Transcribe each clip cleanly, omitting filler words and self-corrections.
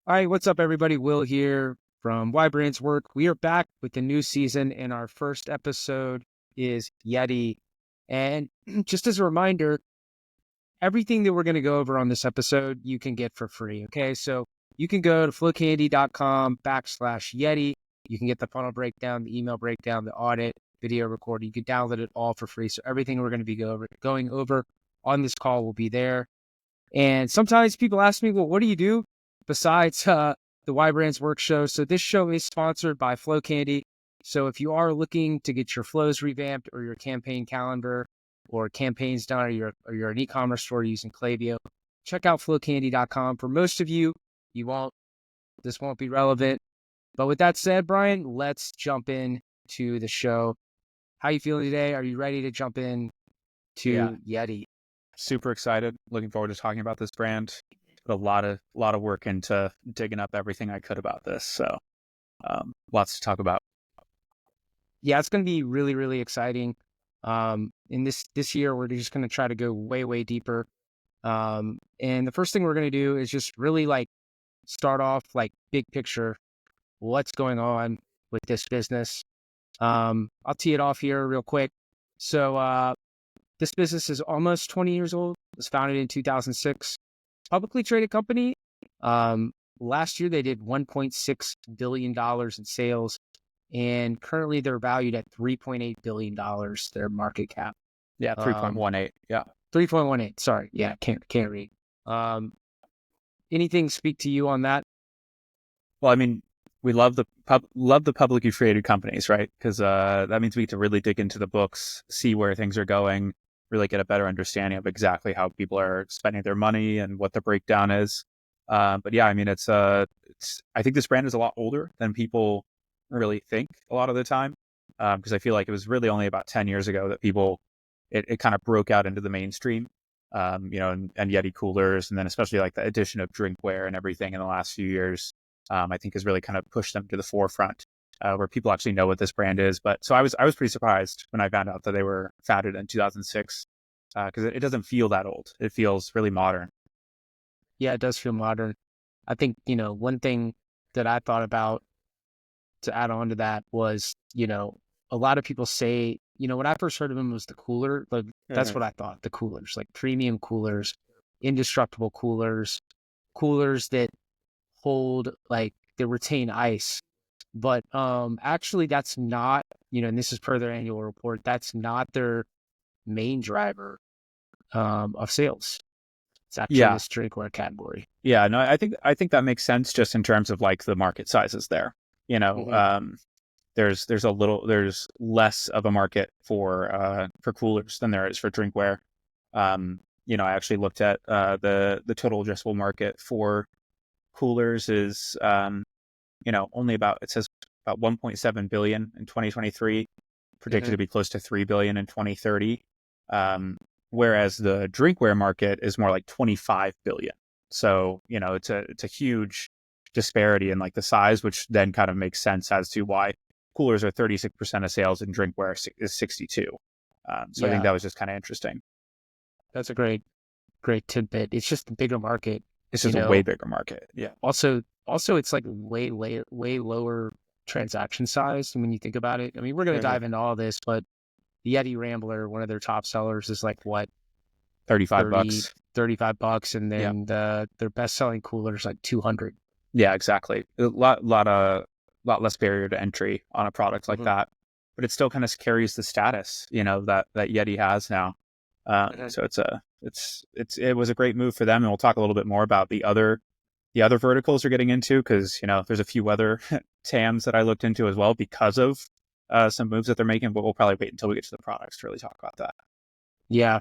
All right, what's up, everybody? Will here from Why Brands Work. We are back with the new season, and our first episode is Yeti. And just as a reminder, everything that we're going to go over on this episode, you can get for free. Okay, so you can go to flowcandy.com/Yeti. You can get the funnel breakdown, the email breakdown, the audit, video recording. You can download it all for free. So everything we're going to be going over on this call will be there. And sometimes people ask me, well, what do you do besides the Why Brands Work show? So this show is sponsored by Flow Candy. So if you are looking to get your flows revamped or your campaign calendar or campaigns done, or you're an e-commerce store using Klaviyo, check out flowcandy.com. For most of you, this won't be relevant. But with that said, Brian, let's jump in to the show. How you feeling today? Are you ready to jump in to Yeti? Super excited. Looking forward to talking about this brand. Put a lot of work into digging up everything I could about this. So lots to talk about. Yeah, it's going to be really, really exciting. In this year, we're just going to try to go way, way deeper. And the first thing we're going to do is just really start off big picture. What's going on with this business? I'll tee it off here real quick. So this business is almost 20 years old. It was founded in 2006. Publicly traded company. Last year, they did $1.6 billion in sales. And currently, they're valued at $3.8 billion, their market cap. Yeah, 3.18. Yeah. 3.18. Sorry. Yeah, can't read. Anything speak to you on that? Well, I mean, we love the publicly traded companies, right? Because that means we get to really dig into the books, see where things are going, really get a better understanding of exactly how people are spending their money and what the breakdown is. But yeah, I mean, it's I think this brand is a lot older than people really think a lot of the time. Because I feel like it was really only about 10 years ago that it kind of broke out into the mainstream, and Yeti coolers, and then especially like the addition of drinkware and everything in the last few years, I think has really kind of pushed them to the forefront, where people actually know what this brand is. But so I was pretty surprised when I found out that they were founded in 2006, because it doesn't feel that old. It feels really modern. Yeah, it does feel modern. I think, one thing that I thought about to add on to that was, a lot of people say, when I first heard of them was the cooler, but that's what I thought, the coolers, like premium coolers, indestructible coolers, coolers that hold, they retain ice. But actually that's not, and this is per their annual report, that's not their main driver of sales. It's actually this drinkware category. Yeah, no, I think that makes sense just in terms of like the market sizes there. There's less of a market for coolers than there is for drinkware. I actually looked at the total addressable market for coolers is only it says about 1.7 billion in 2023, predicted to be close to 3 billion in 2030. Whereas the drinkware market is more like 25 billion. So, it's a huge disparity in like the size, which then kind of makes sense as to why coolers are 36% of sales and drinkware is 62. So I think that was just kind of interesting. That's a great tidbit. It's just a bigger market. It's just a way bigger market. Yeah. Also it's like way lower transaction size when you think about it. I mean, we're going to dive into all this, but the Yeti Rambler, one of their top sellers, is like what? $35. $35, and then their best-selling cooler is like $200. Yeah, exactly. A lot less barrier to entry on a product like that, but it still kind of carries the status, that Yeti has now. So it was a great move for them, and we'll talk a little bit more about the other verticals they're getting into, because there's a few other TAMs that I looked into as well because of some moves that they're making, but we'll probably wait until we get to the products to really talk about that. Yeah.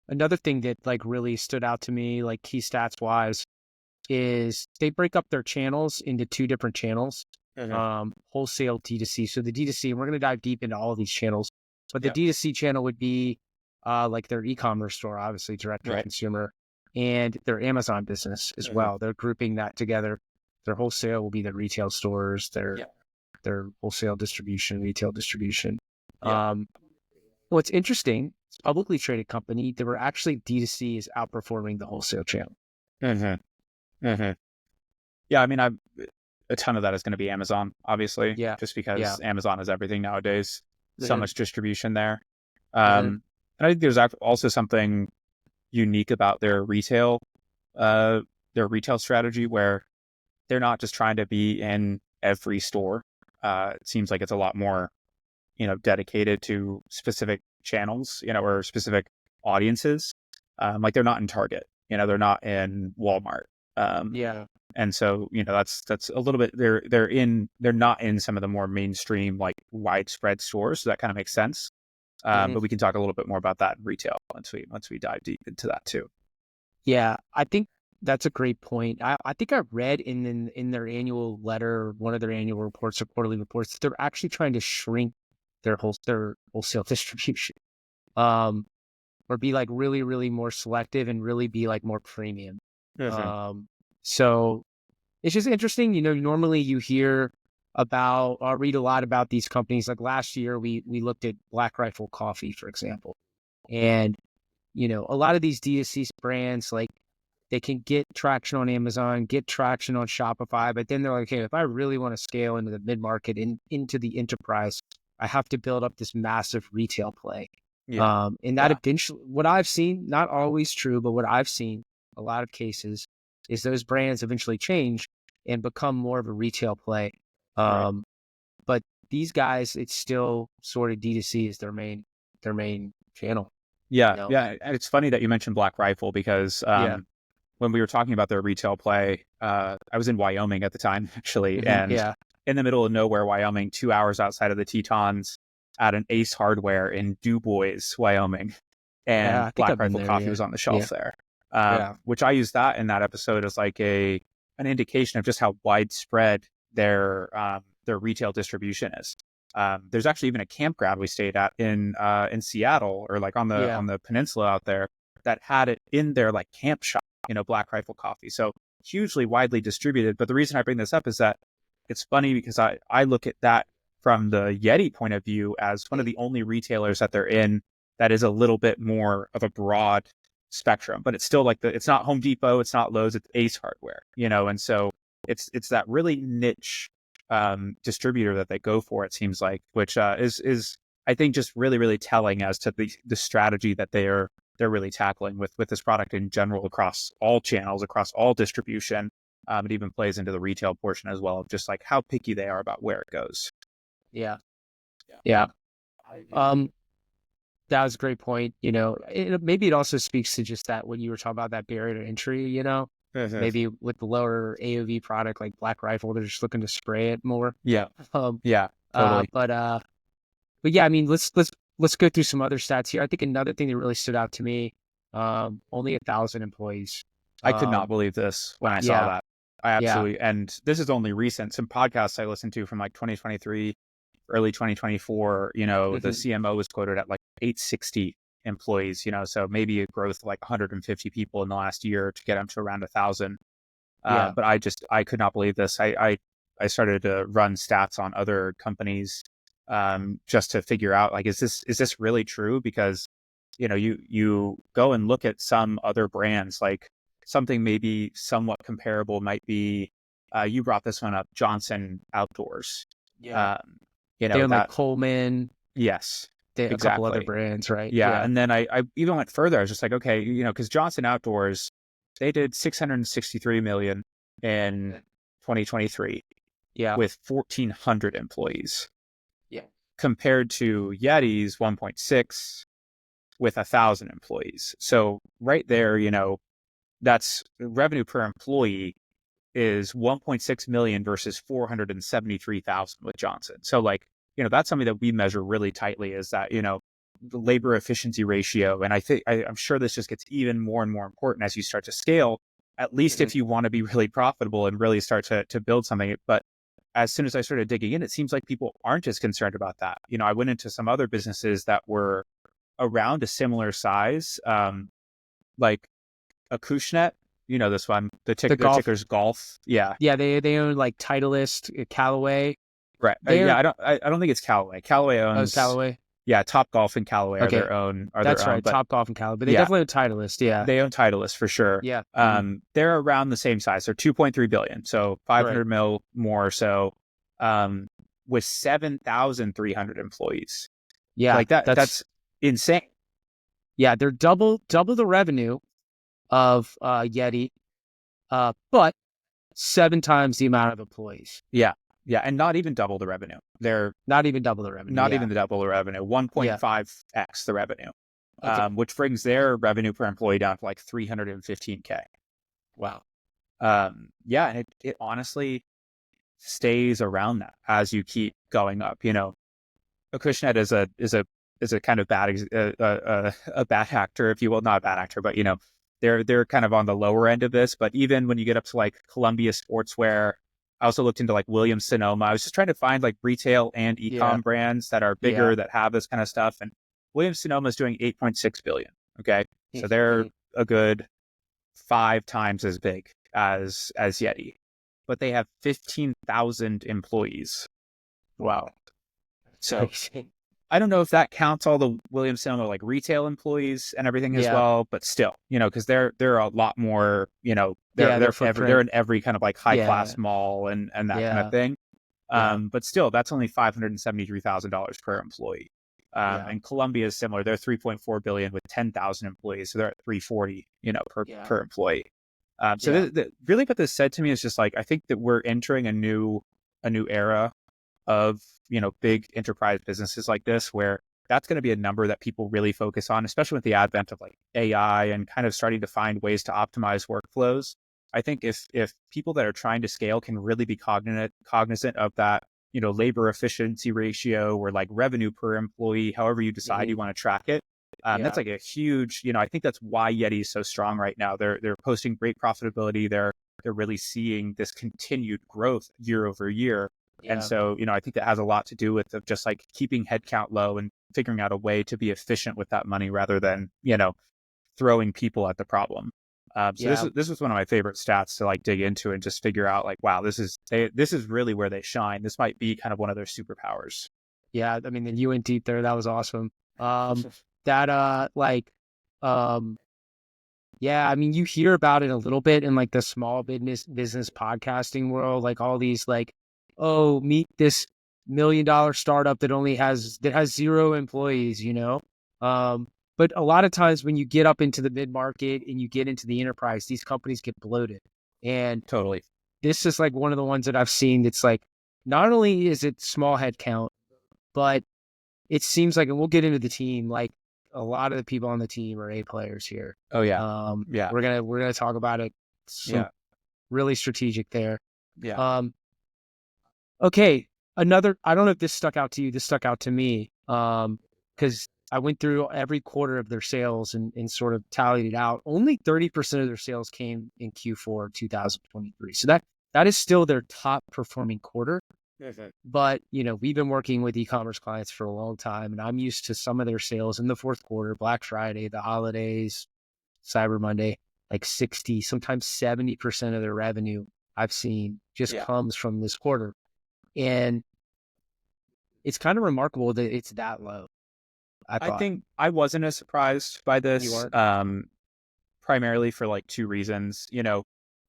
Another thing that really stood out to me, like key stats wise, is they break up their channels into two different channels, wholesale D2C. So the D2C, and we're going to dive deep into all of these channels, but the D2C channel would be like their e-commerce store, obviously direct to consumer, and their Amazon business as well. They're grouping that together. Their wholesale will be their retail stores, their wholesale distribution, retail distribution. What's interesting, it's a publicly traded company. They were actually D2C is outperforming the wholesale channel. Yeah, I mean, a ton of that is going to be Amazon, obviously, Yeah. just Yeah. because Amazon is everything nowadays. So Hmm. much distribution there. Hmm. And I think there's also something unique about uh, their retail strategy where they're not just trying to be in every store. It seems like it's a lot more, dedicated to specific channels, or specific audiences. Like they're not in Target, they're not in Walmart. Um, Yeah. and so, that's a little bit, they're not in some of the more mainstream, like widespread stores. So that kind of makes sense. Hmm. But we can talk a little bit more about that in retail once we dive deep into that too. Yeah. I think that's a great point. I think I read in their annual letter, one of their annual reports or quarterly reports, that they're actually trying to shrink their wholesale distribution. Um, or be like really, really more selective and really be like more premium. Mhm. So it's just interesting. Normally you hear about, or read a lot about these companies. Like last year, we looked at Black Rifle Coffee, for example, and a lot of these D2C brands, like they can get traction on Amazon, get traction on Shopify, but then they're like, hey, if I really want to scale into the mid market and into the enterprise, I have to build up this massive retail play. Yeah. And that Yeah. eventually, what I've seen, not always true, but what I've seen a lot of cases is those brands eventually change and become more of a retail play. Right. Um, but these guys, it's still sort of D2C is their main channel, you Yeah. know? Yeah. And it's funny that you mentioned Black Rifle because Yeah. when we were talking about their retail play, I was in Wyoming at the time, actually, Hmm. and Yeah. in the middle of nowhere, Wyoming, 2 hours outside of the Tetons, at an Ace Hardware in DuBois, Wyoming, Yeah. and I think Black I've been Rifle there. Coffee Yeah. was on the Yeah. shelf there, Yeah. which I used that in that episode as like an indication of just how widespread their retail distribution is. There's actually even a campground we stayed at in Seattle, or like on the Yeah. on the peninsula out there, that had it in their like camp shop, Black Rifle Coffee. So hugely widely distributed. But the reason I bring this up is that it's funny because I look at that from the Yeti point of view as one of the only retailers that they're in that is a little bit more of a broad spectrum, but it's still like it's not Home Depot, it's not Lowe's, it's Ace Hardware, and so it's that really niche distributor that they go for, it seems like, which is I think just really, really telling as to the strategy that they're really tackling with this product in general across all channels, across all distribution. It even plays into the retail portion as well of just like how picky they are about where it goes. Yeah. Yeah. Um, that was a great point. Maybe it also speaks to just that when you were talking about that barrier to entry, Mhm. maybe with the lower AOV product like Black Rifle, they're just looking to spray it more. Yeah, Um, yeah, uh, totally. but uh, but yeah, I mean, let's go through some other stats here. I think another thing that really stood out to me, only 1,000 employees. I could not Um, believe this when I saw yeah, that. I yeah, absolutely, and this is only recent. Some podcasts I listened to from like 2023, early 2024, the mhm, CMO was quoted at like 860 employees, so maybe a growth of like 150 people in the last year to get them to around 1,000. yeah, But I could not believe this. I started to run stats on other companies, just to figure out, like, is this really true? Because you go and look at some other brands, like something maybe somewhat comparable might be, you brought this one up, Johnson Outdoors. yeah. Um, They own like that, Coleman, yes, a couple other exactly. brands, right? Yeah. Yeah, And then I even went further. I was just like, okay, because Johnson Outdoors, they did 663 million in 2023 yeah, with 1,400 employees, yeah, compared to Yeti's 1.6 with 1,000 employees. So right there, that's revenue per employee is 1.6 million versus 473,000 with Johnson. So like, that's something that we measure really tightly, is that, the labor efficiency ratio. And I'm sure this just gets even more and more important as you start to scale, at least mhm, if you want to be really profitable and really start to build something. But as soon as I started digging in, it seems like people aren't as concerned about that. I went into some other businesses that were around a similar size, like Acushnet, this one, the the golf. ticker's golf. Yeah. Yeah, they own like Titleist, Callaway. Right. They're Yeah. I don't think it's Callaway. Callaway Oh, it's owns, Callaway. Yeah, Top Golf and Callaway are Okay, their own. that's right. But Top Golf and Cali, but they yeah, definitely have Titleist. Yeah, they own Titleist for sure. yeah, mhm, They're around the same size. They're 2.3 billion, so right. 500 mil more. Or so, um, with 7,300 employees, Yeah, like that. that's That's insane. yeah. They're double the revenue of Yeti, but 7 times the amount of employees. Yeah, yeah, and not even double the revenue. They're Not even double the revenue. not Yeah, even the double the revenue. yeah. 1.5x the revenue, Okay. which brings their revenue per employee down to like 315K. Wow. Yeah, and it honestly stays around that as you keep going up. Acushnet is a kind of a bad actor, if you will, not a bad actor, but they're kind of on the lower end of this. But even when you get up to like Columbia Sportswear, I also looked into like Williams Sonoma. I was just trying to find like retail and Yeah, ecom brands that are yeah. bigger that have this kind of stuff. And Williams Sonoma is doing 8.6 billion. Okay, so they're Mhm. a good 5 times as big as Yeti, but they have 15,000 employees. Wow. So I don't know if that counts all the Williams Sonoma like retail employees and everything as Yeah, well, but still, because they're a lot more, yeah. Their they're footprint. in every kind of like high Yeah, class mall and that kind of yeah, thing. yeah, But still, that's only $573,000 per employee. yeah, And Columbia is similar; they're 3.4 billion with 10,000 employees, so they're at 340, per yeah, per employee. So yeah, really, what this said to me is just like I think that we're entering a new era of big enterprise businesses like this where that's going to be a number that people really focus on, especially with the advent of like AI and kind of starting to find ways to optimize workflows. I think if people that are trying to scale can really be cognizant of that, labor efficiency ratio or like revenue per employee, however you decide hmm, you want to track it. That's yeah, like a huge, I think that's why Yeti is so strong right now. They're posting great profitability. They're really seeing this continued growth year over year. And yeah, so, I think that has a lot to do with just like keeping headcount low and figuring out a way to be efficient with that money rather than, throwing people at the problem. So this yeah, is this was one of my favorite stats to like dig into and just figure out like, wow, this is really where they shine. This might be kind of one of their superpowers. yeah. I mean, the you went deep there. That was awesome. That um, yeah. I mean, you hear about it a little bit in like the small business podcasting world, like all these like, oh, meet this $1 million startup that has 0 employees. But a lot of times when you get up into the mid market and you get into the enterprise, these companies get bloated, and Totally. this is like one of the ones that I've seen that's like, not only is it small head count, but it seems like, and we'll get into the team, like a lot of the people on the team are A players here. Oh yeah. Yeah. We're gonna talk about it. Some Yeah. really strategic there. Yeah. Um, okay, I don't know if this stuck out to you. This stuck out to me. Because I went through every quarter of their sales and sort of tallied it out. Only 30% of their sales came in Q4 2023. So that is still their top performing quarter. But, we've been working with e-commerce clients for a long time, and I'm used to some of their sales in the fourth quarter, Black Friday, the holidays, Cyber Monday, like 60, sometimes 70% of their revenue I've seen just Yeah. comes from this quarter. And it's kind of remarkable that it's that low, I I thought. think I wasn't as surprised by You this. weren't? Primarily for like two reasons.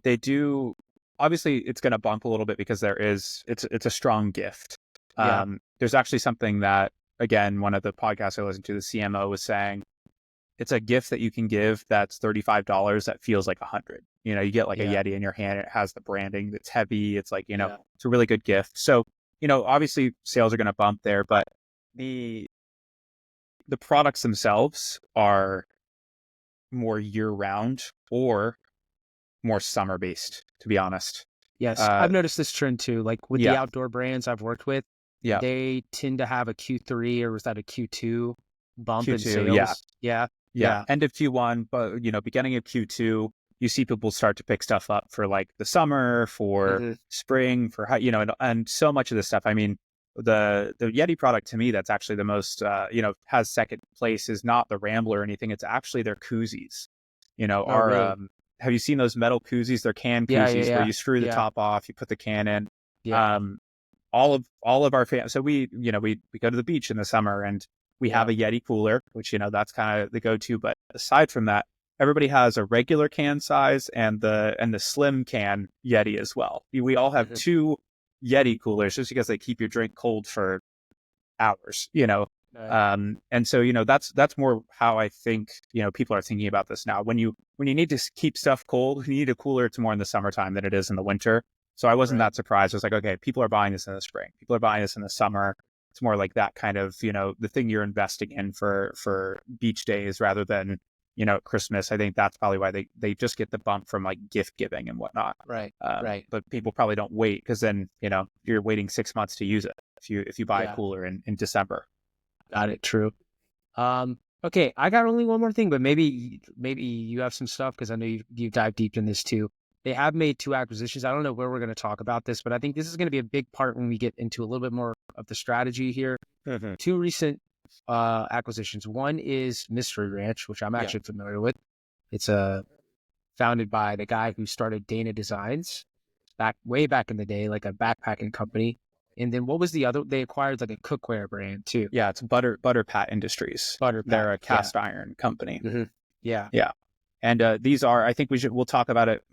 They do obviously it's going to bump a little bit because it's a strong gift. Yeah. There's actually something that again one of the podcasts I listened to, the CMO was saying it's a gift that you can give that's $35 that feels like 100. You get like a Yeah. Yeti in your hand, it has the branding that's heavy. It's like Yeah. it's a really good gift. So obviously sales are going to bump there, but the the products themselves are more year round or more summer based, to be honest. Yes. Uh, I've noticed this trend too. Like with the yeah, outdoor brands I've worked with, yeah, they tend to have a Q3 or was that a Q2 bump in Q2, yeah, sales. Yeah. yeah. Yeah. End of Q1, but beginning of Q2, you see people start to pick stuff up for like the summer, for Hmm. spring, for and so much of this stuff. I mean, the Yeti product to me that's actually the most has second place is not the Rambler or anything. It's actually their koozies. Oh, Our really? have you seen those metal koozies? They're can Yeah. Yeah. koozies where Yeah. you screw the Yeah. top off, you put the can in. Yeah. Um, all of our fans. So we go to the beach in the summer and We have a Yeti cooler, which, that's kind of the go-to. But aside from that, everybody has a regular can size and the slim can Yeti as well. We all have two Yeti coolers just because they keep your drink cold for hours. And so, that's more how I think, people are thinking about this now. When you need to keep stuff cold, you need a cooler. It's more in the summertime than it is in the winter. So I wasn't that surprised. I was like, okay, people are buying this in the spring. People are buying this in the summer. It's more like that kind of, the thing you're investing in for beach days rather than, Christmas. I think that's probably why they just get the bump from like gift giving and whatnot. Right. But people probably don't wait because then, you're waiting 6 months to use it if you buy a cooler in December. Got it. True. Okay, I got only one more thing, but maybe you have some stuff because I know you dive deep in this too. They have made 2 acquisitions. I don't know where we're going to talk about this, but I think this is going to be a big part when we get into a little bit more of the strategy here. 2 recent acquisitions. One is Mystery Ranch, which I'm actually familiar with. It's founded by the guy who started Dana Designs way back in the day, like a backpacking company. And then what was the other? They acquired like a cookware brand too. Yeah, it's Butter Pat Industries. They're a cast iron company. Yeah. And these are, I think we'll talk about it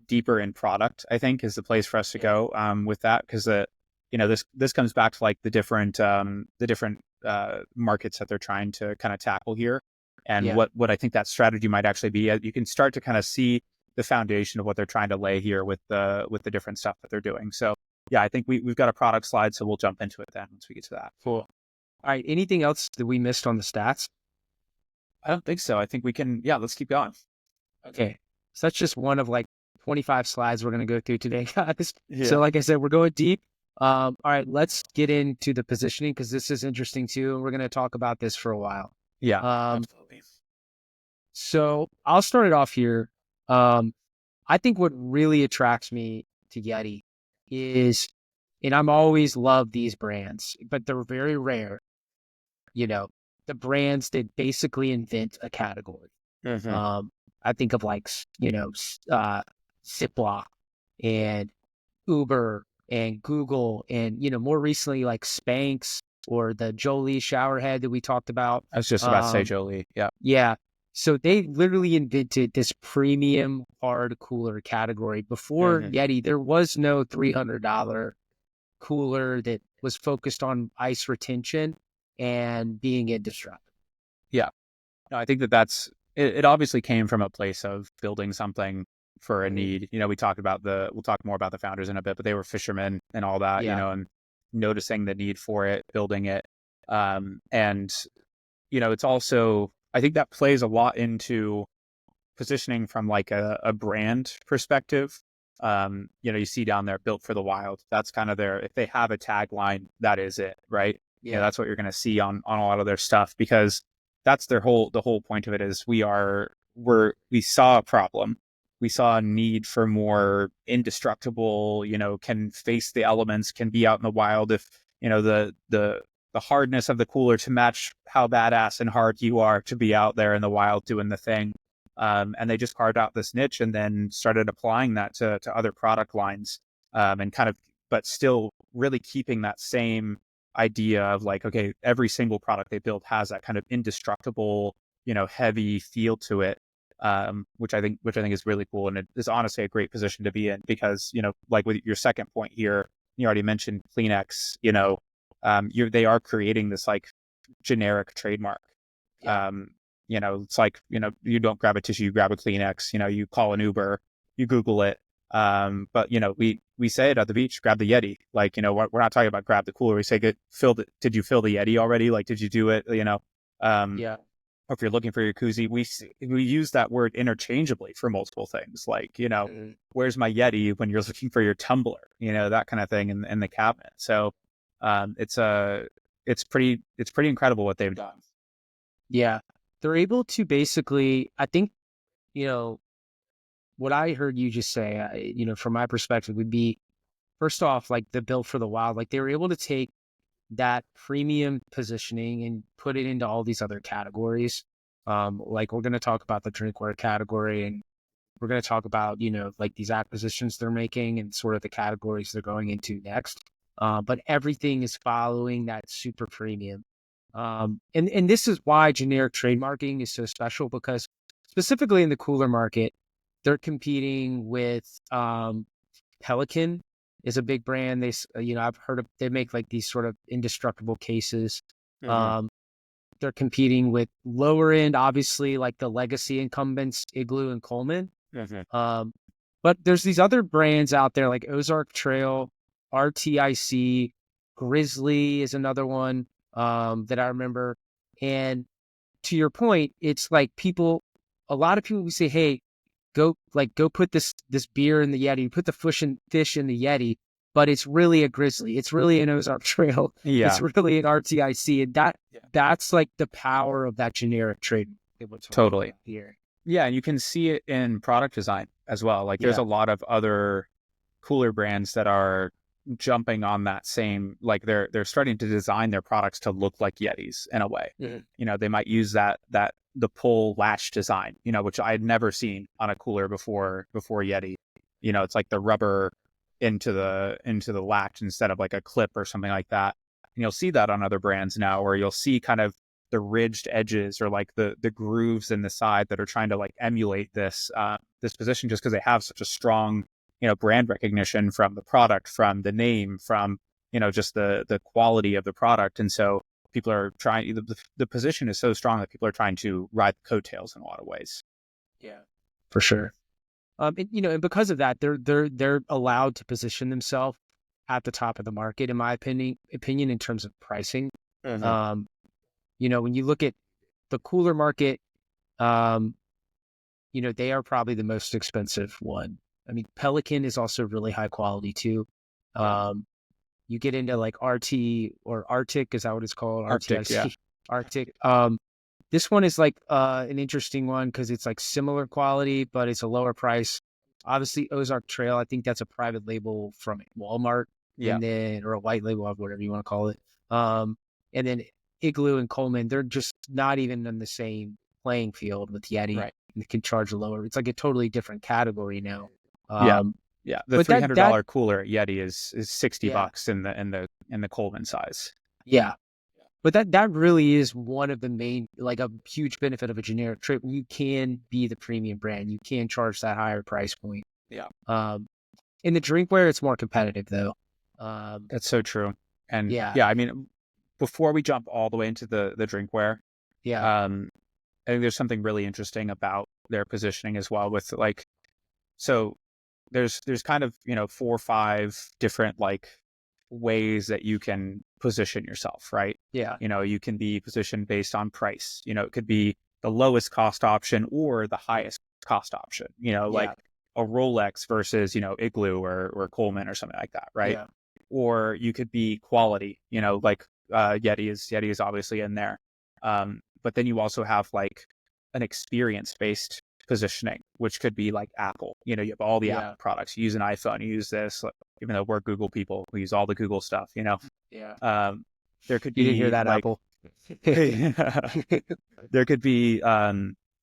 deeper in product, I think, is the place for us to go with that, because this comes back to like the different markets that they're trying to kind of tackle here, and what I think that strategy might actually be. You can start to kind of see the foundation of what they're trying to lay here with the different stuff that they're doing. So yeah, I think we've got a product slide, so we'll jump into it then once we get to that. Cool. All right. Anything else that we missed on the stats? I don't think so. I think we can. Yeah, let's keep going. Okay. So that's just one of like 25 slides we're going to go through today, guys. So like I said, we're going deep. All right, let's get into the positioning because this is interesting too. And we're going to talk about this for a while. Yeah, absolutely. So I'll start it off here. I think what really attracts me to Yeti is, and I'm always loved these brands, but they're very rare. The brands that basically invent a category. I think of like, Ziploc and Uber and Google and, more recently like Spanx or the Jolie shower head that we talked about. I was just about to say Jolie. Yeah. Yeah. So they literally invented this premium hard cooler category. Before Yeti, there was no $300 cooler that was focused on ice retention and being indestructible. Yeah. No, I think that's it obviously came from a place of building something for a need. We'll talk more about the founders in a bit, but they were fishermen and all that, and noticing the need for it, building it. And it's also, I think that plays a lot into positioning from like a brand perspective. You see down there, built for the wild. That's kind of if they have a tagline, that is it, right? Yeah. That's what you're going to see on a lot of their stuff, because that's the whole point of it is we saw a problem. We saw a need for more indestructible, can face the elements, can be out in the wild if, the hardness of the cooler to match how badass and hard you are to be out there in the wild doing the thing. And they just carved out this niche and then started applying that to other product lines, and kind of, but still really keeping that same idea of like, okay, every single product they build has that kind of indestructible, heavy feel to it, which I think is really cool. And it is honestly a great position to be in because, like with your second point here, you already mentioned Kleenex, they are creating this like generic trademark. It's like, you don't grab a tissue, you grab a Kleenex, you call an Uber, you Google it. But we say it at the beach, grab the Yeti. Like, we're not talking about grab the cooler. We say, did you fill the Yeti already? Like, did you do it? Or if you're looking for your koozie, we use that word interchangeably for multiple things. Like, where's my Yeti when you're looking for your tumbler, that kind of thing in the cabinet. So, it's pretty incredible what they've done. Yeah. They're able to basically, I think, what I heard you just say, from my perspective would be, first off, like the built for the wild, like they were able to take that premium positioning and put it into all these other categories. Like we're going to talk about the drinkware category, and we're going to talk about, like these acquisitions they're making and sort of the categories they're going into next. But everything is following that super premium. And this is why generic trademarking is so special, because specifically in the cooler market, they're competing with Pelican is a big brand. I've heard of, they make like these sort of indestructible cases. Mm-hmm. Um, they're competing with lower end, obviously, like the legacy incumbents, Igloo and Coleman. Mm-hmm. Um, but there's these other brands out there like Ozark Trail, RTIC, Grizzly is another one that I remember. And to your point, it's like a lot of people will say, "Hey, go put this beer in the Yeti, put the fish in the Yeti," but it's really a Grizzly, it's really an Ozark Trail, it's Yeah, really an RTIC, and yeah, that's like the power of that generic trade that we're talking totally. about here. Yeah, and you can see it in product design as well. Like there's Yeah. a lot of other cooler brands that are jumping on that same, like they're starting to design their products to look like Yetis in a way. Mhm. They might use that the pull latch design, which I had never seen on a cooler before Yeti. It's like the rubber into the latch instead of like a clip or something like that. And you'll see that on other brands now, where you'll see kind of the ridged edges or like the grooves in the side that are trying to like emulate this position, just because they have such a strong brand recognition from the product, from the name, from just the quality of the product. And so people are trying, the position is so strong that people are trying to ride the coattails in a lot of ways. Yeah, for sure. And because of that, they're allowed to position themselves at the top of the market, in my opinion, in terms of pricing. Mm-hmm. Um, when you look at the cooler market, um, they are probably the most expensive one. I mean, Pelican is also really high quality too. Yeah. Um, you get into like RT or Arctic, is that what it's called? Arctic, yeah. RTIC, Arctic. This one is like an interesting one because it's like similar quality, but it's a lower price. Obviously, Ozark Trail, I think that's a private label from Walmart, Yeah. and then or a white label, whatever you want to call it. And then Igloo and Coleman, they're just not even in the same playing field with Yeti. Right. And can charge a lower. It's like a totally different category now. Yeah. Um, Yeah. The but three that hundred that dollar cooler at Yeti is 60 yeah bucks in the Coleman size. yeah. But that really is one of the main, like a huge benefit of a generic trip. You can be the premium brand. You can charge that higher price point. Yeah. Um, in the drinkware, it's more competitive though. Um, That's so true. And yeah, yeah, I mean, before we jump all the way into the drinkware, yeah, um, I think there's something really interesting about their positioning as well with like, so there's kind of, 4 or 5 different like ways that you can position yourself, right? yeah, You can be positioned based on price. It could be the lowest cost option or the highest cost option, like yeah, a Rolex versus, Igloo or Coleman or something like that, right? yeah, Or you could be quality, like Yeti is obviously in there. But then you also have like an experience based positioning, which could be like Apple. You have all the yeah, Apple products. You use an iPhone, you use this. Like, even though we're Google people, we use all the Google stuff. yeah. Um, there could You didn't hear be that, like Apple? there could be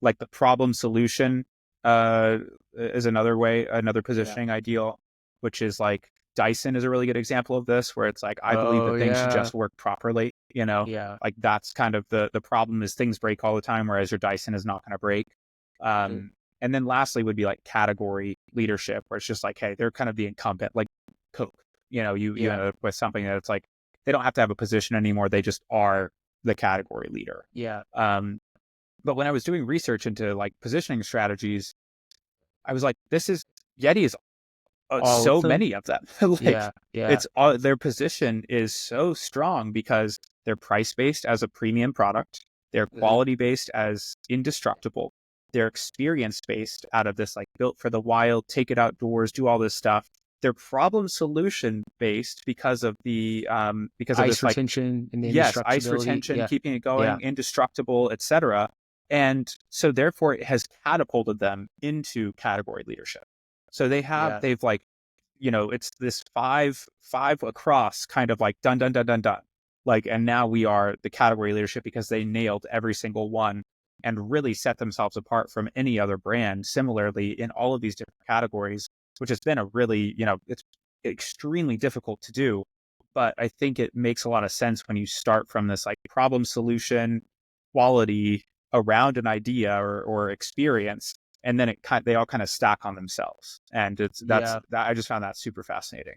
like the problem solution is another Yeah. positioning ideal, which is like Dyson is a really good example of this, where it's like I believe Oh that things should yeah, just work properly. yeah, Like that's kind of the problem is things break all the time, whereas your Dyson is not going to break. mhm, And then lastly would be like category leadership, where it's just like, hey, they're kind of the incumbent, like Coke. You yeah, end up with something that it's like they don't have to have a position anymore; they just are the category leader. yeah. Um, but when I was doing research into like positioning strategies, I was like, this is Yeti is All of so them. many of them. Like Yeah, yeah, it's all their position is so strong because they're price based as a premium product, they're mhm, quality based as indestructible, they're experience based out of this like built for the wild, take it outdoors, do all this stuff. They're problem solution based because of ice this like retention and the yes, ice indestructibility. retention, Yeah, keeping it yeah, going, indestructible, etc. And so therefore it has catapulted them into category leadership. So yeah, they've like, it's this five across kind of like done, done, done, done, done. Like, and now we are the category leadership because they nailed every single one and really set themselves apart from any other brand similarly in all of these different categories, which has been a really, it's extremely difficult to do. but I think it makes a lot of sense when you start from this like problem solution quality around an idea or experience, and then they all kind of stack on themselves. And Yeah. I just found that super fascinating.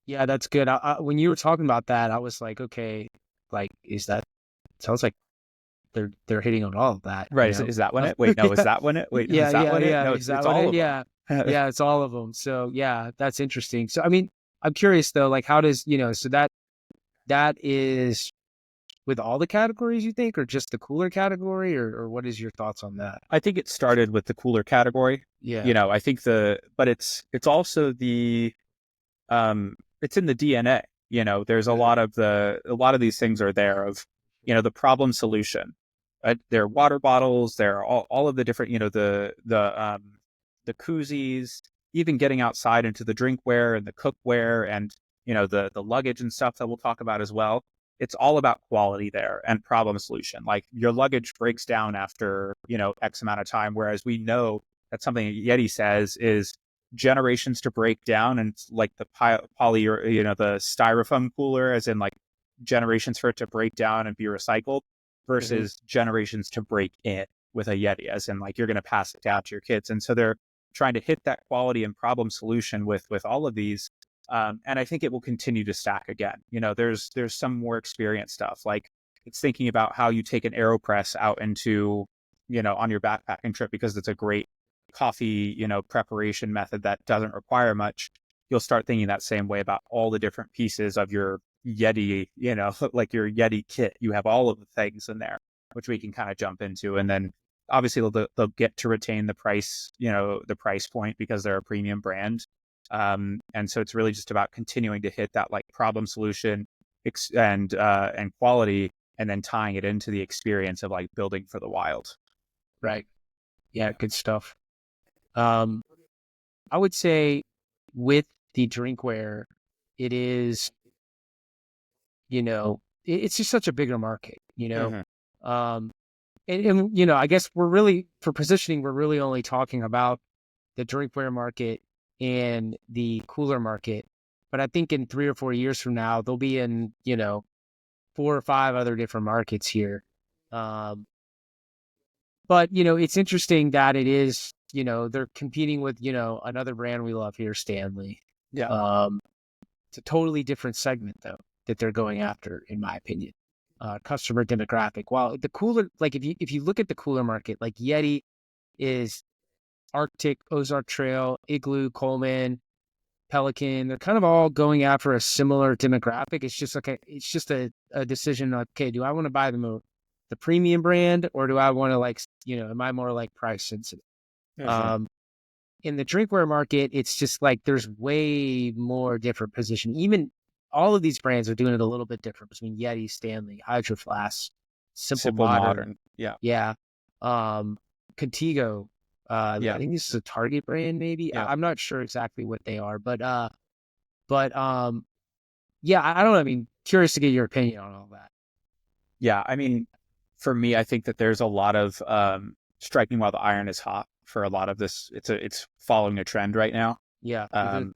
Yeah, that's good. When you were talking about that, I was like, okay, like, is that sounds like they're hitting on all of that, Right. Is that one it? Wait, no, is Yeah, that one it? Wait, no, is yeah, that yeah, one it? yeah. No, Is it's that what all it? of them. Yeah, yeah, it's all of them. So yeah, that's interesting. So I mean, I'm curious though, like, how does so that is with all the categories you think, or just the cooler category, or what is your thoughts on that? I think it started with the cooler category. Yeah. I think but it's also it's in the DNA. There's Hmm. a lot of these things are there of, the problem solution. There are water bottles, there are all of the different, the koozies, even getting outside into the drinkware and the cookware and, the luggage and stuff that we'll talk about as well. It's all about quality there and problem solution. Like your luggage breaks down after, X amount of time, whereas we know that something Yeti says is generations to break down, and like the poly or the styrofoam cooler, as in like generations for it to break down and be recycled Hmm. versus generations to break in with a Yeti, as in like you're going to pass it down to your kids. And so they're trying to hit that quality and problem solution with all of these. And I think it will continue to stack again. There's some more experience stuff, like it's thinking about how you take an AeroPress out into, on your backpacking trip, because it's a great coffee, preparation method that doesn't require much. You'll start thinking that same way about all the different pieces of your Yeti, like your Yeti kit. You have all of the things in there, which we can kind of jump into. And then obviously they'll get to retain the price, the price point, because they're a premium brand. And so it's really just about continuing to hit that like problem solution and quality, and then tying it into the experience of like building for the wild. Right. Yeah. Yeah. Good stuff. Um, I would say with the drinkware, it is, it's just such a bigger market, Mm-hmm. Um, and I guess we're really, for positioning, we're really only talking about the drinkware market and the cooler market. But I think in 3 or 4 years from now, they'll be in, 4 or 5 other different markets here. Um, but, it's interesting that it is, they're competing with, another brand we love here, Stanley. Yeah. Um, it's a totally different segment, though, that they're going after, in my opinion. Customer demographic. While the cooler, like if you look at the cooler market, like Yeti is Arctic, Ozark Trail, Igloo, Coleman, Pelican. They're kind of all going after a similar demographic. It's just a decision. Like, okay, do I want to buy the premium brand, or do I want to am I more like price sensitive? Mm-hmm. Um, in the drinkware market, it's just like there's way more different position. Even all of these brands are doing it a little bit different between Yeti, Stanley, Hydro Flask, Simple Simple Modern, modern. Yeah. yeah, Contigo. I Yeah. think this is a Target brand, maybe. Yeah. I'm not sure exactly what they are, but yeah, I don't know. I mean, curious to get your opinion on all that. Yeah. I mean, for me, I think that there's a lot of striking while the iron is hot for a lot of this. It's following a trend right now. Yeah. Hmm.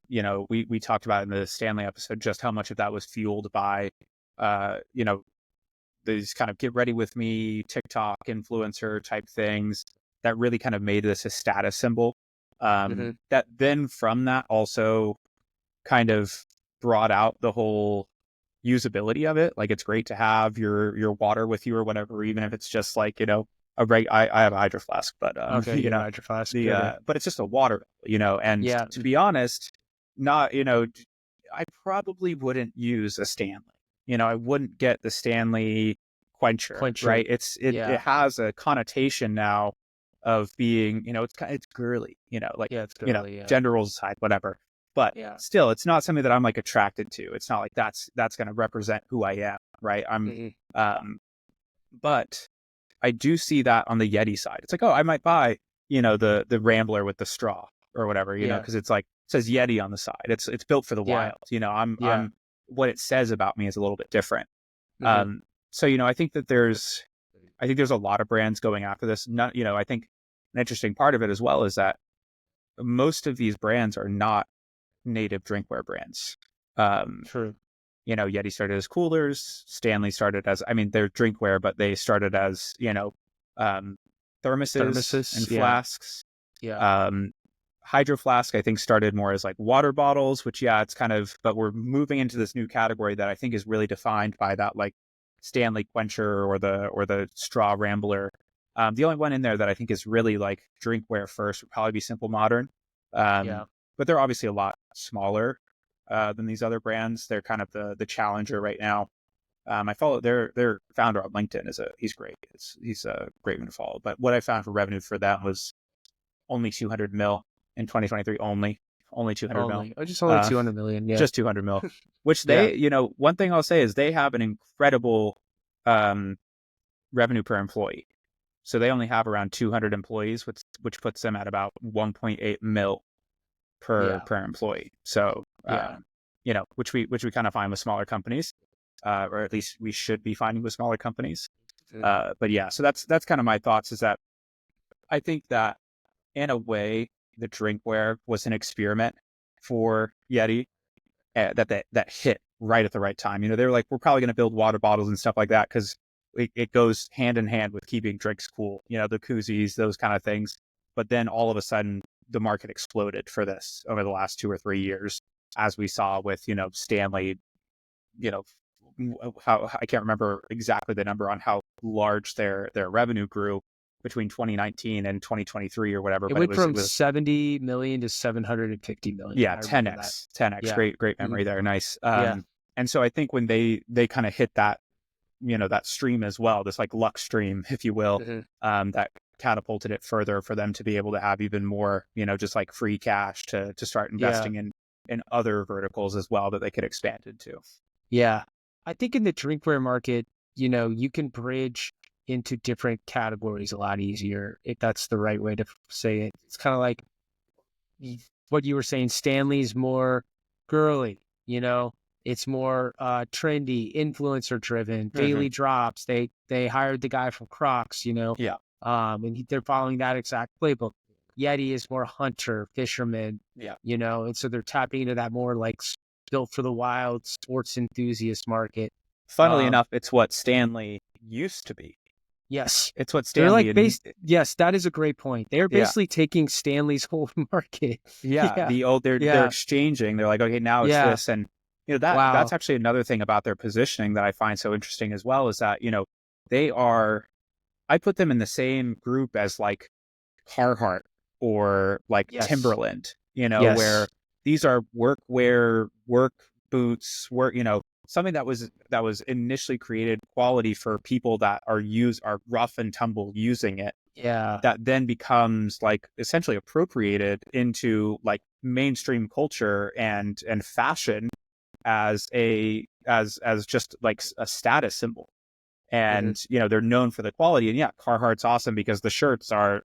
We talked about in the Stanley episode just how much of that was fueled by, uh, you know, these kind of get ready with me TikTok influencer type things that really kind of made this a status symbol. Hmm. That then from that also kind of brought out the whole usability of it. Like it's great to have your water with you or whatever, even if it's just like, I have a hydro flask, but Okay. You have Hydro Flask. the Okay. but it's just a water, and Yeah. to be honest, not, I probably wouldn't use a Stanley. I wouldn't get the Stanley quencher, Quencher. right? It Yeah. has a connotation now of being, it's girly, like, Yeah. It's girly. Yeah. gender roles aside, whatever. But Yeah. still, it's not something that I'm like attracted to. It's not like that's going to represent who I am, right? Hmm. Um, but I do see that on the Yeti side. It's like, oh, I might buy, the Rambler with the straw or whatever, Yeah. because it's like it says Yeti on the side. It's built for the Yeah. wild. Yeah. I'm what it says about me is a little bit different. Hmm. So I think that I think there's a lot of brands going after this. Not, I think an interesting part of it as well is that most of these brands are not native drinkware brands. Um, True. Yeti started as coolers. Stanley started as, I mean, they're drinkware, but they started as, um, thermoses and Thermoses. Yeah. flasks. Yeah. Um, Hydro Flask, I think, started more as like water bottles, which, yeah, it's kind of, but we're moving into this new category that I think is really defined by that like Stanley Quencher or the Straw Rambler. The only one in there that I think is really like drinkware first would probably be Simple Modern. Yeah. But they're obviously a lot smaller than these other brands. They're kind of the challenger right now. I follow their founder on LinkedIn. He's great. He's a great one to follow. But what I found for revenue for that was only 200 mil in 2023. Only 200 mil. Only. Oh, just only Uh, 200 million. Yeah. just 200 mil. Which Yeah. one thing I'll say is they have an incredible um, revenue per employee. So they only have around 200 employees, which puts them at about 1.8 mil per Yeah. employee. So Yeah. which we kind of find with smaller companies, or at least we should be finding with smaller companies. But yeah, so that's kind of my thoughts. Is that I think that in a way the drinkware was an experiment for Yeti that hit right at the right time. They were like, we're probably going to build water bottles and stuff like that because it goes hand in hand with keeping drinks cool. The koozies, those kind of things. But then all of a sudden, the market exploded for this over the last 2 or 3 years, as we saw with Stanley. You know how I can't remember exactly the number on how large their revenue grew between 2019 and 2023 or whatever, It but went it from was 70 million to 750 million. yeah, I remember that. 10x. Yeah. Great memory there. Nice. Yeah. And so I think when they kind of hit that, that stream as well, this like luck stream, if you will, Mm-hmm. that catapulted it further for them to be able to have even more, just like free cash to start Yeah. investing in other verticals as well that they could expand into. Yeah. I think in the drinkware market, you can bridge into different categories a lot easier if that's the right way to say it. It's kind of like what you were saying. Stanley's more girly, it's more trendy, influencer driven, Mm-hmm. daily drops. They hired the guy from Crocs, Yeah. and they're following that exact playbook. Yeti is more hunter, fisherman, Yeah. and so they're tapping into that more like built for the wild sports enthusiast market. Funnily Um, enough, it's what Stanley used to be. yes, It's what they're Stanley like and yes, that is a great point. They're yeah. basically taking Stanley's whole market. Yeah, Yeah, they're yeah, exchanging. They're like, okay, now it's yeah. this, and that's Wow. actually another thing about their positioning that I find so interesting as well is that they are. I put them in the same group as like Carhartt or like Yes. Timberland. Yes. Where these are workwear, work boots, something that was initially created quality for people that are rough and tumble using it Yeah. that then becomes like essentially appropriated into like mainstream culture and fashion as just like a status symbol. Hmm. And they're known for the quality, and yeah, Carhartt's awesome because the shirts are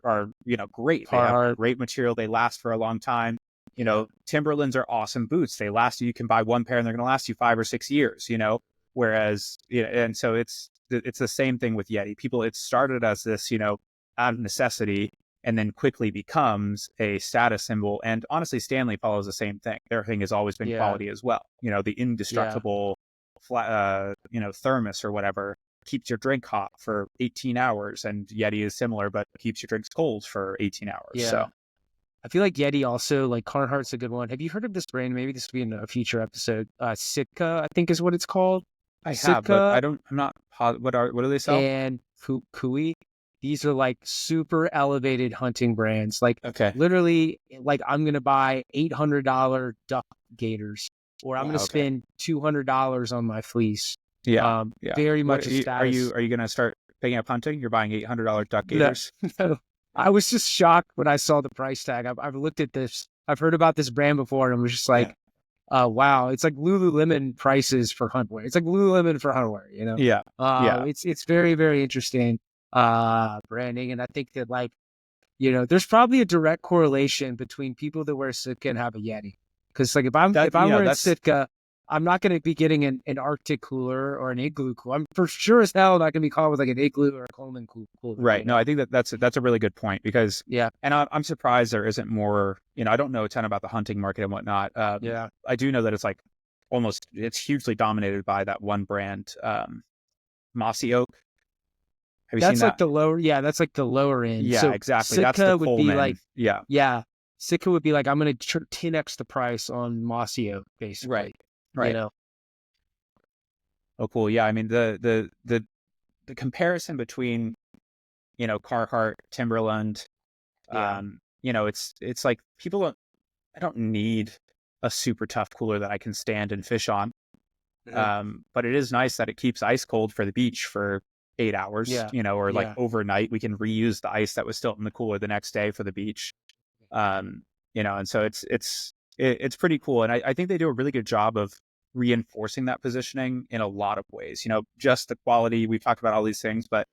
great. They have Carhartt. great material, they last for a long time. Yeah. Timberlands are awesome boots. They last you can buy one pair and they're going to last you 5 or 6 years. Whereas and so it's the same thing with Yeti. It started as this out of necessity, and then quickly becomes a status symbol. And honestly, Stanley follows the same thing. Their thing has always been Yeah. quality as well. The Yeah. indestructible thermos or whatever keeps your drink hot for 18 hours, and Yeti is similar, but keeps your drinks cold for 18 hours. Yeah. So I feel like Yeti also, like Carhartt's a good one. Have you heard of this brand? Maybe this will be in a future episode. Sitka, I think is what it's called. I have, but Sitka I'm not, what do they sell? and Kui. These are like super elevated hunting brands. Like Okay. literally, like I'm gonna buy $800 duck gators, or I'm gonna Wow. Okay. spend $200 on my fleece. Yeah. Yeah. Very What much a are status. you going to start picking up hunting? You're buying $800 duck No, gators? no. I was just shocked when I saw the price tag. I've looked at this. I've heard about this brand before, and was just Yeah. like, wow, it's like Lululemon prices for huntwear. It's like Lululemon for huntwear. Yeah. Yeah. It's very, very interesting branding, and I think that like there's probably a direct correlation between people that wear Sitka and have a Yeti. Because like if I'm wearing That's Sitka, I'm not going to be getting an Arctic cooler or an igloo cooler. I'm for sure as hell not going to be called with like an igloo or a Coleman cooler. right. No, I think that's a really good point because, Yeah. and I'm surprised there isn't more, I don't know a ton about the hunting market and whatnot. Yeah. I do know that it's like it's hugely dominated by that one brand, Mossy Oak. Have you seen That's like that? the lower, yeah, that's like the lower end. Yeah, So exactly. That's the Sitka would be like, Coleman. Yeah, yeah, Sitka would be like, I'm going to 10x the price on Mossy Oak, right, basically, you right. know? Oh, cool. Yeah, I mean the comparison between Carhartt, Timberland, Yeah. it's like people don't. I don't need a super tough cooler that I can stand and fish on. Mhm. But it is nice that it keeps ice cold for the beach for 8 hours, Yeah. or like Yeah. overnight. We can reuse the ice that was still in the cooler the next day for the beach. Um, and so it's pretty cool. And I think they do a really good job of reinforcing that positioning in a lot of ways. Just the quality, we've talked about all these things, but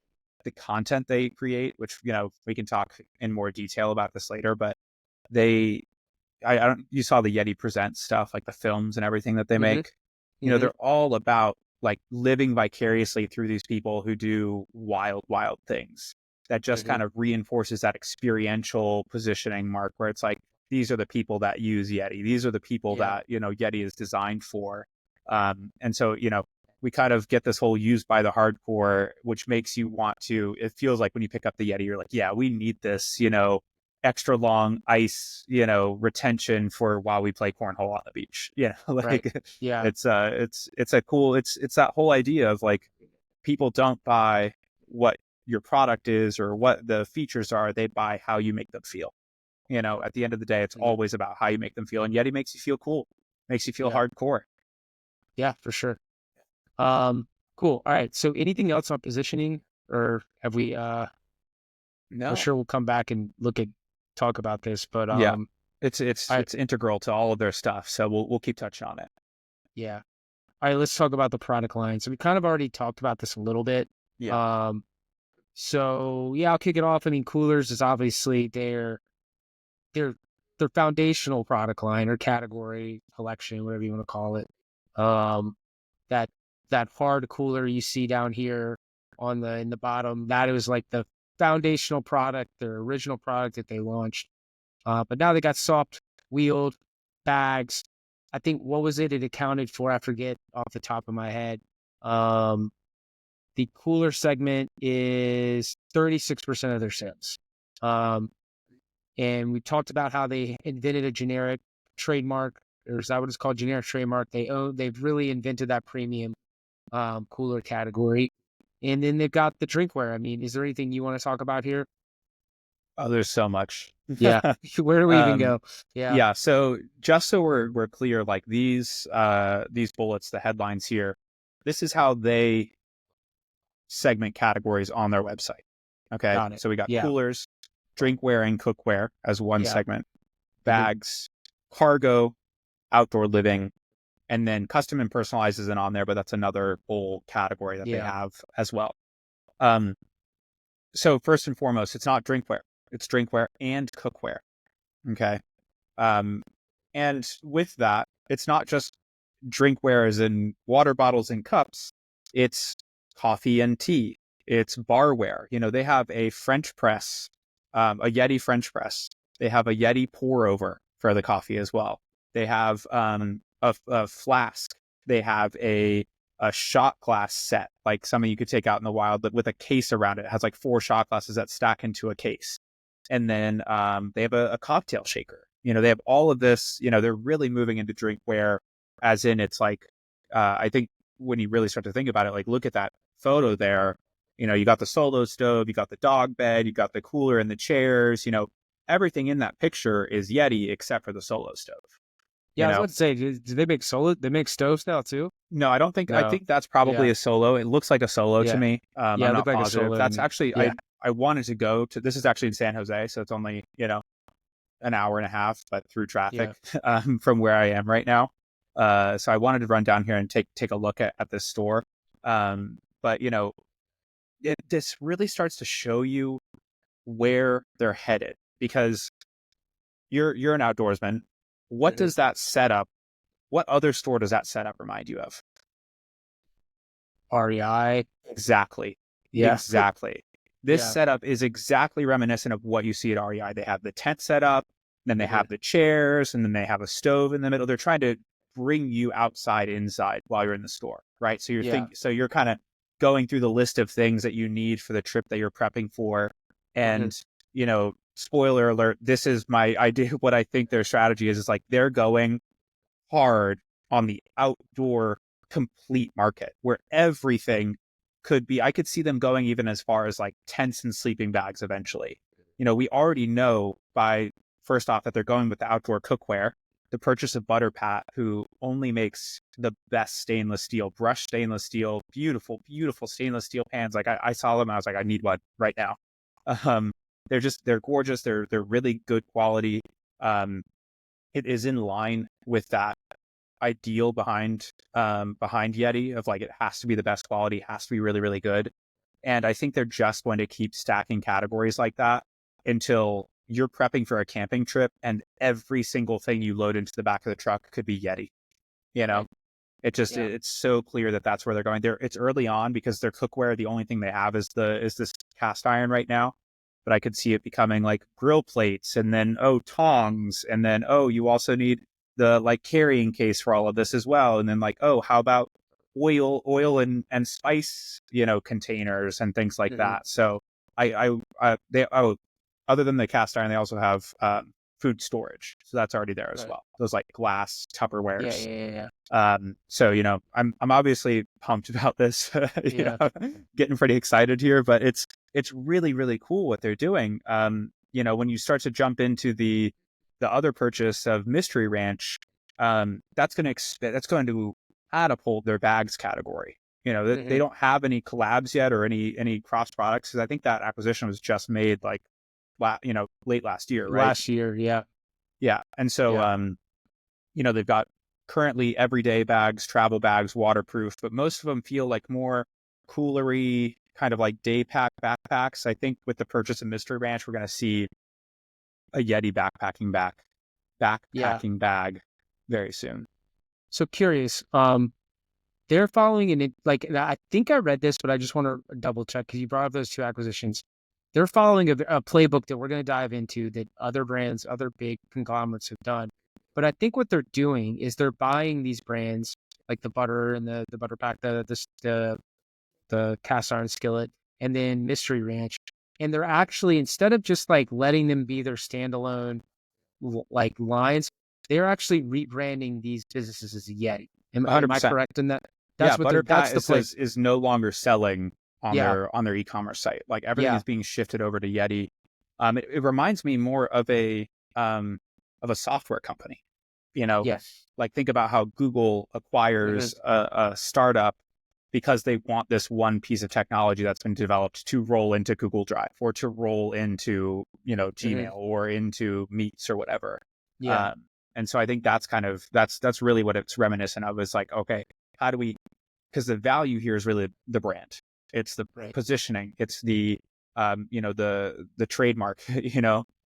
the content they create, which, we can talk in more detail about this later, but they I don't you saw the Yeti Present stuff, like the films and everything that they Hmm. make. Hmm. They're all about like living vicariously through these people who do wild, wild things. That just Hmm. kind of reinforces that experiential positioning, Mark, where it's like these are the people that use Yeti. These are the people Yeah. that Yeti is designed for. And so we kind of get this whole used by the hardcore, which makes you want to. It feels like when you pick up the Yeti, you're like, yeah, we need this. Extra long ice, retention for while we play cornhole on the beach. Right. Like Yeah. it's a cool, it's that whole idea of like people don't buy what your product is or what the features are, they buy how you make them feel. At the end of the day, it's Hmm. always about how you make them feel. And Yeti makes you feel cool, makes you feel Yeah. hardcore. Yeah, for sure. Cool. All right. So anything else on positioning, or have we, I'm No. sure we'll come back and talk about this, but, Yeah. It's it's I, it's integral to all of their stuff. So we'll keep touching on it. yeah. All right, let's talk about the product line. So we kind of already talked about this a little bit. Yeah. Um, so yeah, I'll kick it off. I mean, coolers is obviously their their foundational product line or category collection, whatever you want to call it. Um, that that hard cooler you see down here on the in the bottom, that was like the foundational product, their original product that they launched. But now they got soft wheeled bags. I think what was it? It accounted for, I forget off the top of my head. Um, the cooler segment is 36% of their sales. Um, and we talked about how they invented a generic trademark, or is that what it's called? Generic trademark. They've really invented that premium cooler category. And then they've got the drinkware. I mean, is there anything you want to talk about here? Oh, there's so much. Yeah. Where do we even um, go? Yeah. Yeah, so just so we're clear, like these bullets, the headlines here, this is how they segment categories on their website. Okay, Got it. so we got Yeah. coolers, drinkware, and cookware as one Yeah. segment, Hmm. bags, cargo, outdoor living, and then custom and personalized isn't on there, but that's another whole category that they Yeah. have as well. Um, so first and foremost, it's not drinkware; it's drinkware and cookware. Okay. Um, and with that, it's not just drinkware as in water bottles and cups. It's coffee and tea. It's barware. They have a French press, a Yeti French press. They have a Yeti pour over for the coffee as well. They have a flask. They have a shot glass set, like something you could take out in the wild, but with a case around it. It has like 4 shot glasses that stack into a case. And then they have a cocktail shaker. They have all of this. They're really moving into drinkware, as in it's like, I think when you really start to think about it, like look at that photo there. You got the solo stove, you got the dog bed, you got the cooler and the chairs. Everything in that picture is Yeti except for the solo stove. Yeah, You I was know, about to say, do they make solo? They make stoves now too? no, I don't think. I No. think that's probably Yeah. a solo. It looks like a solo to Yeah. me. Yeah. I'm It looked not like a positive. solo to That's me. actually Yeah. I wanted to go to. This is actually in San Jose, so it's only an hour and a half, but through traffic Yeah. from where I am right now. So I wanted to run down here and take a look at this store. But this really starts to show you where they're headed because you're an outdoorsman. What Hmm. does that setup? What other store does that setup remind you of? REI. Exactly. Yeah. Exactly. This Yeah. setup is exactly reminiscent of what you see at REI. They have the tent set up, then they Hmm. have the chairs, and then they have a stove in the middle. They're trying to bring you outside, inside while you're in the store, right? So Yeah. so you're kind of going through the list of things that you need for the trip that you're prepping for. And, spoiler alert, this is my idea. What I think their strategy is like they're going hard on the outdoor complete market where everything could be. I could see them going even as far as like tents and sleeping bags eventually. We already know by first off that they're going with the outdoor cookware. The purchase of Butterpat, who only makes the best stainless steel, brushed stainless steel, beautiful, beautiful stainless steel pans. Like I saw them, and I was like, I need one right now. Um, they're gorgeous. They're really good quality. It is in line with that ideal behind Yeti of like it has to be the best quality, has to be really, really good. And I think they're just going to keep stacking categories like that until you're prepping for a camping trip and every single thing you load into the back of the truck could be Yeti. You know, Right. Yeah. it's so clear that that's where they're going. It's early on because their cookware, the only thing they have is this cast iron right now. But I could see it becoming like grill plates and then, tongs. And then, you also need the like carrying case for all of this as well. And then like, how about oil and spice, containers and things like Hmm. that. So other than the cast iron, they also have, food storage. So that's already there as Right. well. Those like glass Yeah. Tupperwares. Yeah. Yeah. So I'm obviously pumped about this. Yeah. Getting pretty excited here, but it's really, really cool what they're doing. When you start to jump into the other purchase of Mystery Ranch, that's going to catapult their bags category. They Hmm. don't have any collabs yet or any cross products because I think that acquisition was just made like late last year, right? Last year. Yeah. Yeah, and so Yeah. they've got currently everyday bags, travel bags, waterproof, but most of them feel like more coolery, kind of like day pack backpacks. I think with the purchase of Mystery Ranch, we're going to see a Yeti Yeah. backpacking bag very soon. So curious. They're following like, and I think I read this, but I just want to double check because you brought up those two acquisitions. They're following a playbook that we're going to dive into that other brands, other big conglomerates have done. But I think what they're doing is they're buying these brands like the butter and the butter pack, the cast iron skillet, and then Mystery Ranch. And they're actually, instead of just like letting them be their standalone like lines, they're actually rebranding these businesses as Yeti. Am I 100%. correct in that? Yeah, That's Butterpat the play. is no longer selling on Yeah. their e-commerce site. Like everything Yeah. is being shifted over to Yeti. It reminds me more of a software company. You know, Yes. like think about how Google Hmm. acquires a startup because they want this one piece of technology that's been developed to roll into Google Drive or to roll into, Hmm. Gmail or into Meets or whatever. Yeah. Um, and so I think that's really what it's reminiscent of is like, okay, how do we, because the value here is really the brand. It's the Right. positioning. It's the trademark,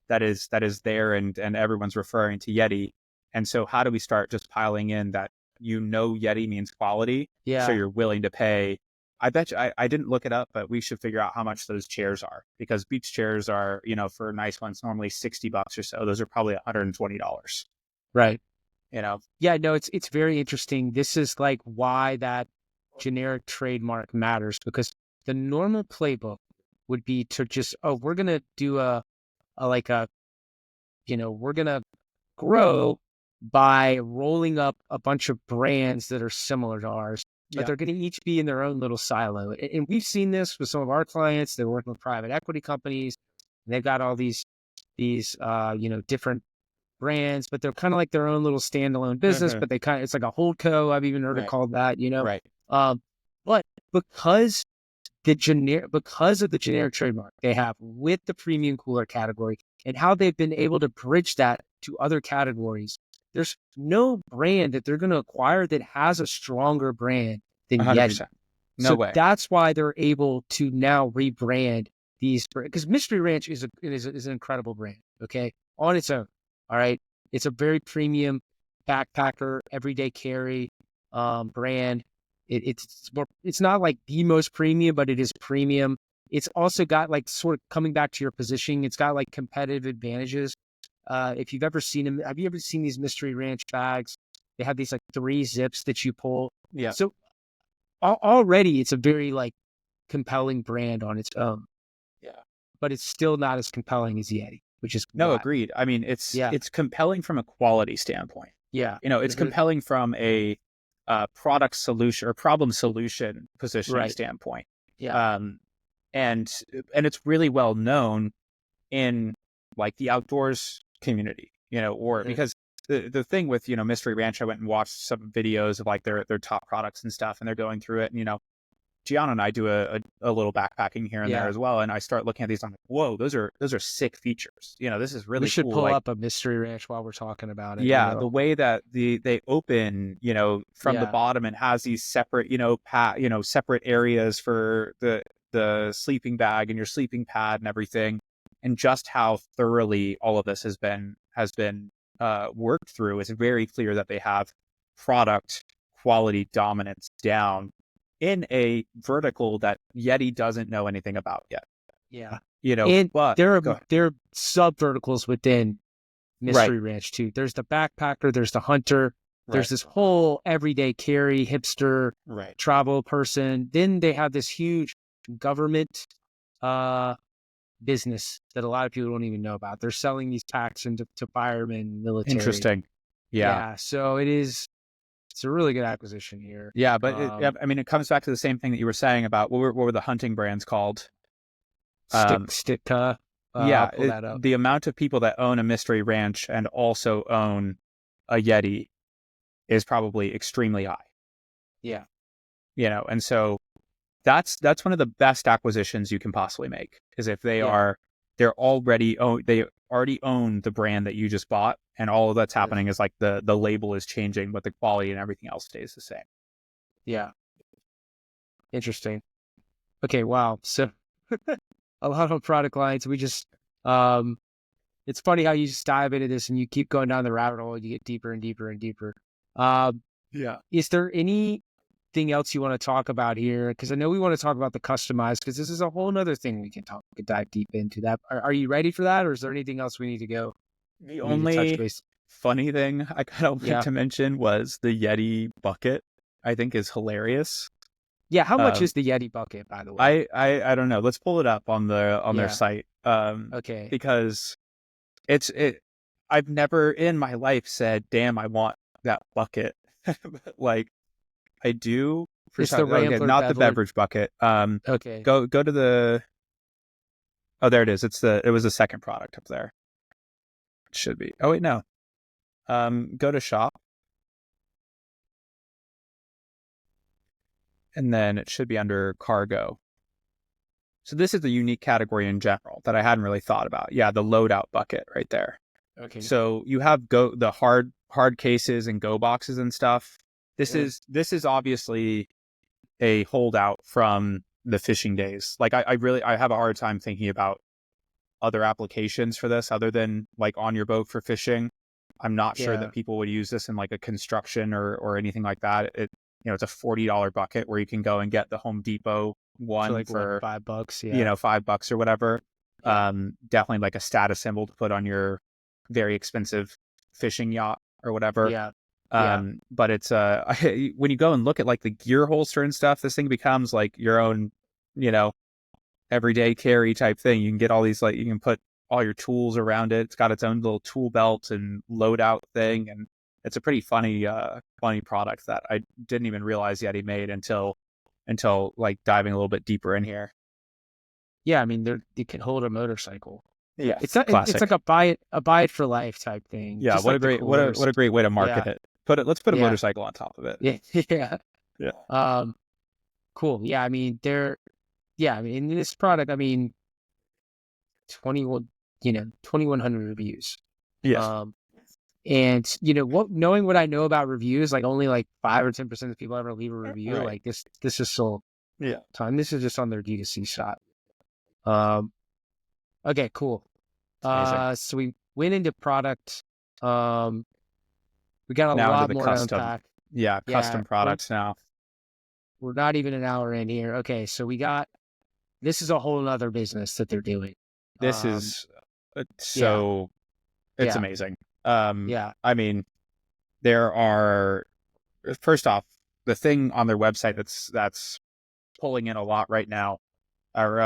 that is there and everyone's referring to Yeti. And so how do we start just piling in that, Yeti means quality. So Yeah. you're willing to pay. I bet you, I didn't look it up, but we should figure out how much those chairs are because beach chairs are, for nice ones, normally $60 or so. Those are probably $120, Right. you know? Yeah. No, it's very interesting. This is like why that generic trademark matters because the normal playbook would be to just, we're gonna do a like a, we're gonna grow by rolling up a bunch of brands that are similar to ours, but Yeah. they're going to each be in their own little silo. And we've seen this with some of our clients. They're working with private equity companies. And they've got all these different brands, but they're kind of like their own little standalone business, Hmm. but it's like a holdco. I've even heard it Right. called that. Right. Um, but because because of the generic trademark they have with the premium cooler category and how they've been able to bridge that to other categories, there's no brand that they're going to acquire that has a stronger brand than Yeti. 100%. No So way. that's why they're able to now rebrand these because Mystery Ranch is an incredible brand. Okay, on its own. All right, it's a very premium backpacker, everyday carry brand. It's not like the most premium, but it is premium. It's also got like sort of coming back to your positioning. It's got like competitive advantages. If you've ever seen them, have you ever seen these Mystery Ranch bags? They have these like 3 zips that you pull. Yeah. So already it's a very like compelling brand on its own. Yeah. But it's still not as compelling as Yeti, which is No, wild. agreed. I mean, Yeah. it's compelling from a quality standpoint. Yeah. It's compelling from a product solution or problem solution positioning Right. standpoint. Yeah. Um, and it's really well known in like the outdoors community, or Mhm. because the thing with, Mystery Ranch, I went and watched some videos of like their top products and stuff, and they're going through it. And, Gianna and I do a little backpacking here and there Yeah. as well. And I start looking at these, I'm like, whoa, those are sick features. This is We really should cool. pull Like, up a Mystery Ranch while we're talking about it, yeah, the way that they open, from the Yeah. bottom and has these separate, separate areas for the sleeping bag and your sleeping pad and everything, and just how thoroughly all of this has been worked through. It's very clear that they have product quality dominance down in a vertical that Yeti doesn't know anything about yet. Yeah. And But there go are ahead. sub verticals within Right, Mystery Ranch too. There's the backpacker, there's the hunter, right, there's this whole everyday carry hipster right. travel person. Then they have this huge government business that a lot of people don't even know about. They're selling these packs to firemen, military. Interesting. Yeah. Yeah, so it's a really good acquisition here. Yeah, but I mean, it comes back to the same thing that you were saying about what were the hunting brands called? Um, Stitka. I'll yeah, pull that up. the amount of people that own a Mystery Ranch and also own a Yeti is probably extremely high. Yeah. And so that's one of the best acquisitions you can possibly make, is if Yeah. they already own the brand that you just bought, and all of that's Yes. happening is like the label is changing, but the quality and everything else stays the same. Yeah. Interesting. Okay. Wow. So a lot of product lines. We just, it's funny how you just dive into this and you keep going down the rabbit hole and you get deeper and deeper and deeper. Yeah. Is there anything else you want to talk about here? Because I know we want to talk about the customized, because this is a whole nother thing we could dive deep into. That are you ready for that, or is there anything else we need to go? The We need to touch only base. funny thing I kind of wanted Yeah. to mention was the Yeti bucket. I think is hilarious. Yeah. How much is the Yeti bucket, by the way? I don't know. Let's pull it up on their Yeah. site. Okay. Because I've never in my life said, "Damn, I want that bucket." But, like, I do for It's the some. Okay, Rambler not the Beveler. beverage bucket. Okay. Go to the. Oh, there it is. It was the second product up there. It should be. Oh wait, no. Go to shop, and then it should be under cargo. So this is a unique category in general that I hadn't really thought about. Yeah, the loadout bucket right there. Okay. So you have the hard cases and go boxes and stuff. This is obviously a holdout from the fishing days. Like I have a hard time thinking about other applications for this other than like on your boat for fishing. I'm not sure that people would use this in like a construction or anything like that. It's a $40 bucket where you can go and get the Home Depot one like for $5. Yeah. $5 or whatever. Yeah. Definitely like a status symbol to put on your very expensive fishing yacht or whatever. Yeah. Yeah. But it's when you go and look at like the gear holster and stuff, this thing becomes like your own, everyday carry type thing. You can get all these, like, you can put all your tools around it. It's got its own little tool belt and loadout thing, and it's a pretty funny product that I didn't even realize Yeti made until like diving a little bit deeper in here. Yeah. I mean, you can hold a motorcycle. Yeah, It's not, it's classic. like a buy it for life type thing. Yeah, Just what like a great what a great way to market it. Let's put a motorcycle on top of it. Yeah. Yeah. Yeah. Cool. Yeah. I mean, I mean, in this product, I mean, 2,100 reviews. Yeah. And knowing what I know about reviews, like only like 5 or 10% of people ever leave a review. Right. Like this is sold. Yeah. Time. This is just on their D2C shop. Okay, cool. So we went into product. We got a now lot into the more to custom. unpack. Yeah, custom products now. We're not even an hour in here. Okay, so this is a whole other business that they're doing. This is it's amazing. Yeah. I mean, there are, first off, the thing on their website that's pulling in a lot right now, or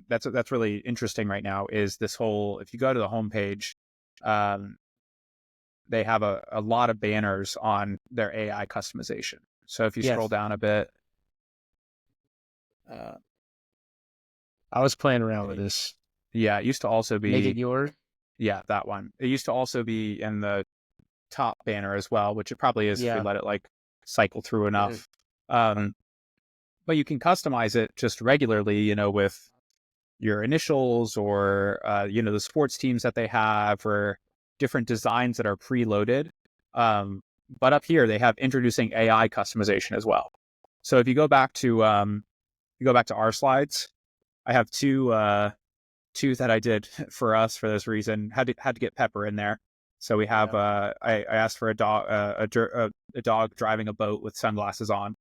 that's really interesting right now, is this whole, if you go to the homepage, they have a lot of banners on their AI customization. So if you scroll Yes. down a bit, uh, I was playing around with this. yeah, it used to also Make be, it yours. yeah, that one. It used to also be in the top banner as well, which it probably is if we Yeah. let it like cycle through Hmm. enough. Um, but you can customize it just regularly, with your initials or, the sports teams that they have or different designs that are preloaded. But up here, they have introducing AI customization as well. So if you go back to our slides, I have two that I did for us for this reason. Had to get Pepper in there. So we have Yeah. I asked for a dog a dog driving a boat with sunglasses on.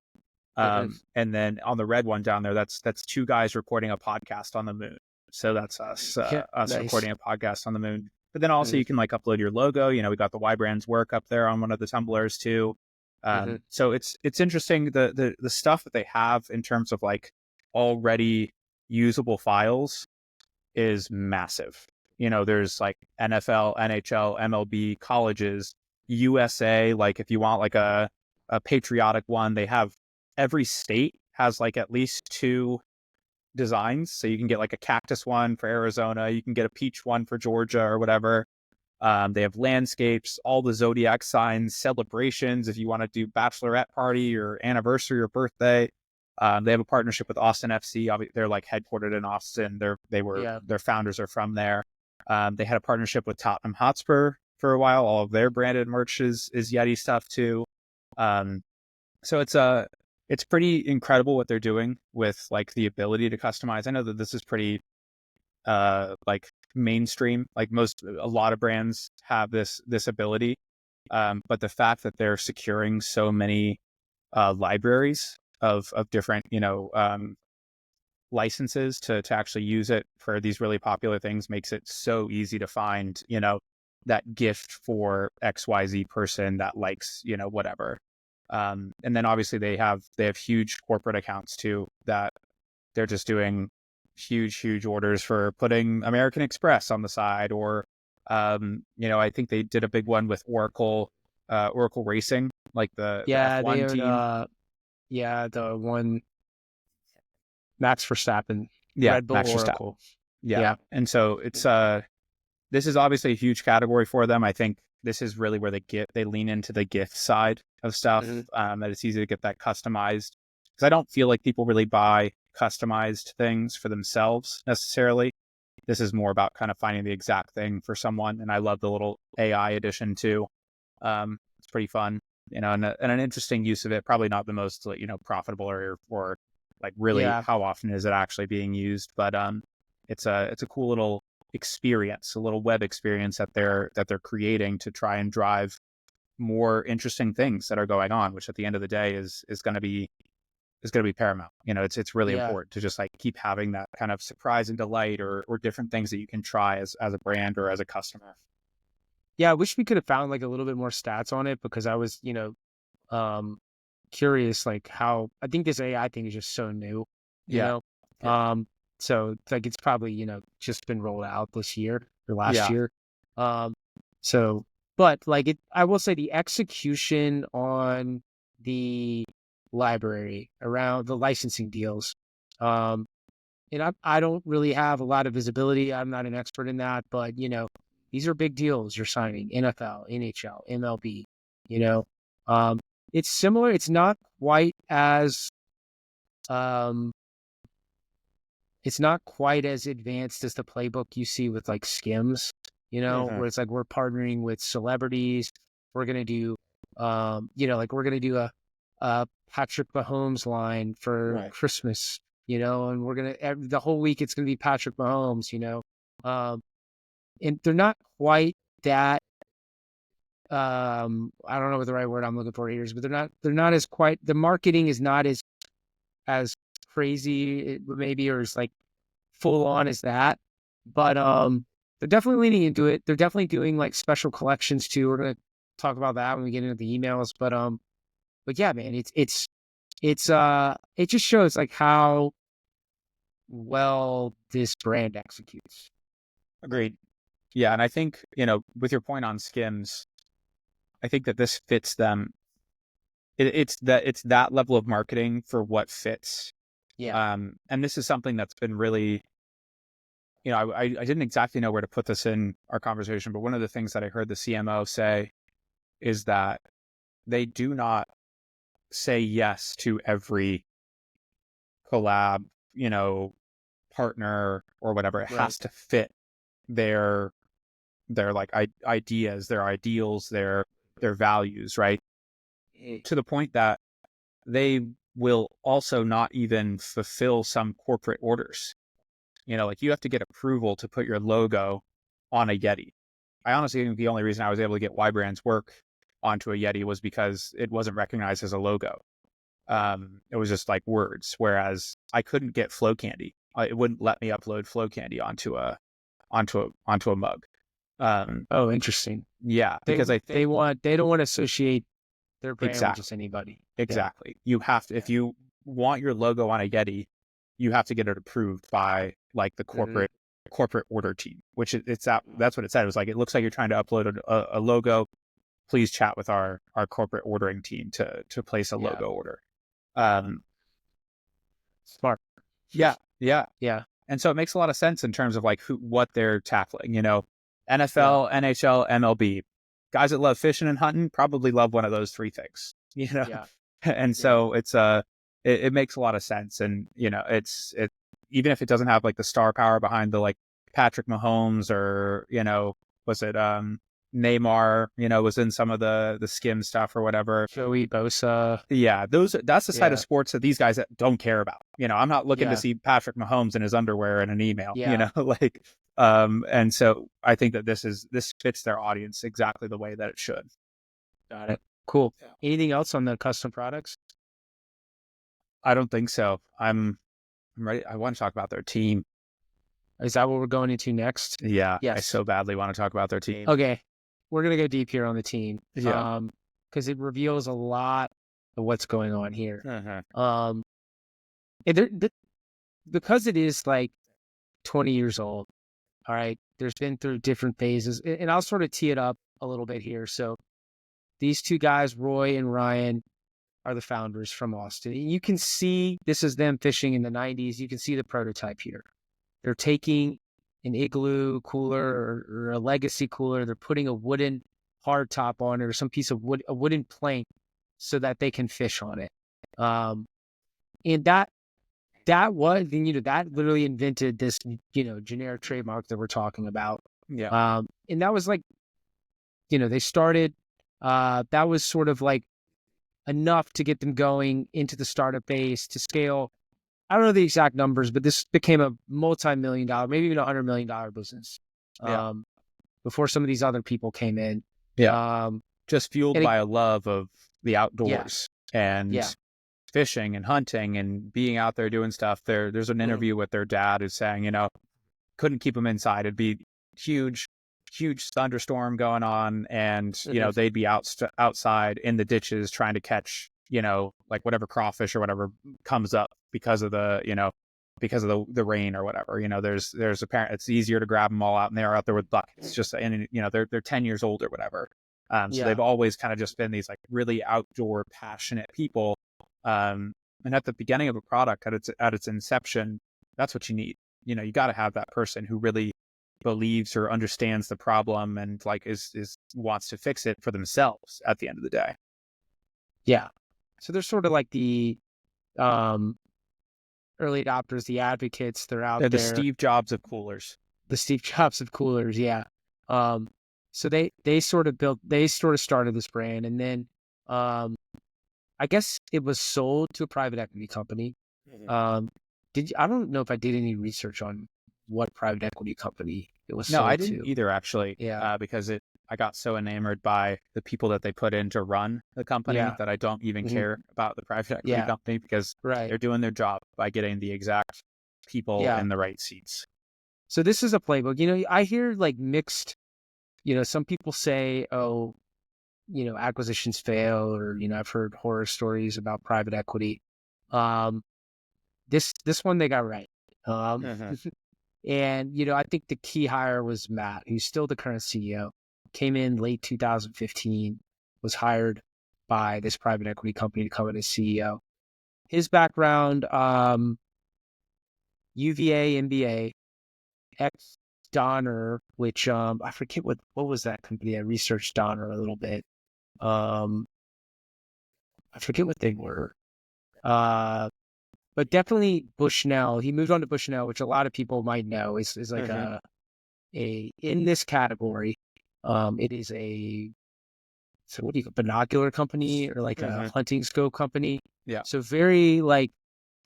Hmm. And then on the red one down there, that's two guys recording a podcast on the moon. So that's Yeah. us Nice. recording a podcast on the moon. But then also Hmm. you can like upload your logo. We got the Y Brands work up there on one of the tumblers too. Hmm. So it's interesting the stuff that they have in terms of like already usable files is massive. There's like NFL, NHL, MLB, colleges, USA. Like if you want like a patriotic one, they have, every state has like at least two designs. So you can get like a cactus one for Arizona, you can get a peach one for Georgia or whatever. They have landscapes, all the zodiac signs, celebrations. If you want to do bachelorette party or anniversary or birthday, they have a partnership with Austin FC. They're like headquartered in Austin. Yeah. Their founders are from there. They had a partnership with Tottenham Hotspur for a while. All of their branded merch is Yeti stuff too. Um, so it's pretty incredible what they're doing with like the ability to customize. I know that this is pretty like mainstream. Like a lot of brands have this ability, but the fact that they're securing so many libraries of different licenses to actually use it for these really popular things makes it so easy to find that gift for XYZ person that likes whatever. And then obviously they have huge corporate accounts too that they're just doing huge orders for putting American Express on the side, or I think they did a big one with Oracle Racing, like the Yeah. They F1 own. team. Yeah. The one Max Verstappen, Yeah, Red Bull Max Verstappen. Oracle. Yeah, Yeah. and so it's this is obviously a huge category for them. I think this is really where they lean into the gift side of stuff. Hmm. That it's easy to get that customized, because I don't feel like people really buy customized things for themselves necessarily. This is more about kind of finding the exact thing for someone. And I love the little AI edition too. It's pretty fun, and an interesting use of it. Probably not the most profitable or like really Yeah. how often is it actually being used, but it's a cool little experience, a little web experience that they're creating to try and drive more interesting things that are going on, which at the end of the day is going to be paramount. It's really Yeah. important to just like keep having that kind of surprise and delight or different things that you can try as a brand or as a customer. Yeah. I wish we could have found like a little bit more stats on it, because I was, um, curious, like how I think this AI thing is just so new, you Yeah. know. Yeah. Um, so like it's probably just been rolled out this year or last Yeah. year. Um, so but like I will say the execution on the library around the licensing deals. Um, and I don't really have a lot of visibility. I'm not an expert in that, but these are big deals you're signing: NFL, NHL, MLB. You know, um, it's similar. It's not quite as um, it's not quite as advanced as the playbook you see with like Skims. Hmm. Where it's like we're partnering with celebrities. We're gonna do, like we're gonna do a Patrick Mahomes line for Right. Christmas. And we're the whole week it's gonna be Patrick Mahomes. And they're not quite that. I don't know what the right word I'm looking for here is, but they're not as quite. The marketing is not as crazy, maybe, or as like full on as that. But they're definitely leaning into it. They're definitely doing like special collections too. We're gonna talk about that when we get into the emails. But yeah, man, it just shows like how well this brand executes. Agreed. Yeah, and I think, with your point on Skims, I think that this fits them. It's that level of marketing for what fits. Yeah. And this is something that's been really, I didn't exactly know where to put this in our conversation, but one of the things that I heard the CMO say is that they do not say yes to every collab, partner or whatever. It Right. has to fit their like ideas, their ideals, their values, right? To the point that they will also not even fulfill some corporate orders. Like you have to get approval to put your logo on a Yeti. I honestly think the only reason I was able to get Y Brand's work onto a Yeti was because it wasn't recognized as a logo. It was just like words. Whereas I couldn't get Flow Candy. It wouldn't let me upload Flow Candy onto a mug. Oh, interesting. Yeah, They because I they think want they don't want to associate their brand with just exactly, anybody. exactly. You have to, if you want your logo on a Yeti, you have to get it approved by like the Mhm. corporate order team, which that's what it said. It was like, it looks like you're trying to upload a logo. Please chat with our corporate ordering team to place a Yeah. logo order. Um, Smart. yeah, yeah. Yeah. And so it makes a lot of sense in terms of like what they're tackling, Yeah. NFL, NHL, MLB. Guys that love fishing and hunting probably love one of those three things, Yeah. And Yeah. so it makes a lot of sense. And, it even if it doesn't have like the star power behind the like Patrick Mahomes or, was it Neymar, was in some of the skim stuff or whatever. Joey Bosa. Yeah, that's the side of Yeah. sports that these guys that don't care about. I'm not looking to Yeah. see Patrick Mahomes in his underwear in an email, Yeah. like and so I think that this fits their audience exactly the way that it should. Got it. Cool. Yeah. Anything else on the custom products? I don't think so. I'm ready. I want to talk about their team. Is that what we're going into next? Yeah, I Yes. so badly want to talk about their team. Okay. We're gonna go deep here on the team. Yeah. Because it reveals a lot of what's going on here. Uh-huh. And because it is like 20 years old, all right, there's been through different phases, and I'll sort of tee it up a little bit here. So these two guys, Roy and Ryan, are the founders from Austin. And you can see this is them fishing in the 90s. You can see the prototype here. They're taking an igloo cooler or a legacy cooler. They're putting a wooden hard top on it or some piece of wood, a wooden plank, so that they can fish on it. And that was, that literally invented this, generic trademark that we're talking about. Yeah. And that was like, they started, that was sort of like enough to get them going into the startup base to scale. I don't know the exact numbers, but this became a multi-million-dollar, maybe even $100 million business. Yeah. Before some of these other people came in. Yeah. Just fueled and it- by a love of the outdoors and Yeah. fishing and hunting and being out there doing stuff. There's an interview with their dad who's saying, couldn't keep them inside. It'd be huge thunderstorm going on, and they'd be outside in the ditches trying to catch like whatever crawfish or whatever comes up because of the rain or whatever. There's apparent it's easier to grab them all out, and they are out there with buckets. Just and they're 10 years old or whatever. So they've always kind of just been these like really outdoor passionate people. And at the beginning of a product, at its inception, that's what you need. You got to have that person who really believes or understands the problem and like is wants to fix it for themselves at the end of the day. Yeah. So they're sort of like the early adopters, the advocates. They're out They're the there. Steve Jobs of coolers. The Steve Jobs of coolers. Yeah. So they sort of started this brand, and then I guess it was sold to a private equity company. I don't know if I did any research on what private equity company it was sold to. No, I didn't either, actually. Yeah. Because I got so enamored by the people that they put in to run the company that I don't even care about the private equity company, because they're doing their job by getting the exact people in the right seats. So this is a playbook. I hear like mixed, some people say, oh, acquisitions fail, or I've heard horror stories about private equity. Um, this one they got right. Mm-hmm. And I think the key hire was Matt, who's still the current CEO. Came in late 2015, was hired by this private equity company to come in as CEO. His background, UVA, MBA, ex Donner, which I forget what was that company. I researched Donner a little bit. I forget what they were. But definitely Bushnell. He moved on to Bushnell, which a lot of people might know is like Mm-hmm. a in this category. It is so what do you binocular company, or like a Mm-hmm. hunting scope company. Yeah. So very like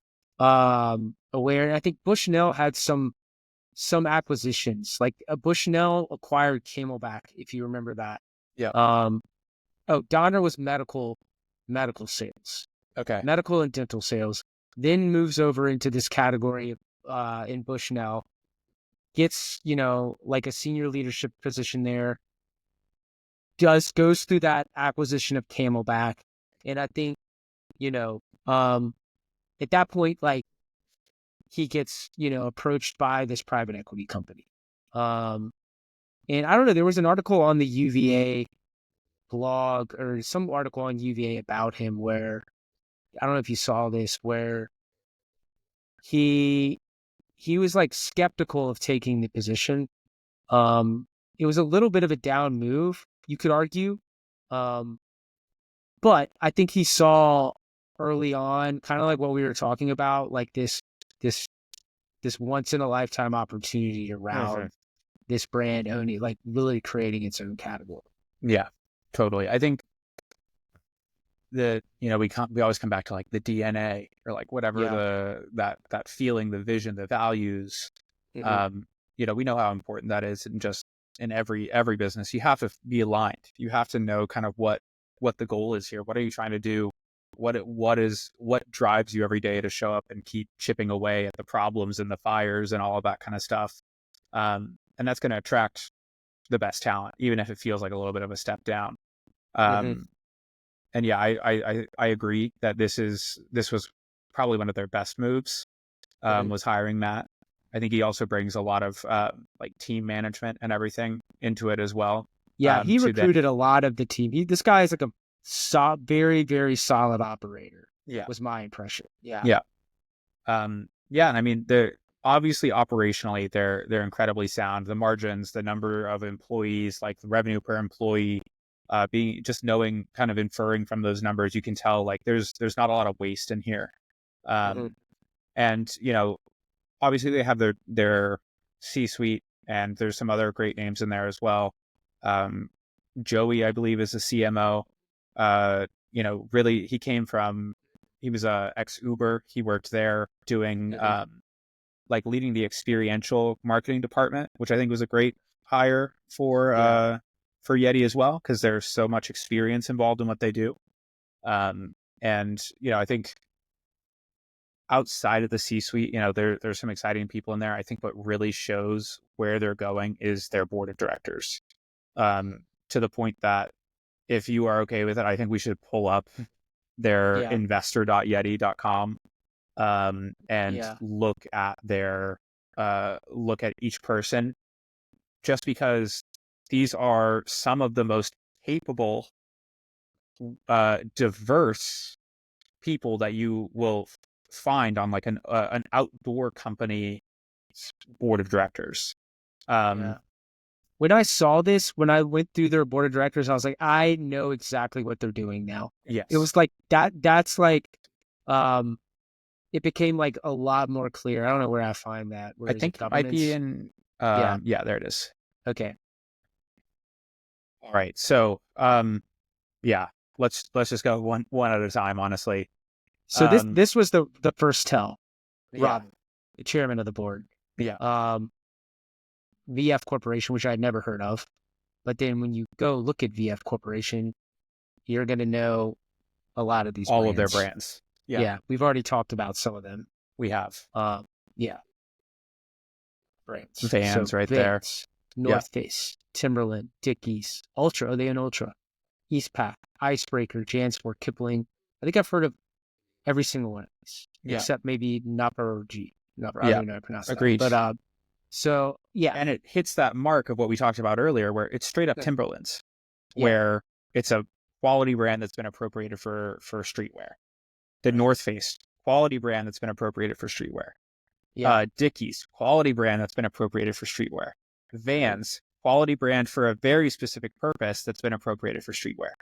aware. And I think Bushnell had some acquisitions. Like Bushnell acquired Camelback, if you remember that. Yeah. Um, Donner was medical sales, Okay. medical and dental sales. Then moves over into this category in Bushnell. Gets like a senior leadership position there. Goes through that acquisition of Camelback, and I think at that point, like, he gets approached by this private equity company. And I don't know, there was an article on the UVA blog, or some article on UVA about him, where I don't know if you saw this, where he was like skeptical of taking the position. Um, it was a little bit of a down move, you could argue. Um, but I think he saw early on, kind of like what we were talking about, like this this once in a lifetime opportunity Mm-hmm. around this brand owning, like really creating its own category. Yeah, totally. I think that we always come back to like the DNA, or like whatever Yeah. that feeling, the vision, the values. Mm-hmm. Um, we know how important that is, and just in every business, you have to be aligned. You have to know kind of what the goal is here. What are you trying to do? What drives you every day to show up and keep chipping away at the problems and the fires and all of that kind of stuff. And that's going to attract the best talent, even if it feels like a little bit of a step down. Mm-hmm. Um, and yeah, I agree that this was probably one of their best moves, Mm-hmm. was hiring Matt. I think he also brings a lot of like team management and everything into it as well. Yeah, he To then, recruited a lot of the team. This guy is like a very, very solid operator, yeah, was my impression. Yeah. yeah, yeah, and I mean, they're obviously operationally they're incredibly sound. The margins, the number of employees, like the revenue per employee, being just knowing, kind of inferring from those numbers, you can tell like there's not a lot of waste in here. Mm-hmm. And obviously they have their C-suite, and there's some other great names in there as well. Um, Joey, I believe, is the CMO. Really, he was a ex Uber. He worked there doing Mm-hmm. like leading the experiential marketing department, which I think was a great hire Yeah. for Yeti as well, because there's so much experience involved in what they do. And I think outside of the C-suite, there's some exciting people in there. I think what really shows where they're going is their board of directors. To the point that, if you are okay with it, I think we should pull up their Yeah. investor.yeti.com, and Yeah. look at each person, just because these are some of the most capable, diverse people that you will find on like an outdoor company board of directors. Yeah. Um, When I saw this, when I went through their board of directors, I was like, I know exactly what they're doing now. It yes, was like that's like, um, it became like a lot more clear. I don't know where I find that. I Where is it? think it might be Governance? in. Yeah. Yeah, there it is. Okay. All right, so yeah, let's just go one at a time, honestly. So this Um, this was the first tell. yeah, Rob, the chairman of the board. yeah, Um, VF Corporation, which I'd never heard of. But then when you go look at VF Corporation, you're going to know a lot of these all of their brands. brands. Yeah, Yeah, we've already talked about some of them. we have Yeah, brands. So Vans right there. Vans, Yeah, North Face, Timberland, Dickies, Ultra. Are they an Ultra? Eastpak, Icebreaker, Jansport, Kipling. I think I've heard of every single one of these, Yeah. except maybe Nupper or G. Nupper, I don't Yeah. even know how to pronounce that. Agreed. But so yeah. And it hits that mark of what we talked about earlier, where it's straight up Timberlands, Yeah. where it's a quality brand that's been appropriated for streetwear. The Right. North Face, quality brand that's been appropriated for streetwear. Yeah. Dickies, quality brand that's been appropriated for streetwear. Vans, quality brand for a very specific purpose that's been appropriated for streetwear.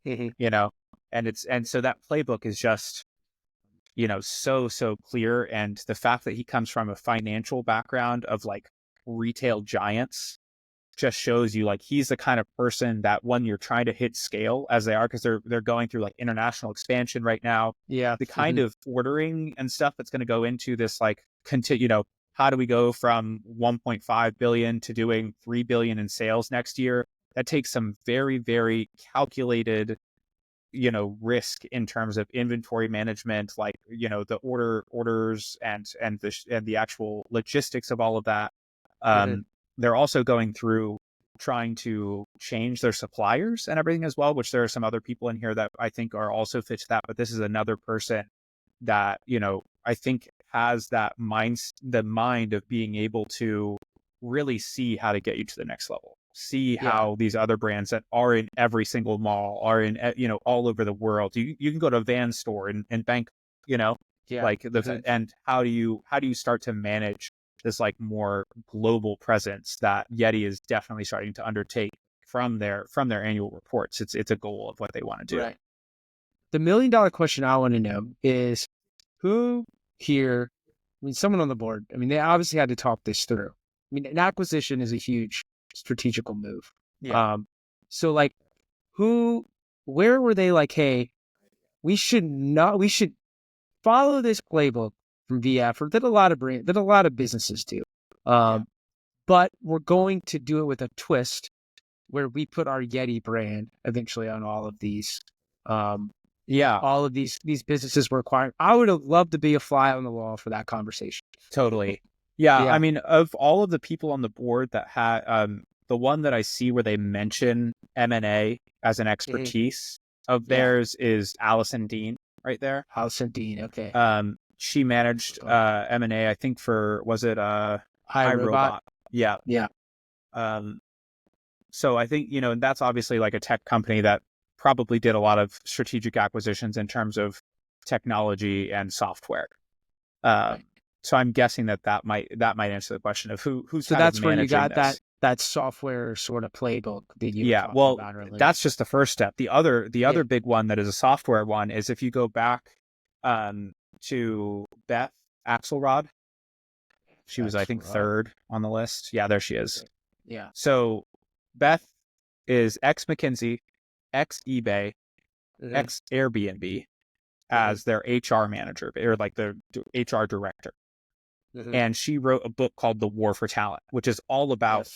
Mm-hmm. You know, and so that playbook is just, so clear. And the fact that he comes from a financial background of like retail giants just shows you like he's the kind of person that when you're trying to hit scale as they are, because they're going through like international expansion right now, Yeah. the kind of ordering and stuff that's going to go into this, like how do we go from 1.5 billion to doing 3 billion in sales next year? That takes some very, very calculated risk in terms of inventory management, like the orders and the actual logistics of all of that. Mm-hmm. They're also going through trying to change their suppliers and everything as well, which there are some other people in here that I think are also fit to that, but this is another person that I think has the mind of being able to really see how to get you to the next level, see Yeah. how these other brands that are in every single mall are in all over the world. You can go to a Van store and bank, Yeah. like Mm-hmm. and how do you start to manage this like more global presence that Yeti is definitely starting to undertake from their annual reports. It's a goal of what they want to do. Right. The $1 million question I want to know is who here, I mean, someone on the board, I mean, they obviously had to talk this through. I mean, an acquisition is a huge strategical move. Yeah. So like where were they like, hey, we should follow this playbook from VF or that a lot of businesses do. Yeah. But we're going to do it with a twist where we put our Yeti brand eventually on all of these. Yeah, All of these businesses were acquiring. I would have loved to be a fly on the wall for that conversation. totally. Yeah, I Yeah. mean, of all of the people on the board that had the one that I see where they mention M&A as an expertise of Yeah. theirs is Allison Dean right there. House and Dean. Okay. She managed M&A, I think, for, was it iRobot. iRobot? Yeah. Yeah. Um, so I think, and that's obviously like a tech company that probably did a lot of strategic acquisitions in terms of technology and software. Right. So I'm guessing that might answer the question of who's So kind of that's where you managing got this. that software sort of playbook that you were Yeah, talking well, about earlier. that's just the first step. The other big one that is a software one is if you go back to Beth Axelrod. She was, I think, third on the list. Yeah, there she is. Yeah. So Beth is ex McKinsey, ex eBay, ex Airbnb as their HR manager or like the HR director. And she wrote a book called The War for Talent, which is all about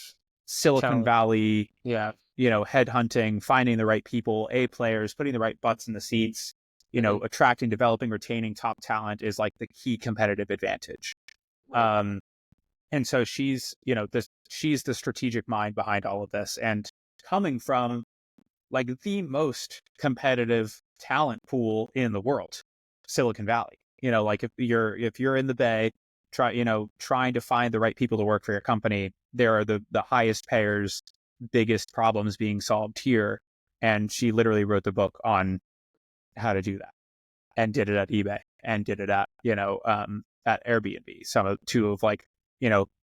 Silicon Valley, Yeah. headhunting, finding the right people, A players, putting the right butts in the seats, attracting, developing, retaining top talent is like the key competitive advantage. And so she's the strategic mind behind all of this, and coming from like the most competitive talent pool in the world, Silicon Valley. Like if you're in the Bay, trying to find the right people to work for your company, there are the highest payers, biggest problems being solved here. And she literally wrote the book on how to do that, and did it at eBay, and did it at at Airbnb. Two of like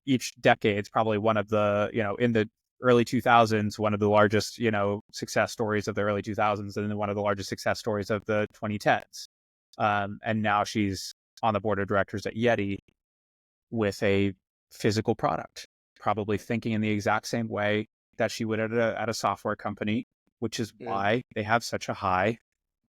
each decade, it's probably one of the in the early 2000s, one of the largest success stories of the early 2000s, and then one of the largest success stories of the 2010s. And now she's on the board of directors at Yeti with a physical product, probably thinking in the exact same way that she would at a software company, which is why they have such a high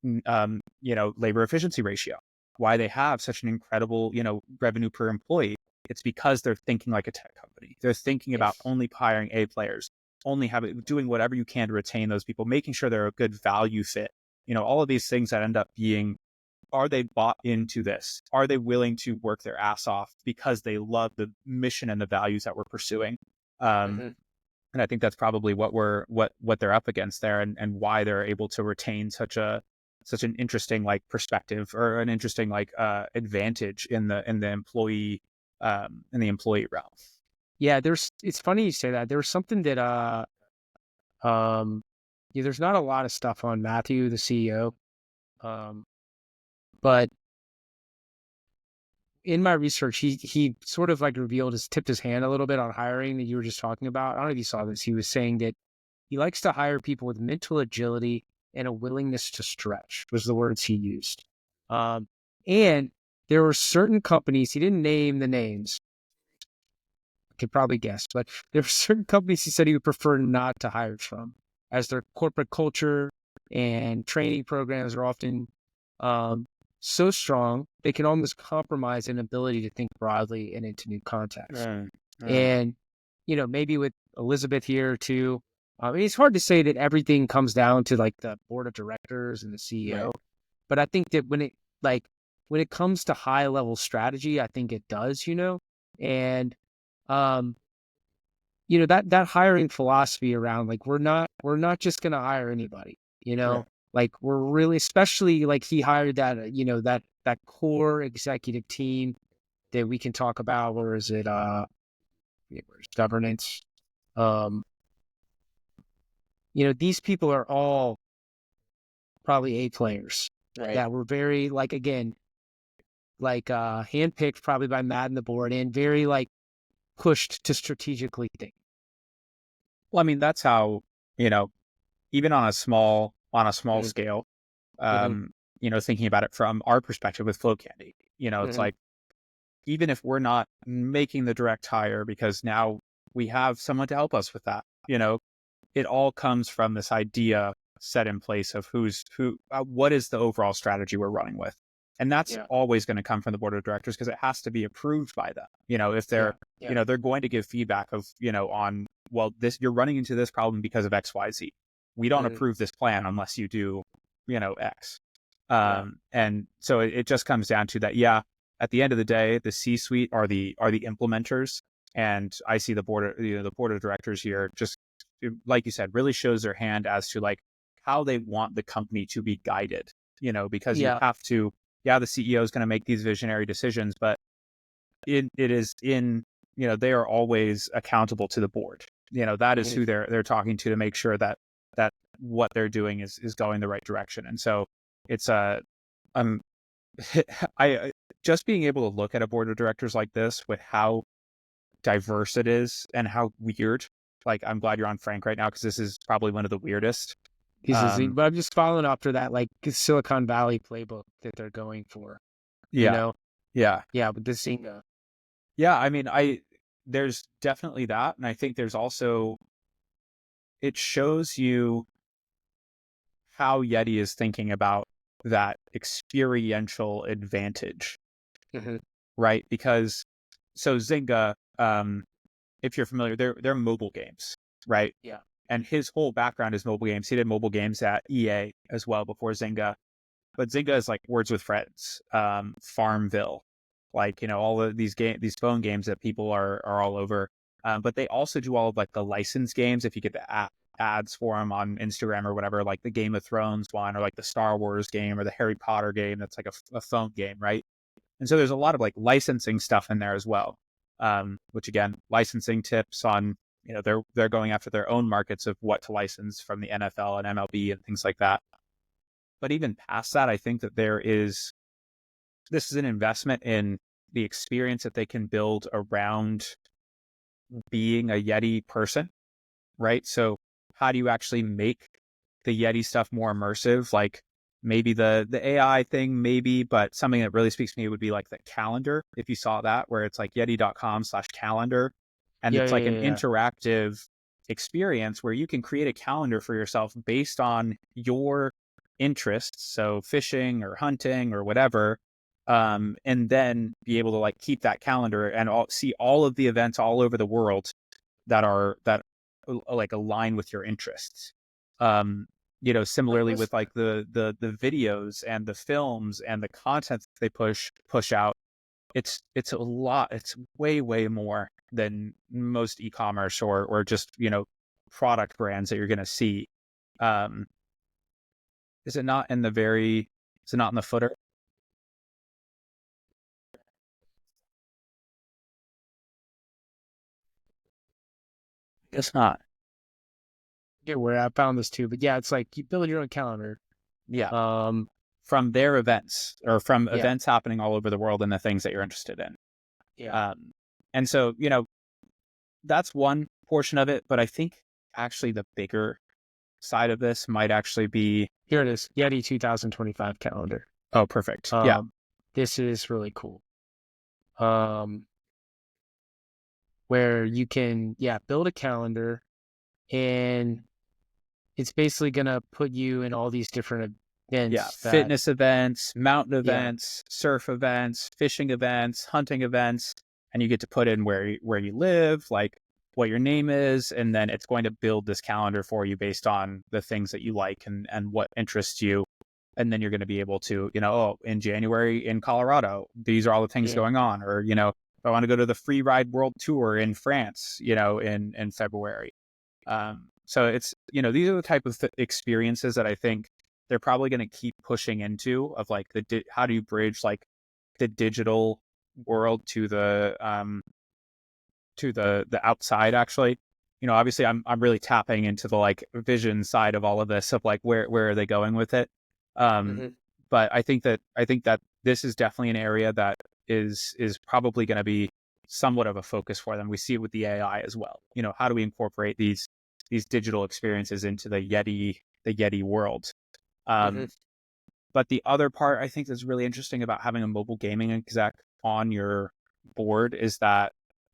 labor efficiency ratio, why they have such an incredible revenue per employee. It's because they're thinking like a tech company. They're thinking about only hiring A players, only doing whatever you can to retain those people, making sure they're a good value fit. All of these things that end up being, are they bought into this? Are they willing to work their ass off because they love the mission and the values that we're pursuing? And I think that's probably what they're up against there, and why they're able to retain such an interesting like perspective, or an interesting like advantage in the employee realm. Yeah, it's funny you say that. There was something that yeah, there's not a lot of stuff on Matthew, the CEO. But in my research, he sort of like tipped his hand a little bit on hiring that you were just talking about. I don't know if you saw this. He was saying that he likes to hire people with mental agility and a willingness to stretch, was the words he used. And there were certain companies, he didn't name the names, I could probably guess, but there were certain companies he said he would prefer not to hire from, as their corporate culture and training programs are often so strong, they can almost compromise an ability to think broadly and into new contexts. And, maybe with Elizabeth here too, I mean, it's hard to say that everything comes down to like the board of directors and the CEO, Right. but I think that when it comes to high level strategy, I think it does, and, um, that hiring philosophy around like, we're not just going to hire anybody, Right. like we're really, especially like he hired that, that core executive team that we can talk about, or is it, where's governance? Um, these people are all probably A players Right. that were very like, again, like handpicked probably by Matt and the board, and very like pushed to strategically think. Well, I mean, that's how, you know, even on a small Hmm. scale, Hmm. thinking about it from our perspective with Flow Candy, it's Hmm. like, even if we're not making the direct hire because now we have someone to help us with that, it all comes from this idea set in place of what is the overall strategy we're running with. And that's Yeah. always going to come from the board of directors, because it has to be approved by them. If Yeah. they're, Yeah. they're going to give feedback of, on, well, you're running into this problem because of XYZ. We don't Hmm. approve this plan unless you do, X. Yeah. And so it just comes down to that. Yeah. At the end of the day, the C-suite are the implementers, and I see the board of directors here, just like you said, really shows their hand as to like how they want the company to be guided. Because you Yeah. have to. Yeah, the CEO is going to make these visionary decisions, but it is in, they are always accountable to the board. That is Hmm. who they're talking to make sure that what they're doing is going the right direction. And so it's um I just being able to look at a board of directors like this with how diverse it is and how weird. Like, I'm glad you're on Frank right now, because this is probably one of the weirdest. But I'm just following after that, like Silicon Valley playbook that they're going for, you Yeah, know? yeah, Yeah, with the Zynga. yeah. I mean, there's definitely that, and I think there's also, it shows you how Yeti is thinking about that experiential advantage, Hmm. right? Because so Zynga, if you're familiar, they're mobile games, right? Yeah. And his whole background is mobile games. He did mobile games at EA as well before Zynga. But Zynga is like Words with Friends, Farmville, like, all of these phone games that people are all over. But they also do all of like the licensed games. If you get the ads for them on Instagram or whatever, like the Game of Thrones one, or like the Star Wars game, or the Harry Potter game, that's like a phone game, right? And so there's a lot of like licensing stuff in there as well. Which again, licensing tips on, they're going after their own markets of what to license from the NFL and MLB and things like that. But even past that, I think that this is an investment in the experience that they can build around being a Yeti person, right? So how do you actually make the Yeti stuff more immersive? Like, maybe the AI thing, maybe, but something that really speaks to me would be like the calendar. If you saw that, where it's like yeti.com/calendar, and Yeah. it's like Yeah. an Yeah. interactive experience where you can create a calendar for yourself based on your interests. So fishing or hunting or whatever. And then be able to like keep that calendar and see all of the events all over the world that like align with your interests. Um, I similarly guess. with like the videos and the films and the content that they push out, it's a lot. It's way more than most e-commerce or just product brands that you're going to see. Um, is it not in the very? Is it not in the footer? It's not. Yeah, where I found this too, but yeah, it's like you build your own calendar. Yeah, Um, from their events or from yeah, events happening all over the world and the things that you're interested in. yeah. And so, that's one portion of it. But I think actually the bigger side of this might actually be, Here it is, Yeti 2025 calendar. oh, perfect. Yeah. Um, this is really cool. Um, where you can, yeah, build a calendar, and it's basically gonna put you in all these different Yeah. events that, Fitness events, mountain yeah, events, surf events, fishing events, hunting events. And you get to put in where you live, like what your name is. And then it's going to build this calendar for you based on the things that you like and what interests you. And then you're going to be able to, oh, in January in Colorado, these are all the things yeah, going on. Or, if I want to go to the free ride world tour in France, in February. So it's, these are the type of experiences that I think they're probably going to keep pushing into, of like how do you bridge like the digital world to the outside. Actually, obviously I'm really tapping into the like vision side of all of this, of like where are they going with it. um hmm but I think that this is definitely an area that is probably going to be somewhat of a focus for them. We see it with the AI as well. How do we incorporate these digital experiences into the Yeti world? hmm um but the other part I think that's really interesting about having a mobile gaming exec on your board is that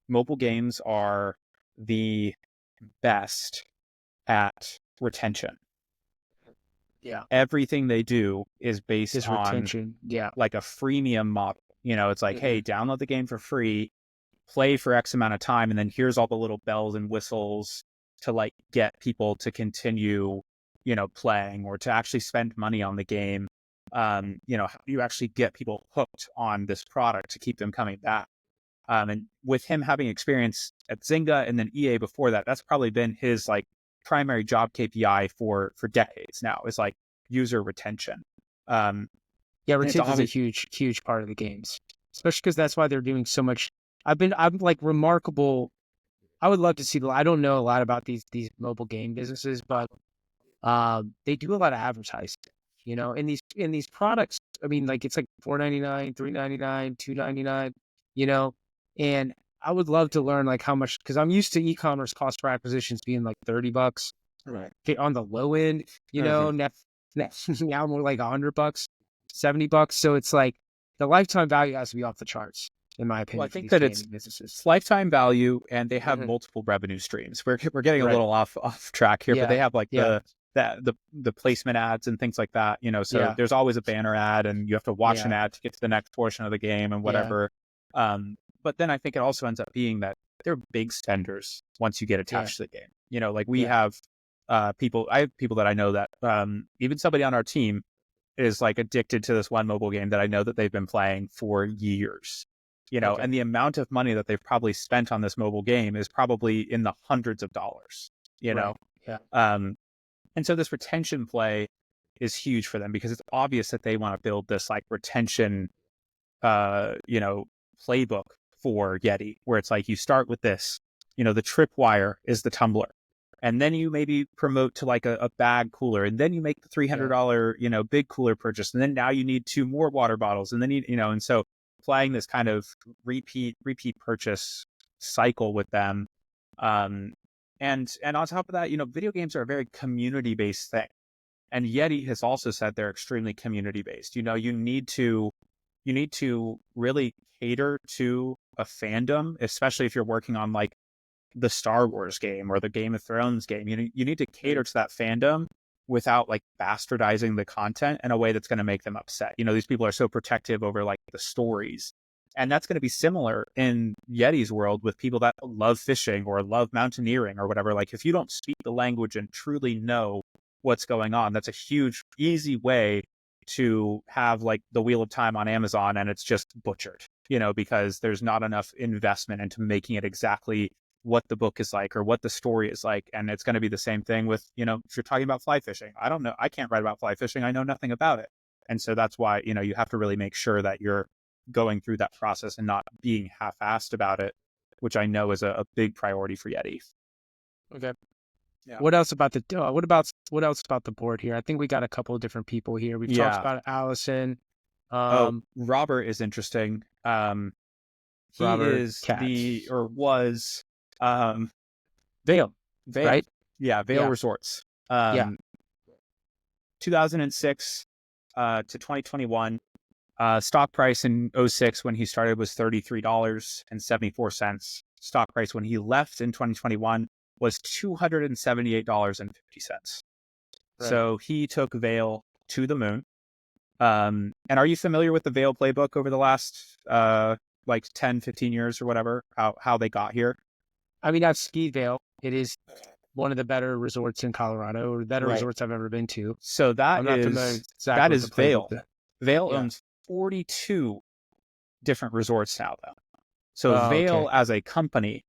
mobile games are the best at retention. yeah, Everything they do is based is on retention. Yeah, like a freemium model. It's like, hmm hey, download the game for free, play for X amount of time, and then here's all the little bells and whistles to like get people to continue, playing, or to actually spend money on the game. How do you actually get people hooked on this product to keep them coming back? And with him having experience at Zynga and then EA before that, that's probably been his like primary job KPI for decades now, is like user retention. Um, yeah. and it's Retention is a obvious. huge part of the games, especially because that's why they're doing so much. I'm like remarkable. I would love to see I don't know a lot about these mobile game businesses, but they do a lot of advertising, in these products. I mean, like it's like $4.99, $3.99, $2.99, you know, and I would love to learn like how much, because I'm used to e-commerce cost per acquisitions being like $30 Right. on the low end, Mm-hmm. now more like $100, $70. So it's like the lifetime value has to be off the charts, in my Well, I opinion, for think these that it's gaming businesses. lifetime value, and they have hmm multiple revenue streams. We're getting a Right. little off track here, but they Yeah. have like Yeah. the placement ads and things like that. So Yeah. there's always a banner ad, and you have to watch an Yeah. ad to get to the next portion of the game and Yeah. whatever. But then I think it also ends up being that they're big spenders once you get Yeah. attached to the game. Like we Yeah. have people. I have people that I know that even somebody on our team is like addicted to this one mobile game that I know that they've been playing for years. Okay. And the amount of money that they've probably spent on this mobile game is probably in the hundreds of dollars, you know? Right. Yeah. Um, and so this retention play is huge for them, because it's obvious that they want to build this like retention, uh, you know, playbook for Yeti, where it's like you start with this, the tripwire is the tumbler. And then you maybe promote to like a bag cooler, and then you make the Yeah. $300, big cooler purchase. And then now you need two more water bottles. And then and so playing this kind of repeat purchase cycle with them. Um, and on top of that, video games are a very community based thing. And Yeti has also said they're extremely community based. You need to really cater to a fandom, especially if you're working on like the Star Wars game or the Game of Thrones game. You need to cater Mm. to that fandom without like bastardizing the content in a way that's going to make them upset. These people are so protective over like the stories. And that's going to be similar in Yeti's world with people that love fishing or love mountaineering or whatever. Like if you don't speak the language and truly know what's going on, that's a huge, easy way to have like the Wheel of Time on Amazon and it's just butchered, because there's not enough investment into making it exactly what the book is like or what the story is like. And it's going to be the same thing with, if you're talking about fly fishing. I don't know. I can't write about fly fishing. I know nothing about it. And so that's why, you have to really make sure that you're going through that process and not being half-assed about it, which I know is a big priority for Yeti. Okay. Yeah. What else about what else about the board here? I think we got a couple of different people here. We've talked about Allison. Robert is interesting. He Robert is Katz. was Vail, Vail. right? Yeah, Vail Yeah. Resorts. Yeah. 2006 to 2021. Stock price in 2006 when he started was $33.74. Stock price when he left in 2021 was $278.50. Right. So he took Vail to the moon. And are you familiar with the Vail playbook over the last like 10, 15 years or whatever, how they got here? I mean, I've skied Vail. It is one of the better resorts in Colorado, or better Right. resorts I've ever been to. So I'm not familiar exactly with the Vail. playbook. Vail Yeah. owns 42 different resorts now, though. So Oh, Vail okay. as a company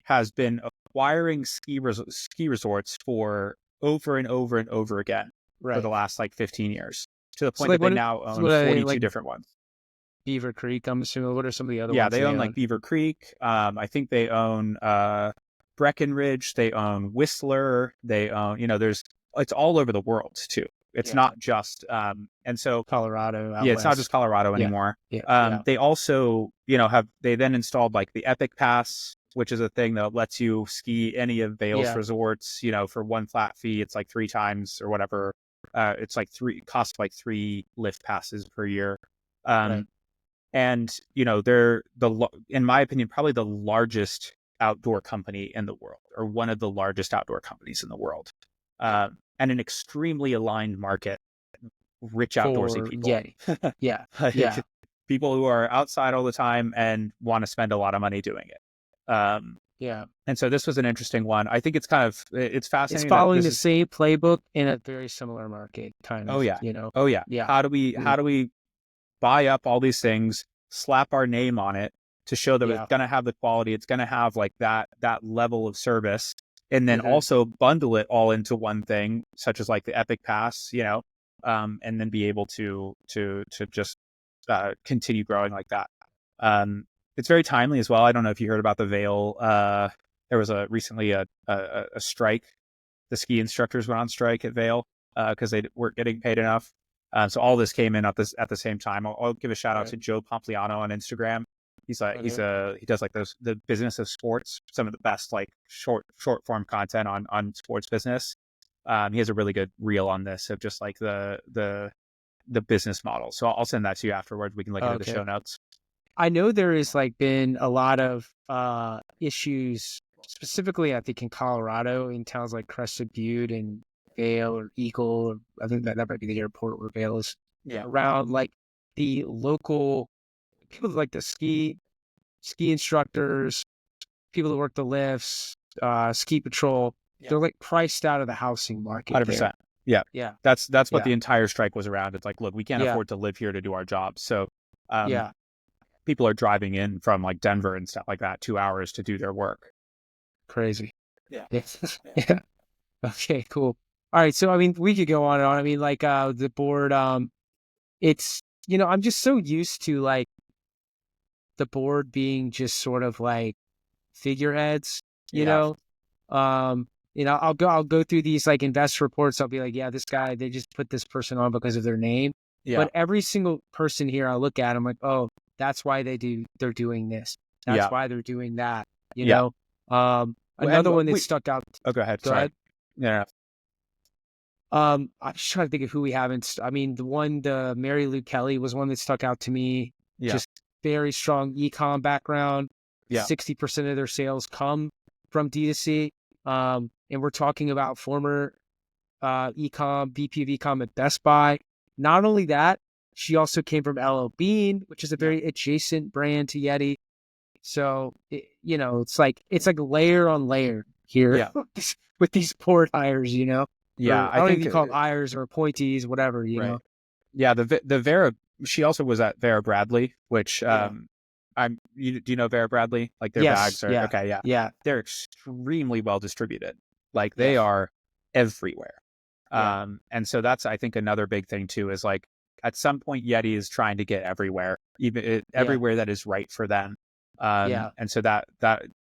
has been acquiring ski resorts for over and over and over again for Right. the last like 15 years, to the So point like that they what? now So own what are they, 42 like different ones. Beaver Creek? I'm assuming. What are some of the other Yeah, ones they they own like own? Beaver Creek. I think they own Breckenridge. They own Whistler. They own, it's all over the world too. It's Yeah. not just, and so, Colorado out yeah, it's not just west. Colorado Yeah. anymore. Yeah. They also, they then installed like the Epic Pass, which is a thing that lets you ski any of Vail's Yeah. resorts, for one flat fee. It's like 3 times or whatever. It's like costs like 3 lift passes per year. Right. And, they're in my opinion, probably the largest outdoor company in the world, or one of the largest outdoor companies in the world. And an extremely aligned market, rich outdoorsy For people. Yeti. Yeah. Like, Yeah. people who are outside all the time and want to spend a lot of money doing it. Yeah. And so this was an interesting one. I think it's It's fascinating that following this the is. same playbook in a very similar market, kind Oh of, yeah. Oh yeah. Yeah. How do we buy up all these things, slap our name on it to show that it's Yeah. going to have the quality, it's going to have like that level of service, and then Mhm. also bundle it all into one thing, such as like the Epic Pass, and then be able to just continue growing like that. It's very timely as well. I don't know if you heard about the Vail. There was recently a strike. The ski instructors went on strike at Vail because they weren't getting paid enough. So all this came in at the same time. I'll give a shout out Right. to Joe Pompliano on Instagram. He's like Okay. he does like the business of sports, some of the best like short form content on sports business. He has a really good reel on this of just like the business model. So I'll send that to you afterwards. We can link it in the Okay. show notes. I know there is like been a lot of issues, specifically I think in Colorado, in towns like Crested Butte and Vail or Eagle. Or I think that might be the airport where Vail is. Yeah. Around like the local people like the ski instructors, people that work the lifts, ski patrol. Yeah. They're like priced out of the housing market 100%. there. Yeah. Yeah. That's what Yeah. the entire strike was around. It's like, look, we can't Yeah. afford to live here to do our jobs. So Yeah. people are driving in from like Denver and stuff like that, 2 hours to do their work. Crazy. Yeah. Yeah. Okay, cool. All right. So, I mean, we could go on and on. I mean, like, the board, it's, I'm just so used to like the board being just sort of like figureheads, you Yeah. know? I'll go through these like investor reports. I'll be like, yeah, this guy, they just put this person on because of their name. Yeah. But every single person here, I look at, I'm like, oh, that's why they're doing this. That's Yeah. why they're doing that. Yeah. Another one that stuck out. Oh, go ahead. Go Sorry. ahead. Yeah. I'm just trying to think of who we haven't. I mean, the Mary Lou Kelly was one that stuck out to me. Yeah. Just very strong e-com background. Yeah. 60% of their sales come from D2C. And we're talking about former e-com, VP of e-com at Best Buy. Not only that, she also came from LL Bean, which is a very adjacent brand to Yeti. So, it's like layer on layer here with these board hires, Yeah. Or, I don't know if you call them hires or appointees, whatever, right. know. Yeah. The Vera, she also was at Vera Bradley, which Do you know Vera Bradley? Like their Yes. bags are Yeah. okay. Yeah, Yeah. they're extremely well distributed. Like Yeah. they are everywhere. Yeah. And so that's, I think, another big thing too, is like at some point Yeti is trying to get everywhere, Yeah. everywhere that is right for them. Yeah. And so that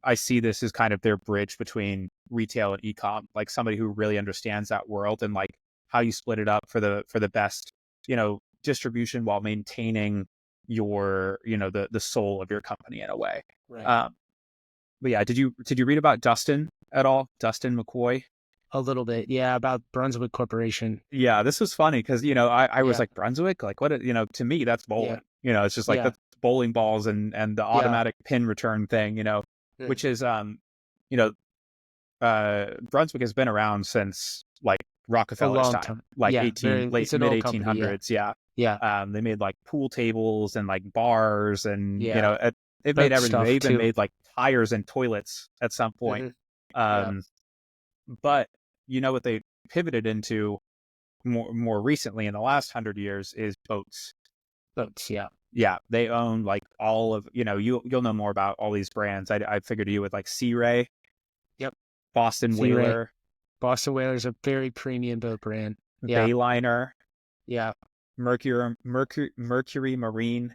I see this as kind of their bridge between retail and e-com, like somebody who really understands that world and like how you split it up for the best, distribution while maintaining your, the soul of your company in a way. Right. But yeah, did you read about Dustin at all? Dustin McCoy? A little bit. Yeah. About Brunswick Corporation. Yeah, this was funny because I was Yeah. like, Brunswick, like what, to me that's Yeah. bowling. It's just like Yeah. that's bowling balls and the Yeah. automatic pin return thing, Mm. which is you know Brunswick has been around since like A Rockefeller's long time, time. like Yeah. 18 late It's an mid old company. Yeah. 1800s. Yeah. Yeah. They made like pool tables and like bars and Yeah. they've made Boat everything. They stuff even too. made like tires and toilets at some point. Hmm. Yeah. Um, but what they pivoted into more recently in the last 100 years is boats. Boats. Yeah. Yeah, they own like all of you'll know more about all these brands. I figured you with like Sea Ray, Yep. Boston Sea Ray. Whaler, Boston Whaler's a very premium boat brand. Yeah. Bayliner, Yeah. Mercury Marine,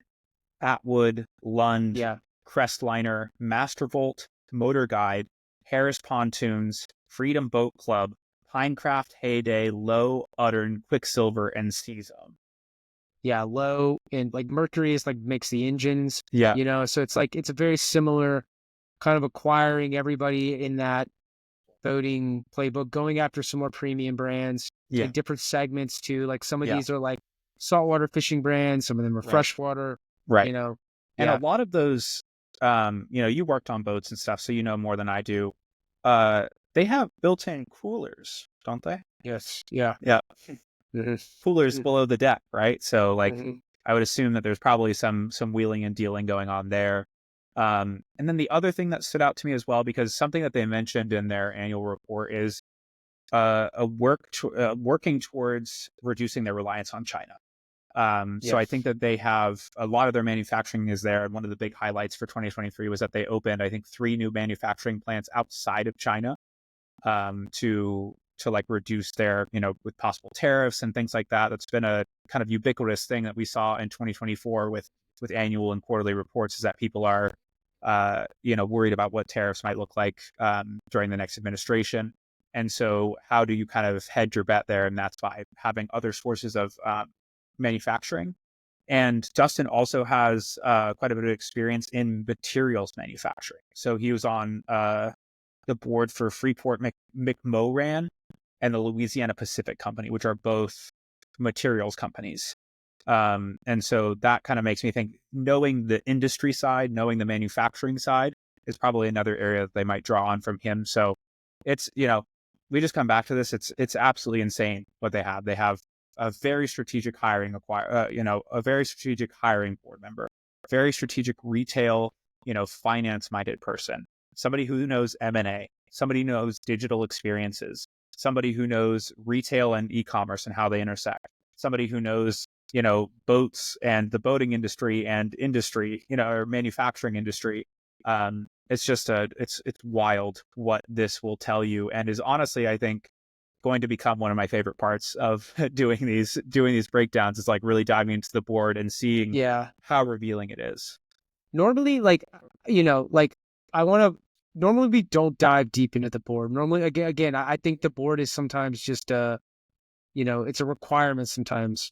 Atwood, Lund, Yeah. Crestliner, Mastervolt, Motor Guide, Harris Pontoons, Freedom Boat Club, Pinecraft, Heyday, Low, Uttern, Quicksilver, and Seazone. Yeah. Low and like Mercury is like makes the engines, Yeah, so it's like, it's a very similar kind of acquiring everybody in that boating playbook, going after some more premium brands, yeah, like different segments too. Like some of yeah. these are like saltwater fishing brands, some of them are Right, freshwater, right. you know. And a Yeah. lot of those, you worked on boats and stuff, so you know more than I do. They have built-in coolers, don't they? Yes. Yeah. Yeah, Hmm. coolers below the deck, right? So like, Hmm. I would assume that there's probably some wheeling and dealing going on there. And then the other thing that stood out to me as well, because something that they mentioned in their annual report is working towards reducing their reliance on China. So I think Yes. that they have a lot of their manufacturing is there. And one of the big highlights for 2023 was that they opened, I think, 3 new manufacturing plants outside of China, to like reduce their, with possible tariffs and things like that. That's been a kind of ubiquitous thing that we saw in 2024 with annual and quarterly reports, is that people are, worried about what tariffs might look like during the next administration. And so how do you kind of hedge your bet there? And that's by having other sources of manufacturing. And Dustin also has quite a bit of experience in materials manufacturing. So he was on the board for Freeport McMoran and the Louisiana Pacific Company, which are both materials companies. And so that kind of makes me think, knowing the industry side, knowing the manufacturing side is probably another area that they might draw on from him. So it's, we just come back to this. It's absolutely insane what they have. They have a very strategic a very strategic hiring board member, very strategic retail, finance minded person, somebody who knows M&A, somebody who knows digital experiences, somebody who knows retail and e-commerce and how they intersect, somebody who knows, boats and the boating industry and industry, or manufacturing industry. It's just it's wild what this will tell you, and is honestly, I think, going to become one of my favorite parts of doing these breakdowns, is like really diving into the board and seeing Yeah. how revealing it is. Normally, like, like I want to. Normally, we don't dive deep into the board. Normally, again, I think the board is sometimes just it's a requirement sometimes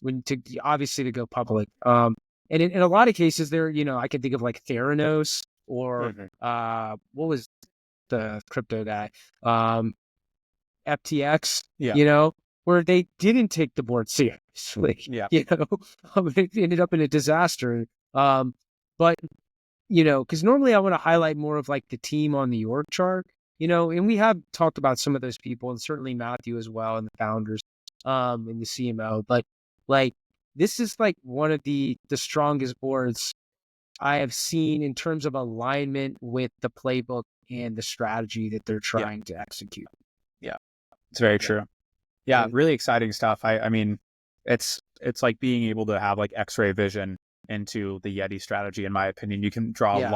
when to obviously to go public. And in a lot of cases, there, I can think of like Theranos or Mhm. what was the crypto guy, FTX, Yeah, where they didn't take the board seriously. yeah, It ended up in a disaster. But because normally I want to highlight more of like the team on the org chart, and we have talked about some of those people, and certainly Matthew as well, and the founders, and the CMO. But like, this is like one of the strongest boards I have seen in terms of alignment with the playbook and the strategy that they're yeah, trying to execute. yeah. It's very Yeah. true. Yeah, Mhm. really exciting stuff. I mean, it's like being able to have like X-ray vision into the Yeti strategy, in my opinion. You can draw Yeah.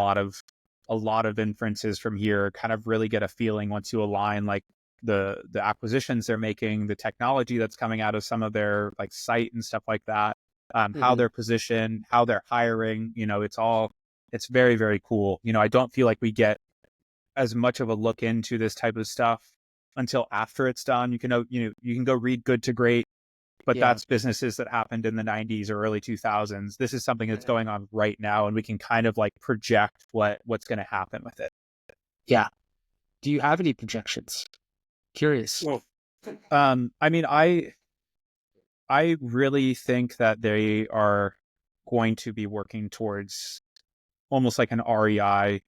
a lot of inferences from here, kind of really get a feeling once you align like the acquisitions they're making, the technology that's coming out of some of their like site and stuff like that, how they're positioned, how they're hiring. It's very, very cool. I don't feel like we get as much of a look into this type of stuff until after it's done. You can go read Good to Great, but Yeah. that's businesses that happened in the 90s or early 2000s. This is something that's going on right now, and we can kind of like project what's going to happen with it. Yeah. Do you have any projections? Curious. Well, I mean, I really think that they are going to be working towards almost like an REI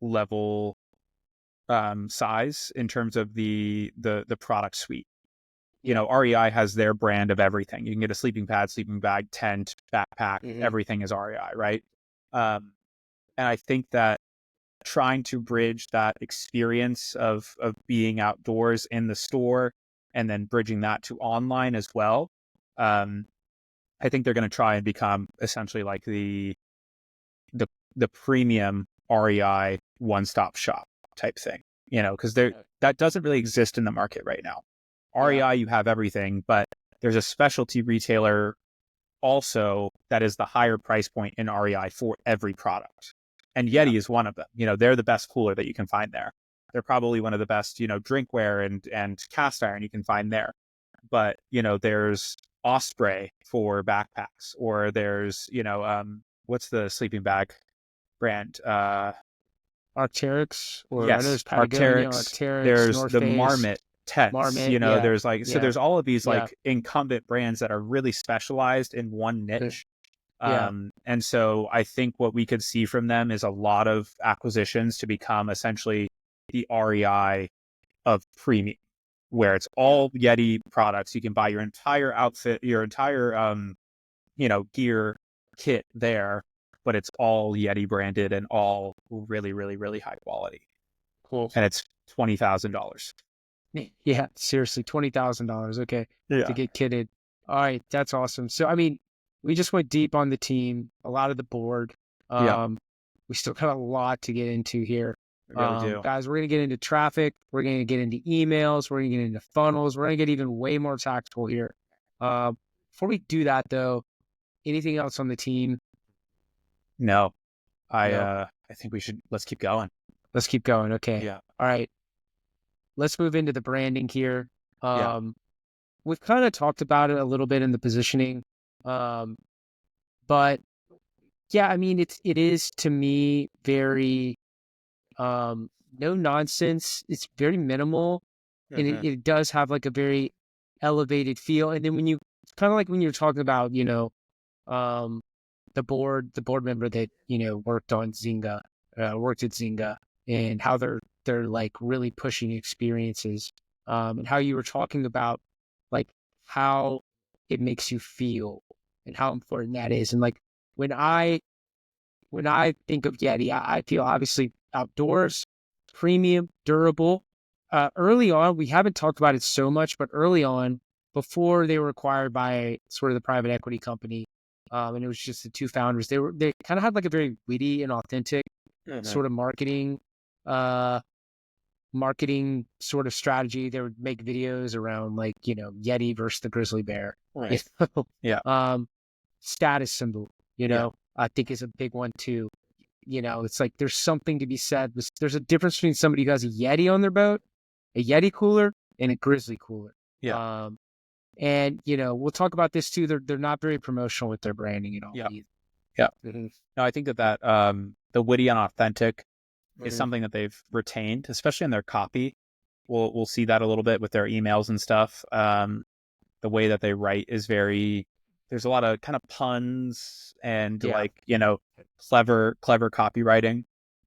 level size in terms of the product suite. REI has their brand of everything. You can get a sleeping pad, sleeping bag, tent, backpack, everything is REI, right? And I think that trying to bridge that experience of being outdoors in the store and then bridging that to online as well. I think they're going to try and become essentially like the premium REI one-stop shop type thing, because that doesn't really exist in the market right now. REI, you have everything, but there's a specialty retailer also that is the higher price point in REI for every product. And Yeti is one of them. They're the best cooler that you can find there. They're probably one of the best, drinkware and cast iron you can find there. But, there's Osprey for backpacks, or there's, what's the sleeping bag brand? Arc'teryx, or I know Yes, there's Patagonia, Arc'teryx. Arc'teryx, There's North the Face, Marmot tents, Marmot. Yeah. there's like, so Yeah. there's all of these Yeah. like incumbent brands that are really specialized in one niche. Yeah. And so I think what we could see from them is a lot of acquisitions to become essentially the REI of premium, where it's all Yeti products. You can buy your entire outfit, your entire, gear kit there, but it's all Yeti branded and all really, really, really high quality. Cool. And it's $20,000. Yeah. Seriously, $20,000. Okay. Yeah. To get kitted. All right. That's awesome. So, I mean, we just went deep on the team, a lot of the board. Yeah. We still got a lot to get into here. We really do. Guys, we're going to get into traffic. We're going to get into emails. We're going to get into funnels. We're going to get even way more tactical here. Before we do that, though, anything else on the team? No, No. I think let's keep going. Let's keep going. Okay. Yeah. All right. Let's move into the branding here. Yeah. We've kind of talked about it a little bit in the positioning. But yeah, I mean, it is to me very, no nonsense. It's very minimal, and it does have like a very elevated feel. And then kind of like when you're talking about, the board member that, worked on Zynga, worked at Zynga, and how they're like really pushing experiences, and how you were talking about like how it makes you feel and how important that is. And like when I think of Yeti, I feel obviously outdoors, premium, durable. Early on, we haven't talked about it so much, but early on, before they were acquired by sort of the private equity company, and it was just the two founders, they kind of had like a very witty and authentic sort of marketing sort of strategy. They would make videos around like, Yeti versus the grizzly bear. Right. Yeah. Status symbol, Yeah. I think is a big one too. It's like there's something to be said. There's a difference between somebody who has a Yeti on their boat, a Yeti cooler, and a grizzly cooler. Yeah. And we'll talk about this too. They're not very promotional with their branding at all. Yeah. Either. Yeah. No, I think that the witty and authentic is something that they've retained, especially in their copy. We'll see that a little bit with their emails and stuff. The way that they write is there's a lot of kind of puns and like, clever copywriting.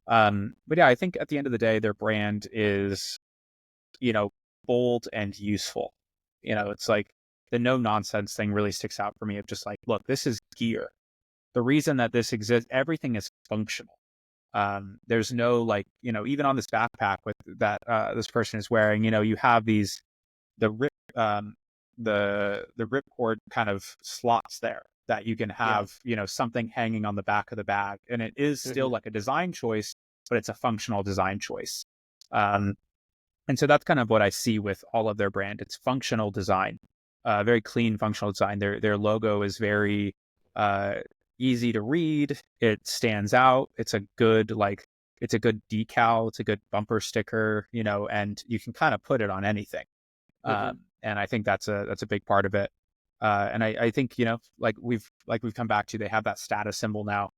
But yeah, I think at the end of the day, their brand is, bold and useful. It's like the no nonsense thing really sticks out for me of just like, look, this is gear. The reason that this exists, everything is functional. There's no like, even on this backpack with that this person is wearing, you have the ripcord kind of slots there that you can have, something hanging on the back of the bag. And it is still like a design choice, but it's a functional design choice. And so that's kind of what I see with all of their brand. It's functional design, very clean functional design. Their logo is very easy to read. It stands out. It's a good decal. It's a good bumper sticker, and you can kind of put it on anything. And I think that's a big part of it. And I think, like we've come back to, they have that status symbol now.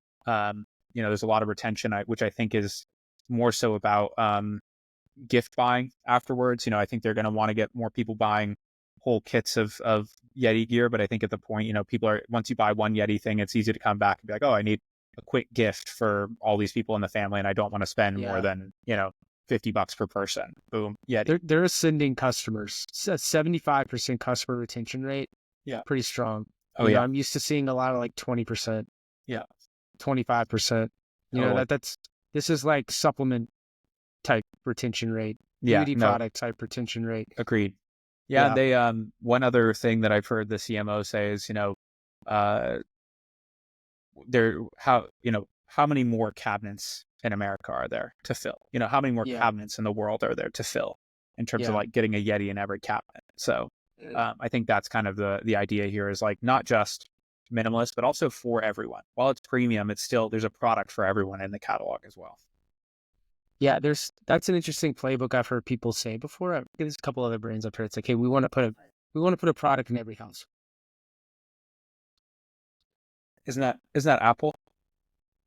There's a lot of retention, which I think is more so about gift buying afterwards. I think they're going to want to get more people buying whole kits of Yeti gear. But I think at the point, once you buy one Yeti thing, it's easy to come back and be like, oh, I need a quick gift for all these people in the family, and I don't want to spend more than, $50 per person. Boom, Yeti. They're ascending customers. 75% customer retention rate. Yeah. Pretty strong. Oh, yeah. I'm used to seeing a lot of like 20%. Yeah. 25%. This is like supplement type retention rate. Beauty product type retention rate. Agreed. Yeah. They, one other thing that I've heard the CMO say is, how many more cabinets in America are there to fill? How many more cabinets in the world are there to fill in terms of like getting a Yeti in every cabinet? So I think that's kind of the idea here, is like not just minimalist, but also for everyone. While it's premium, there's a product for everyone in the catalog as well. Yeah, that's an interesting playbook I've heard people say before. There's a couple other brands I've heard. It's like, hey, we want to put a product in every house. Isn't that Apple?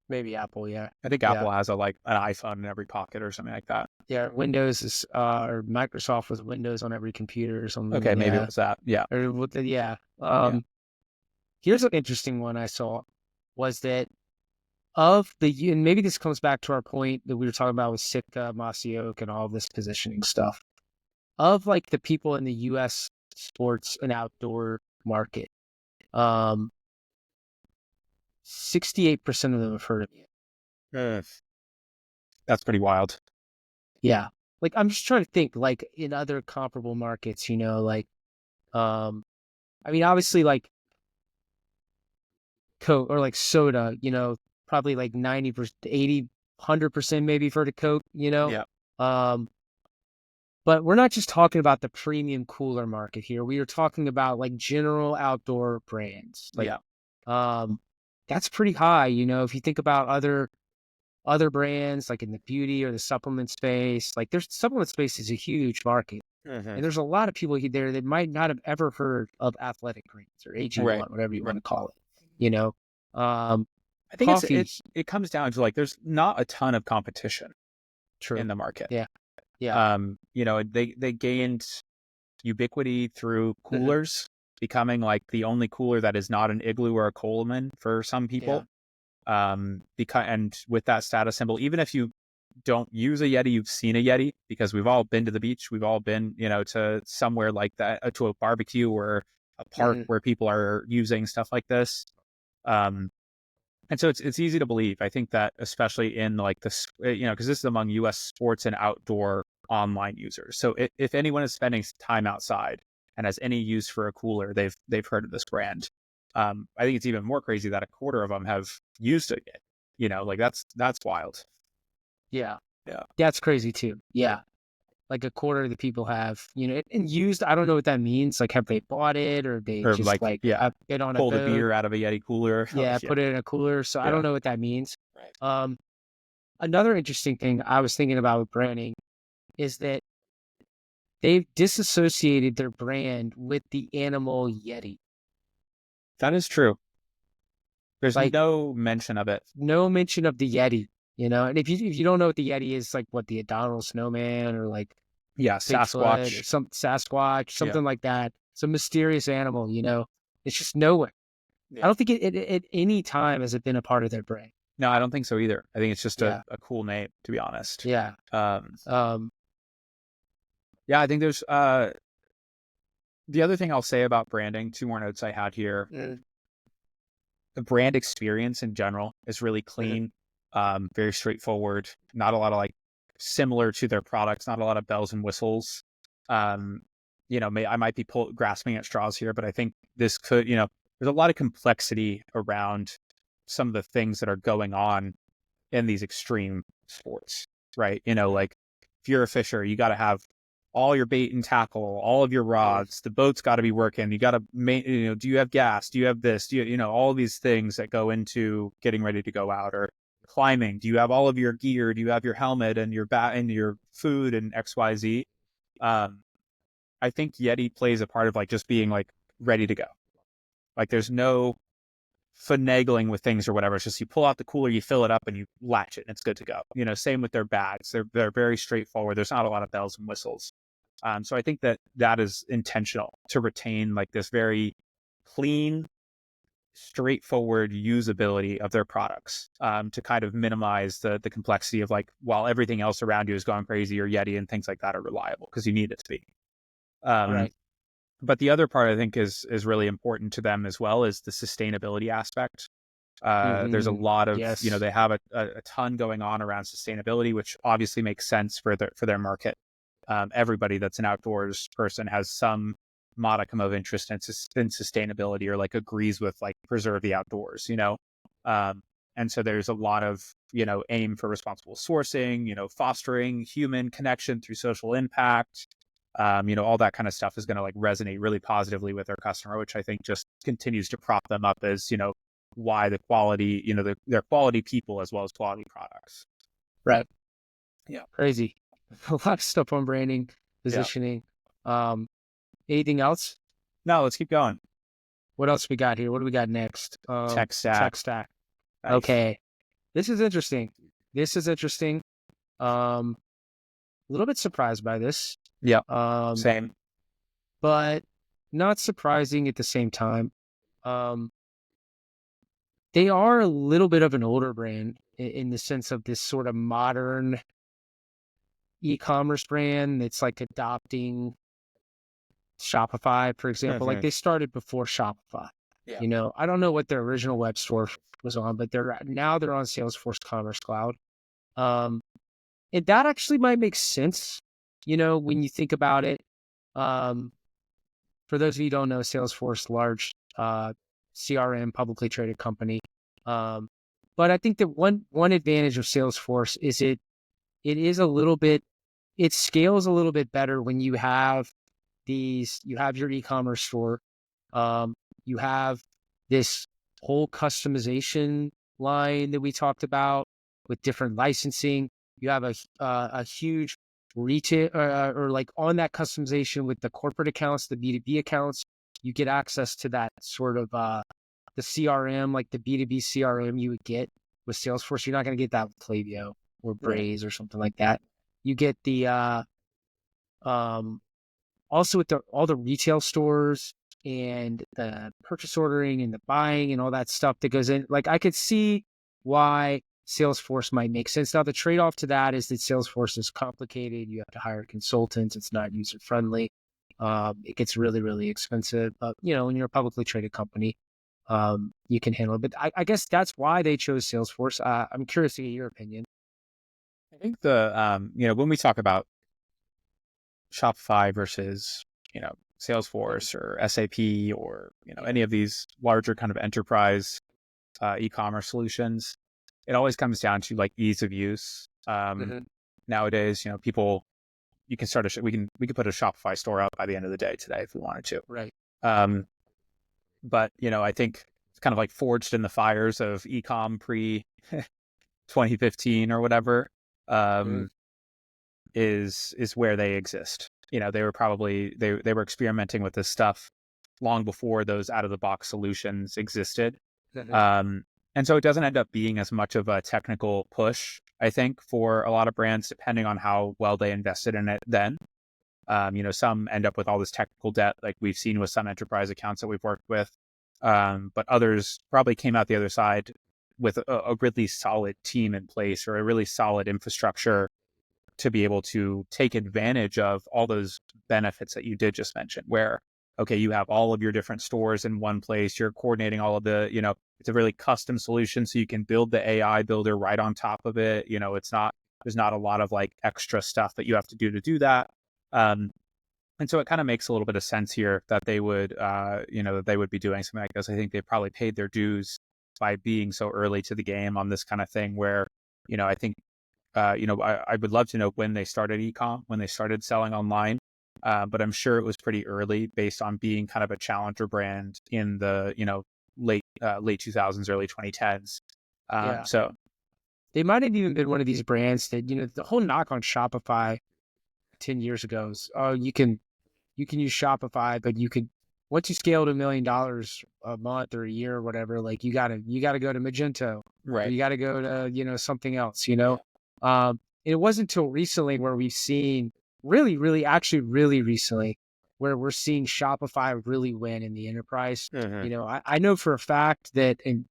Maybe Apple, yeah. I think Apple has an iPhone in every pocket or something like that. Yeah, Windows is or Microsoft with Windows on every computer or something. Okay, maybe it was that. Yeah. Here's an interesting one I saw, was that and maybe this comes back to our point that we were talking about with Sitka, Mossy Oak, and all of this positioning stuff. Of like the people in the U.S. sports and outdoor market, 68% of them have heard of it. That's pretty wild. Yeah. Like, I'm just trying to think, like, in other comparable markets, obviously, like, Coke or like soda, probably like 90%, 80, 100% maybe for the Coke, Yeah. But we're not just talking about the premium cooler market here. We are talking about like general outdoor brands. Like, that's pretty high, if you think about other brands like in the beauty or the supplement space. Like, supplement space is a huge market. And there's a lot of people there that might not have ever heard of Athletic Greens or AG1, whatever you want to call it. I think it comes down to like, there's not a ton of competition in the market. Yeah. They gained ubiquity through coolers, becoming like the only cooler that is not an Igloo or a Coleman for some people. And with that status symbol, even if you don't use a Yeti, you've seen a Yeti, because we've all been to the beach. We've all been, to somewhere like that, to a barbecue or a park where people are using stuff like this. And so it's easy to believe. I think that especially in like this, because this is among U.S. sports and outdoor online users. So if anyone is spending time outside and has any use for a cooler, they've heard of this brand. I think it's even more crazy that a quarter of them have used it. Like that's wild. Yeah. That's crazy too. Yeah. Like a quarter of the people have, and used. I don't know what that means. Like, have they bought it, or they just get on pulled a beer out of a Yeti cooler? Yeah, put it in a cooler. So I don't know what that means. Right. Another interesting thing I was thinking about with branding is that they've disassociated their brand with the animal Yeti. That is true. There's like no mention of it. No mention of the Yeti. And if you don't know what the Yeti is, like what the Abominable Snowman or like Sasquatch, or something like that. It's a mysterious animal. It's just nowhere. Yeah. I don't think it at any time has it been a part of their brand. No, I don't think so either. I think it's just a cool name, to be honest. Yeah. I think there's the other thing I'll say about branding. 2 more notes I had here. The brand experience in general is really clean. Very straightforward, not a lot of like similar to their products, not a lot of bells and whistles. I might be grasping at straws here, but I think this could, there's a lot of complexity around some of the things that are going on in these extreme sports, right? Like if you're a fisher, you got to have all your bait and tackle, all of your rods, the boat's got to be working. You got to do you have gas? Do you have this? Do you, all these things that go into getting ready to go out, or climbing? Do you have all of your gear? Do you have your helmet and your bat and your food and XYZ? I think Yeti plays a part of like just being like ready to go. Like there's no finagling with things or whatever. It's just you pull out the cooler, you fill it up, and you latch it, and it's good to go. Same with their bags. They're very straightforward. There's not a lot of bells and whistles. So I think that is intentional to retain like this very clean, straightforward usability of their products, to kind of minimize the complexity of like while everything else around you is going crazy, your Yeti and things like that are reliable because you need it to be. Right. But the other part I think is really important to them as well is the sustainability aspect. There's a lot of, Yes. they have a ton going on around sustainability, which obviously makes sense for their market. Everybody that's an outdoors person has some modicum of interest in sustainability, or like agrees with like preserve the outdoors, and so there's a lot of, aim for responsible sourcing, fostering human connection through social impact. All that kind of stuff is going to like resonate really positively with their customer, which I think just continues to prop them up as, why the quality, they're quality people as well as quality products. Right. Yeah. Crazy. A lot of stuff on branding, positioning. Anything else? No, let's keep going. What else we got here? What do we got next? Tech stack. Tech stack. Nice. Okay. This is interesting. A little bit surprised by this. Yeah. Same. But not surprising at the same time. They are a little bit of an older brand in the sense of this sort of modern e-commerce brand that's like adopting Shopify, for example. Like they started before Shopify. Yeah. I don't know what their original web store was on, but they're on Salesforce Commerce Cloud. And that actually might make sense, when you think about it. For those of you who don't know, Salesforce, large CRM, publicly traded company. But I think that one advantage of Salesforce is it scales a little bit better when you have your e-commerce store. You have this whole customization line that we talked about with different licensing. You have a huge retail or like on that customization with the corporate accounts, the B2B accounts, you get access to that sort of the CRM, like the B2B CRM you would get with Salesforce. You're not going to get that with Klaviyo or Braze or something like that. You get the also with all the retail stores and the purchase ordering and the buying and all that stuff that goes in. Like I could see why Salesforce might make sense. Now the trade-off to that is that Salesforce is complicated. You have to hire consultants. It's not user-friendly. It gets really, really expensive. When you're a publicly traded company, you can handle it. But I guess that's why they chose Salesforce. I'm curious to get your opinion. I think when we talk about Shopify versus, Salesforce or SAP or, any of these larger kind of enterprise e-commerce solutions, it always comes down to like ease of use. Nowadays, people, you can start we can put a Shopify store up by the end of the day today if we wanted to. Right. But, I think it's kind of like forged in the fires of e-com pre 2015 or whatever, is where they exist. They were probably, they were experimenting with this stuff long before those out of the box solutions existed. And so it doesn't end up being as much of a technical push, I think, for a lot of brands, depending on how well they invested in it then. Some end up with all this technical debt, like we've seen with some enterprise accounts that we've worked with. But others probably came out the other side with a really solid team in place, or a really solid infrastructure to be able to take advantage of all those benefits that you did just mention, where, okay, you have all of your different stores in one place, you're coordinating all of the, it's a really custom solution. So you can build the AI builder right on top of it. There's not a lot of like extra stuff that you have to do that. And so it kind of makes a little bit of sense here that they would, that they would be doing something like this. I think they probably paid their dues by being so early to the game on this kind of thing where, I think, I would love to know when they started ecom, when they started selling online. But I'm sure it was pretty early based on being kind of a challenger brand in the, late 2000s, early 2010s. Yeah. So They might have even been one of these brands that, the whole knock on Shopify 10 years ago is, oh, you can use Shopify, but once you scale to $1 million a month or a year or whatever, like you gotta go to Magento, or right. you gotta go to, something else. And it wasn't until recently where we've seen really, really, actually really recently where we're seeing Shopify really win in the enterprise. Mhm. I know for a fact that, and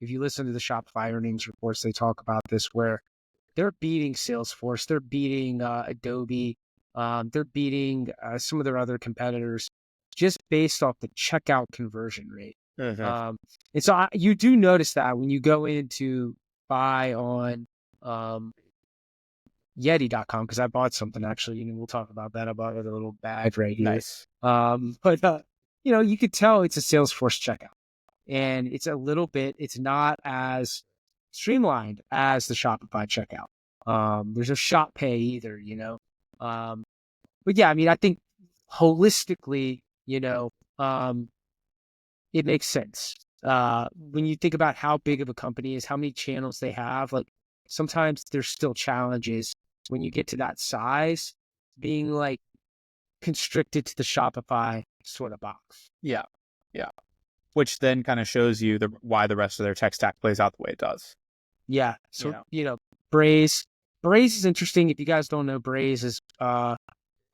if you listen to the Shopify earnings reports, they talk about this where they're beating Salesforce, they're beating Adobe, they're beating some of their other competitors just based off the checkout conversion rate. Mhm. And so you do notice that when you go in to buy on um, Yeti.com, because I bought something actually, we'll talk about that. I bought a little bag right here. Nice. But you could tell it's a Salesforce checkout. And it's not as streamlined as the Shopify checkout. There's no shop pay either. But yeah, I mean, I think holistically, it makes sense. When you think about how big of a company is, how many channels they have, like sometimes there's still challenges when you get to that size, being like constricted to the Shopify sort of box. Yeah. Yeah. Which then kind of shows you why the rest of their tech stack plays out the way it does. Yeah. You So, know, Braze. Braze is interesting. If you guys don't know, Braze is, I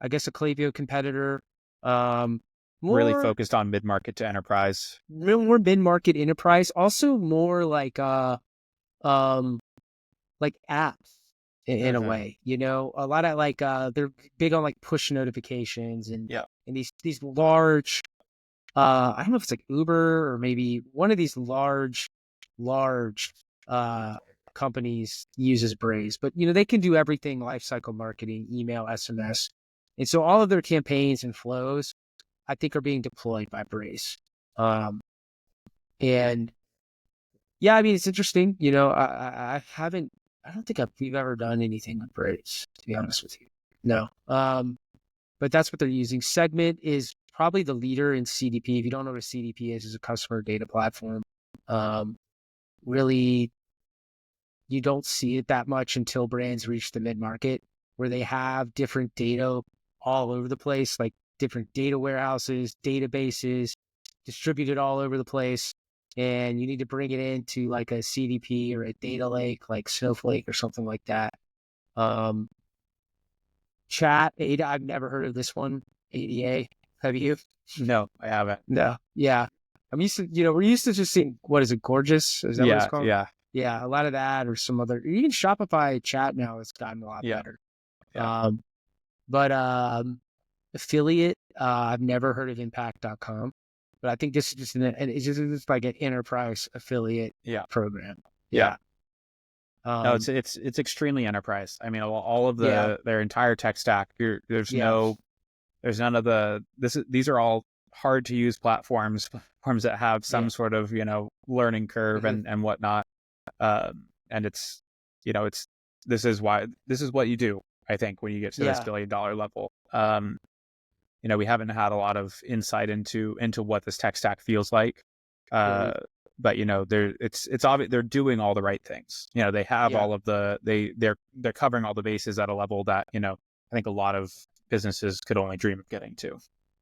guess, a Klaviyo competitor. Um, really more, focused on mid-market to enterprise. more mid-market enterprise. Also more um, like apps in a Mhm. way. A lot of like, they're big on like push notifications and Yeah. these large. I don't know if it's like Uber or maybe one of these large uh, companies uses Braze, but they can do everything: lifecycle marketing, email, SMS, and so all of their campaigns and flows, I think, are being deployed by Braze. And yeah, I mean, it's interesting. I haven't, I don't think we've ever done anything with Braze, to be honest with you. No. But that's what they're using. Segment is probably the leader in CDP. If you don't know what a CDP is, it's a customer data platform. Really, you don't see it that much until brands reach the mid-market where they have different data all over the place, like different data warehouses, databases distributed all over the place. And you need to bring it into like a CDP or a data lake, like Snowflake or something like that. Um, Chat, ADA, I've never heard of this one. ADA, have you? No, I haven't. No. Yeah. We're used to just seeing, what is it, Gorgeous? Is that what it's Yeah. called? Yeah. Yeah, a lot of that or some other, even Shopify chat now has gotten a lot Yeah. better. Yeah. But affiliate, I've never heard of impact.com, but I think this is it's just like an enterprise affiliate Yeah. program. Yeah. Yeah. No, Um, it's extremely enterprise. I mean, all of yeah. their entire tech stack. Yeah. There's none of these are all hard to use platforms that have Yeah. some sort of learning curve Mhm. and whatnot. And it's this is what you do. I think when you get to this Yeah. $1 billion level, we haven't had a lot of insight into what this tech stack feels like. Uh, Right. but it's obvious they're doing all the right things. They have Yeah. all of they're covering all the bases at a level that I think a lot of businesses could only dream of getting to.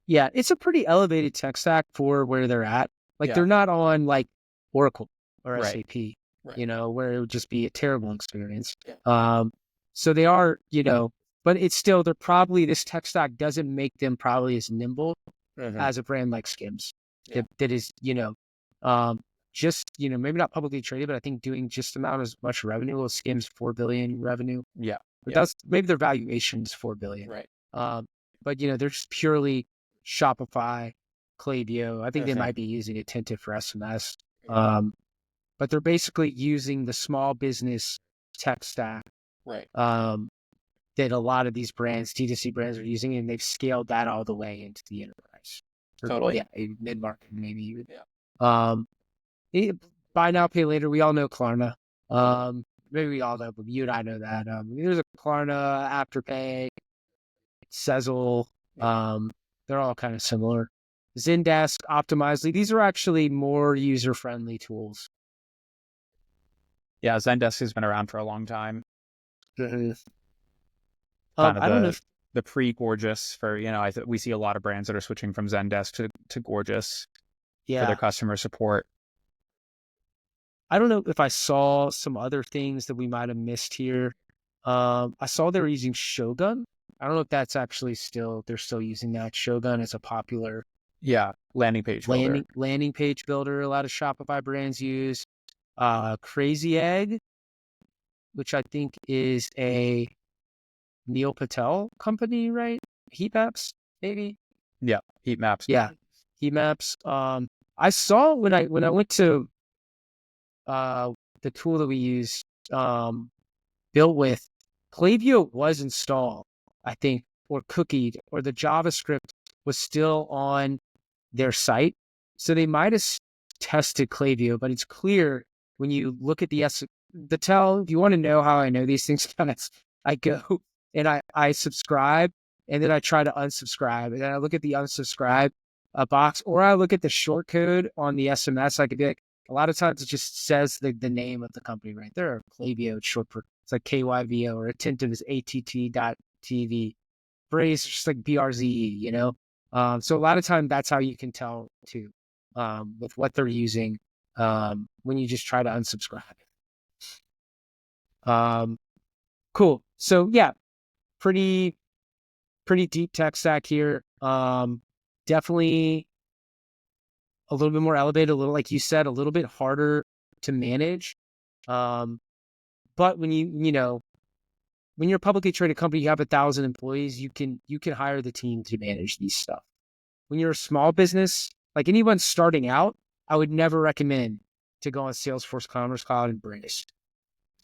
Yeah. It's a pretty elevated tech stack for where they're at. Like Yeah. they're not on like Oracle or Right. SAP, Right. where it would just be a terrible experience. Yeah. So they are, but it's still, this tech stack doesn't make them probably as nimble Mhm. as a brand like Skims Yeah. that is, um, just, maybe not publicly traded, but I think doing just about as much revenue as Skims, 4 billion revenue. Yeah. But Yeah. that's maybe their valuation is 4 billion. Right. Um, but they're just purely Shopify, Klaviyo. I think they Mhm. might be using Attentive for SMS. Yeah. But they're basically using the small business tech stack Right. um, that a lot of these brands, D2C brands, are using, and they've scaled that all the way into the enterprise. Totally. Yeah, mid-market, maybe even. Yeah. Buy now, pay later. We all know Klarna. Maybe we all know, but you and I know that. There's a Klarna, Afterpay, Sezzle. They're all kind of similar. Zendesk, Optimizely. These are actually more user-friendly tools. Yeah, Zendesk has been around for a long time. Mm-hmm. Kind of I don't know. The pre-Gorgeous for, we see a lot of brands that are switching from Zendesk to Gorgeous for their customer support. I don't know if I saw some other things that we might have missed here. I saw they were using Shogun. I don't know if that's actually they're still using that. Shogun is a popular landing page builder. Landing page builder. A lot of Shopify brands use. Crazy Egg, which I think is a Neil Patel company, right? Heat maps, maybe. Yeah, heat maps. Yeah, heat maps. I saw when I went to the tool that we use, built with Klaviyo was installed, I think, or cookied, or the JavaScript was still on their site. So they might have tested Klaviyo, but it's clear when you look at the tell, if you want to know how I know these things, I go and I subscribe, and then I try to unsubscribe, and then I look at the unsubscribe box, or I look at the short code on the SMS. I could be like, a lot of times it just says the name of the company right there. Klaviyo, it's short for, it's like KYVO, or Attentive is ATT.TV. Braze, just like BRZE, So a lot of time that's how you can tell too, with what they're using, when you just try to unsubscribe. Cool. So yeah, pretty deep tech stack here. Definitely a little bit more elevated, a little, like you said, a little bit harder to manage. But when when you're a publicly traded company, you have 1,000 employees, you can hire the team to manage these stuff. When you're a small business, like anyone starting out, I would never recommend to go on Salesforce Commerce Cloud and Braze.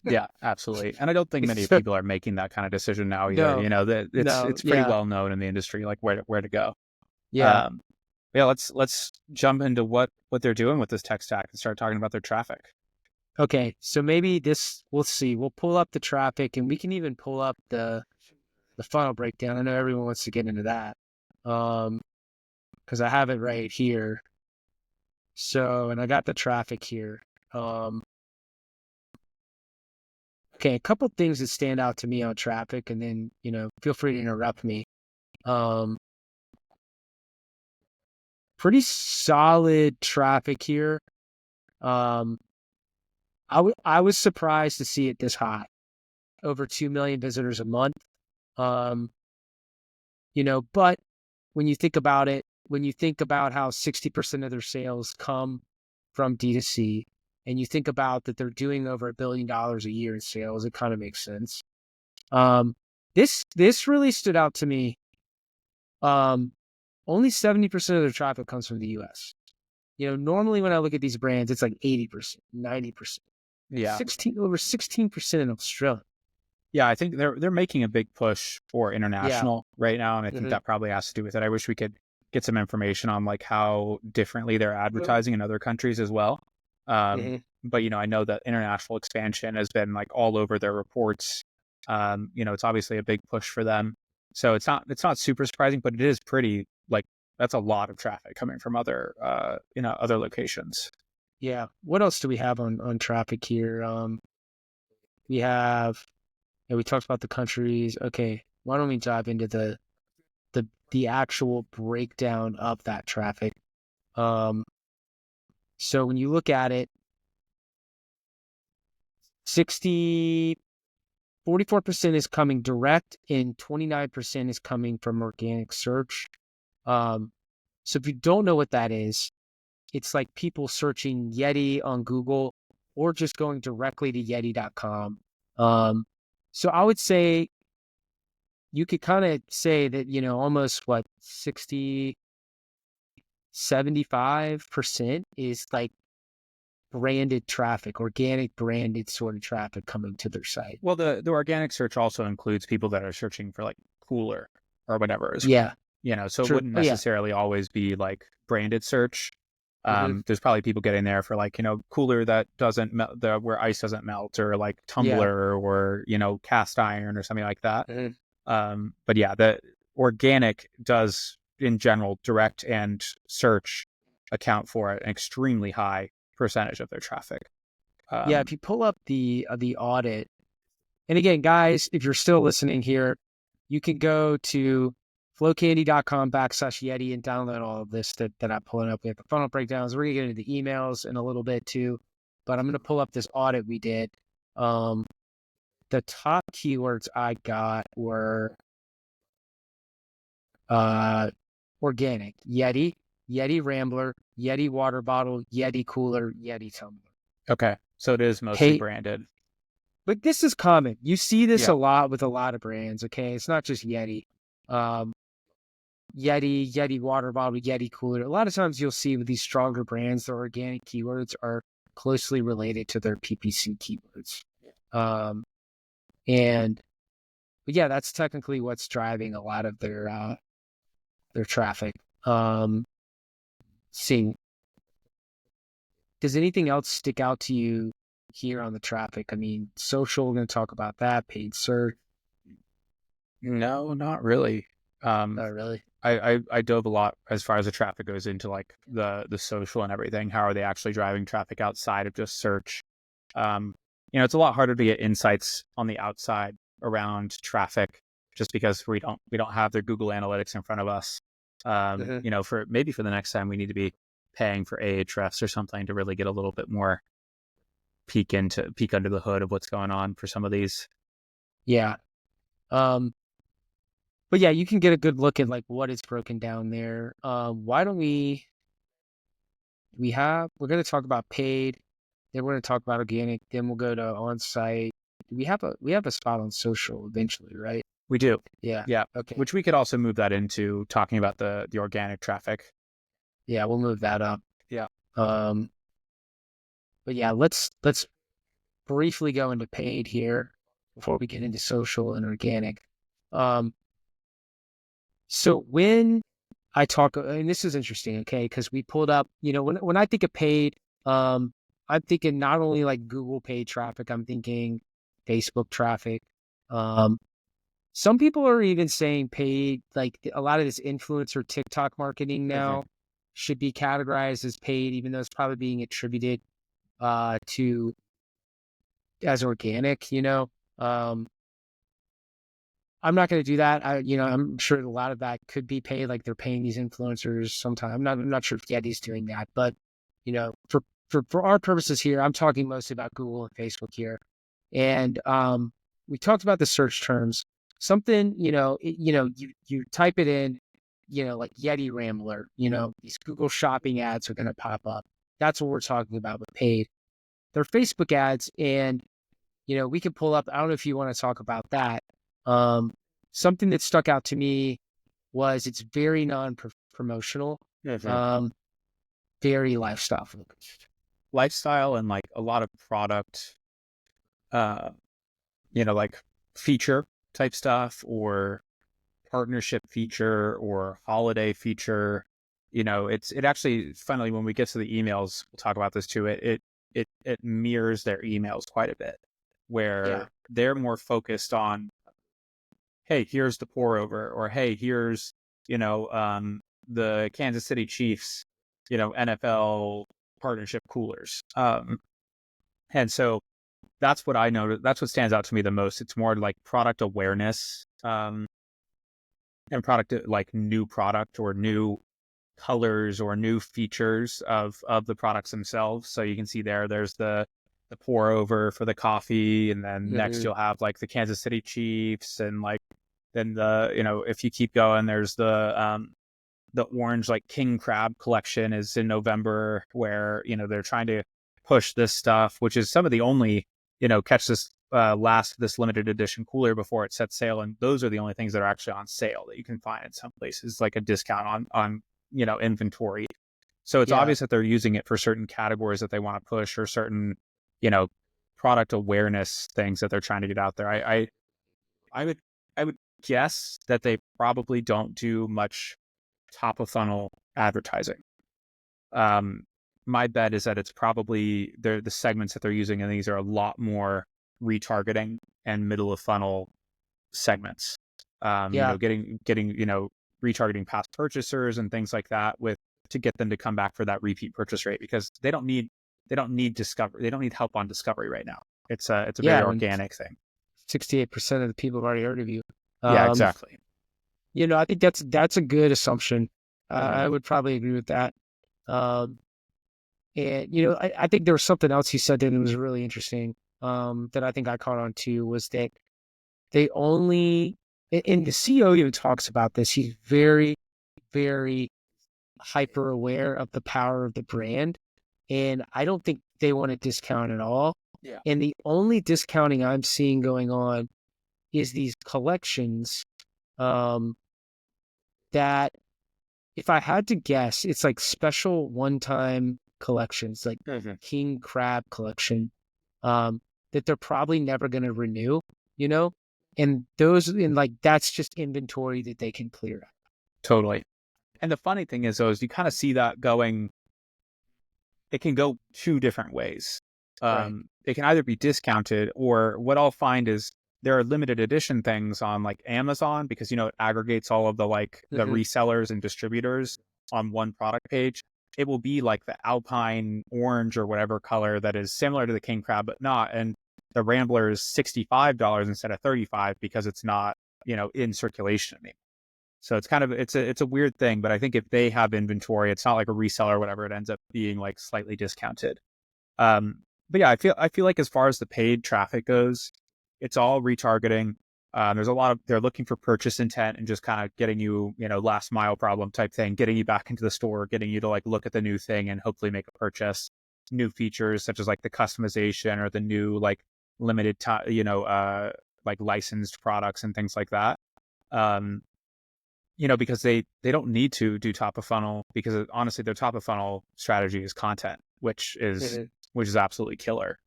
Yeah, absolutely. And I don't think many people are making that kind of decision now either. No, It's pretty well known in the industry, like where to go. Yeah. Let's jump into what they're doing with this tech stack and start talking about their traffic. Okay, so maybe we'll see. We'll pull up the traffic, and we can even pull up the funnel breakdown. I know everyone wants to get into that, because I have it right here. So, and I got the traffic here. Okay, a couple things that stand out to me on traffic, and then feel free to interrupt me. Pretty solid traffic here. I was surprised to see it this high, over 2 million visitors a month. But when you think about it, when you think about how 60% of their sales come from D2C, and you think about that they're doing over $1 billion a year in sales, it kind of makes sense. This really stood out to me. Only 70% of their traffic comes from the US. Normally when I look at these brands, it's like 80%, 90%. Yeah. Over 16% in Australia. Yeah, I think they're making a big push for international right now, and I think that probably has to do with it. I wish we could get some information on like how differently they're advertising in other countries as well. But I know that international expansion has been like all over their reports. It's obviously a big push for them. So it's not super surprising, but it is pretty, like, that's a lot of traffic coming from other other locations. Yeah. What else do we have on traffic here? We talked about the countries. Okay, why don't we dive into the actual breakdown of that traffic? So when you look at it, 44% is coming direct, and 29% is coming from organic search. So if you don't know what that is, it's like people searching Yeti on Google or just going directly to yeti.com. So I would say you could kind of say that, almost 60, 75% is like branded traffic, organic branded sort of traffic coming to their site. Well, the organic search also includes people that are searching for like cooler or whatever as Yeah, well. So it true. wouldn't Oh yeah. necessarily always be like branded search. Hmm. There's probably people getting there for like, cooler that doesn't melt, where ice doesn't melt, or like Yeah. tumbler, or, cast iron or something like that. Hmm. But yeah, the organic does in general, direct and search account for an extremely high percentage of their traffic. Yeah. If you pull up the audit, and again, guys, if you're still listening here, you can go to flowcandy.com/Yeti and download all of this that I'm pulling up. We have the funnel breakdowns. We're going to get into the emails in a little bit too, but I'm going to pull up this audit we did. The top keywords I got were organic, Yeti, Yeti Rambler, Yeti water bottle, Yeti cooler, Yeti tumbler. Okay, so it is mostly Hey, branded. but this is common. You see this Yeah. a lot with a lot of brands. Okay, it's not just Yeti. Um, Yeti water bottle, Yeti cooler. A lot of times you'll see with these stronger brands, their organic keywords are closely related to their PPC keywords. And but yeah, that's technically what's driving a lot of their traffic. Seeing, does anything else stick out to you here on the traffic? I mean, social, we're going to talk about that. Paid search. No, not really. Not really. I dove a lot as far as the traffic goes into like the social and everything. How are they actually driving traffic outside of just search? It's a lot harder to get insights on the outside around traffic just because we don't have their Google Analytics in front of us. For the next time we need to be paying for Ahrefs or something to really get a little bit more peek under the hood of what's going on for some of these. Yeah. But yeah, you can get a good look at like what is broken down there. Why don't we're going to talk about paid, then we're going to talk about organic, then we'll go to on-site. We have a spot on social eventually, right? We do. Yeah. Yeah. Okay. Which we could also move that into talking about the organic traffic. Yeah, we'll move that up. Yeah. But yeah, let's briefly go into paid here before we get into social and organic. So when I talk, and this is interesting, okay, because we pulled up, when I think of paid, I'm thinking not only like Google paid traffic, I'm thinking Facebook traffic. Some people are even saying paid, like a lot of this influencer TikTok marketing now should be categorized as paid, even though it's probably being attributed to as organic, I'm not going to do that. I'm sure a lot of that could be paid, like they're paying these influencers sometime. I'm not sure if Yeti's doing that, but for our purposes here, I'm talking mostly about Google and Facebook here. And we talked about the search terms. Something, you type it in, like Yeti Rambler, these Google shopping ads are going to pop up. That's what we're talking about with paid. They're Facebook ads, and we can pull up. I don't know if you want to talk about that. Something that stuck out to me was it's very non-promotional, very lifestyle focused. Lifestyle and like a lot of product, like feature type stuff or partnership feature or holiday feature. It actually, finally, when we get to the emails, we'll talk about this too. It mirrors their emails quite a bit, where they're more focused on, hey, here's the pour over, or hey, here's the Kansas City Chiefs, NFL partnership coolers. And so that's what I noticed. That's what stands out to me the most. It's more like product awareness, and product, like new product or new colors or new features of the products themselves. So you can see there's the pour over for the coffee, and then next you'll have like the Kansas City Chiefs, and like then if you keep going, there's the orange like king crab collection is in November, where they're trying to push this stuff, which is some of the only catch this this limited edition cooler before it sets sale, and those are the only things that are actually on sale that you can find in some places, like a discount on inventory. So it's Yeah. obvious that they're using it for certain categories that they want to push or certain, you know, product awareness things that they're trying to get out there. I would I would guess that they probably don't do much top of funnel advertising. Um, my bet is that it's probably the segments that they're using, and these are a lot more retargeting and middle of funnel segments. Yeah. Getting retargeting past purchasers and things like that with to get them to come back for that repeat purchase rate because they don't need discovery, they don't need help on discovery right now. It's a very Yeah. And organic thing. 68% of the people have already heard of you. Yeah, Um, exactly. I think that's a good assumption. Mm-hmm. I would probably agree with that. Um, and I think there was something else he said that was really interesting. That I think I caught on to was that they only, and the CEO even talks about this. He's very, very hyper aware of the power of the brand, and I don't think they want to discount at all. Yeah. And the only discounting I'm seeing going on is these collections um, that, if I had to guess, it's like special one-time collections, like Mm-hmm. King Crab collection, um, that they're probably never going to renew, you know? And that's just inventory that they can clear out. Totally. And the funny thing is, though, is you kind of see that going, it can go two different ways. Right. It can either be discounted, or what I'll find is there are limited edition things on like Amazon because, it aggregates all of the the Mm-hmm. resellers and distributors on one product page. It will be like the Alpine orange or whatever color that is similar to the king crab, but not. And the Rambler is $65 instead of 35 because it's not, in circulation anymore. So it's kind of it's a weird thing, but I think if they have inventory, it's not like a reseller or whatever. It ends up being like slightly discounted. Um, but yeah, I feel like as far as the paid traffic goes, it's all retargeting. There's a lot of they're looking for purchase intent and just kind of getting you, last mile problem type thing, getting you back into the store, getting you to like look at the new thing and hopefully make a purchase. New features such as like the customization or the new like limited time, like licensed products and things like that. Um, because they don't need to do top of funnel because honestly, their top of funnel strategy is content, Mm-hmm. which is absolutely killer.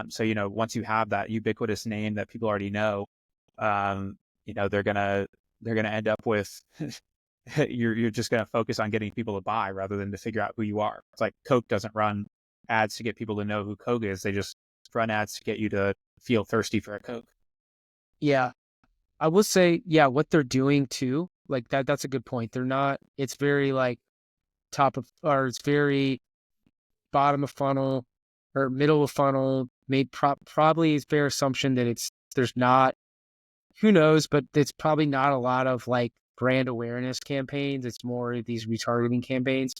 So once you have that ubiquitous name that people already know, um, they're gonna end up with you're just gonna focus on getting people to buy rather than to figure out who you are. It's like Coke doesn't run ads to get people to know who Coke is; they just run ads to get you to feel thirsty for a Coke. Yeah. I will say, yeah, what they're doing too, like that's a good point. They're not, it's very like or it's very bottom of funnel or middle of funnel. Probably is fair assumption that there's not, who knows, but it's probably not a lot of like brand awareness campaigns. It's more of these retargeting campaigns.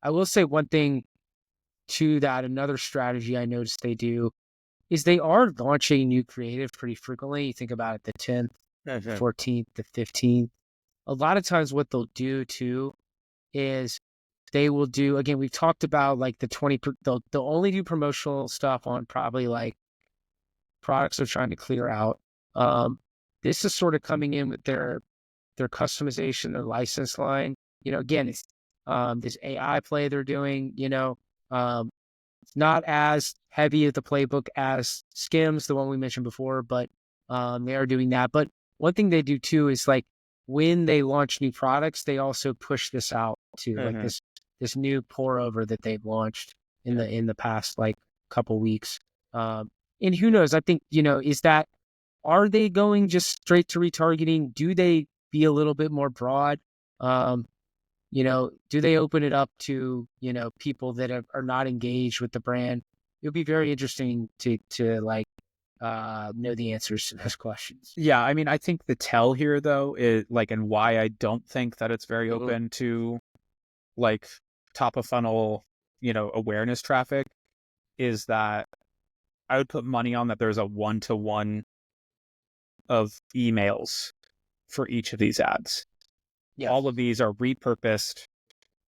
I will say one thing to that, another strategy I noticed they do is they are launching new creative pretty frequently. You think about it, the 10th, the Mhm. 14th, the 15th. A lot of times what they'll do too is they will do, again, we've talked about like they'll only do promotional stuff on probably like products they're trying to clear out. This is sort of coming in with their customization, their license line. Again, it's this AI play they're doing, um, it's not as heavy of the playbook as Skims, the one we mentioned before, but they are doing that. But one thing they do too is like when they launch new products, they also push this out too, like Mhm. this new pour over that they've launched in Yeah. the past like couple weeks. And who knows? I think is that, are they going just straight to retargeting? Do they be a little bit more broad? Um, do they open it up to, people that are not engaged with the brand? It'll be very interesting to like, know the answers to those questions. Yeah, I mean, I think the tell here though is like, and why I don't think that it's very Mhm. open to like top of funnel, awareness traffic is that I would put money on that there's a 1-to-1 of emails for each of these ads. Yes. All of these are repurposed.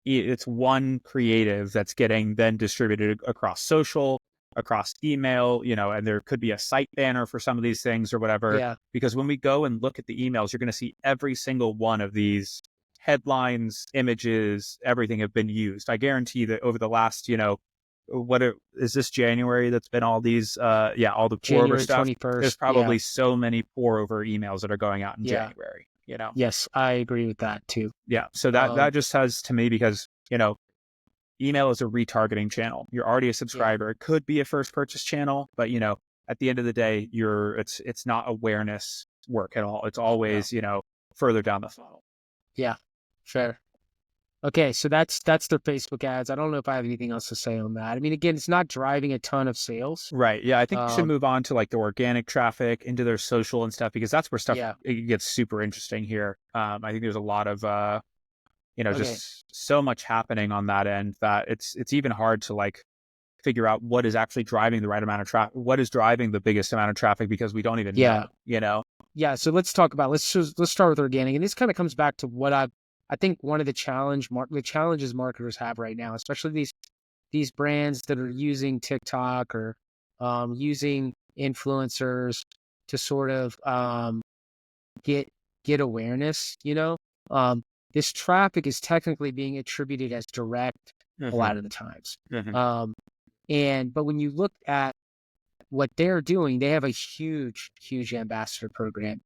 It's one creative that's getting then distributed across social, across email, and there could be a site banner for some of these things or whatever. Yeah. Because when we go and look at the emails, you're going to see every single one of these headlines, images, everything have been used. I guarantee that over the last, is this January that's been all these, all the pour over January stuff. There's 21st. Yeah. probably so many pour over emails that are going out in Yeah. January, Yes, I agree with that too. Yeah. So that just has to me because, email is a retargeting channel. You're already a subscriber. It could be a first purchase channel, but at the end of the day, it's not awareness work at all. It's always, further down the funnel. Yeah, fair. Okay, so that's their Facebook ads. I don't know if I have anything else to say on that. I mean, again, it's not driving a ton of sales. Right. Yeah. I think we should move on to like the organic traffic into their social and stuff, because that's where stuff it gets super interesting here. I think there's a lot of just so much happening on that end that it's even hard to like figure out what is actually driving the right amount of traffic, what is driving the biggest amount of traffic, because we don't even know, Yeah. So let's talk about, let's start with organic. And this kind of comes back to what I think one of the challenges marketers have right now, especially these brands that are using TikTok or using influencers to sort of get awareness, this traffic is technically being attributed as direct a lot of the times. But when you look at what they're doing, they have a huge ambassador program.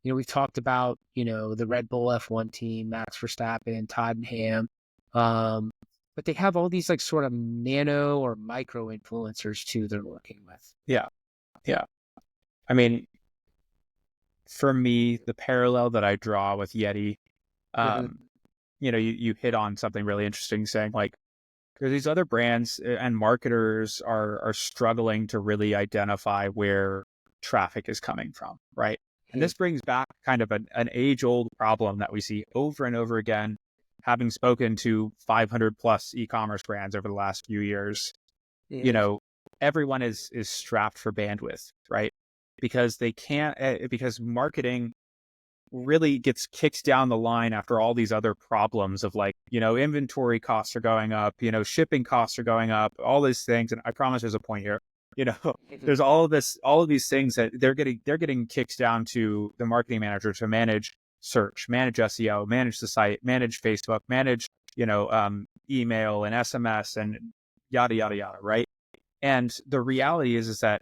We've talked about, the Red Bull F1 team, Max Verstappen, Tottenham. But they have all these like sort of nano or micro influencers too they're working with. Yeah. Yeah. I mean, for me, the parallel that I draw with Yeti, you hit on something really interesting, saying like, there's these other brands and marketers are struggling to really identify where traffic is coming from, right? And this brings back kind of an age-old problem that we see over and over again, having spoken to 500 plus e-commerce brands over the last few years. Everyone is strapped for bandwidth, right? Because they can't, because marketing really gets kicked down the line after all these other problems of like, inventory costs are going up, shipping costs are going up, all these things. And I promise there's a point here, there's all of these things that they're getting kicked down to the marketing manager to manage search, manage SEO, manage the site, manage Facebook, manage, email and SMS and yada, yada, yada. Right. And the reality is that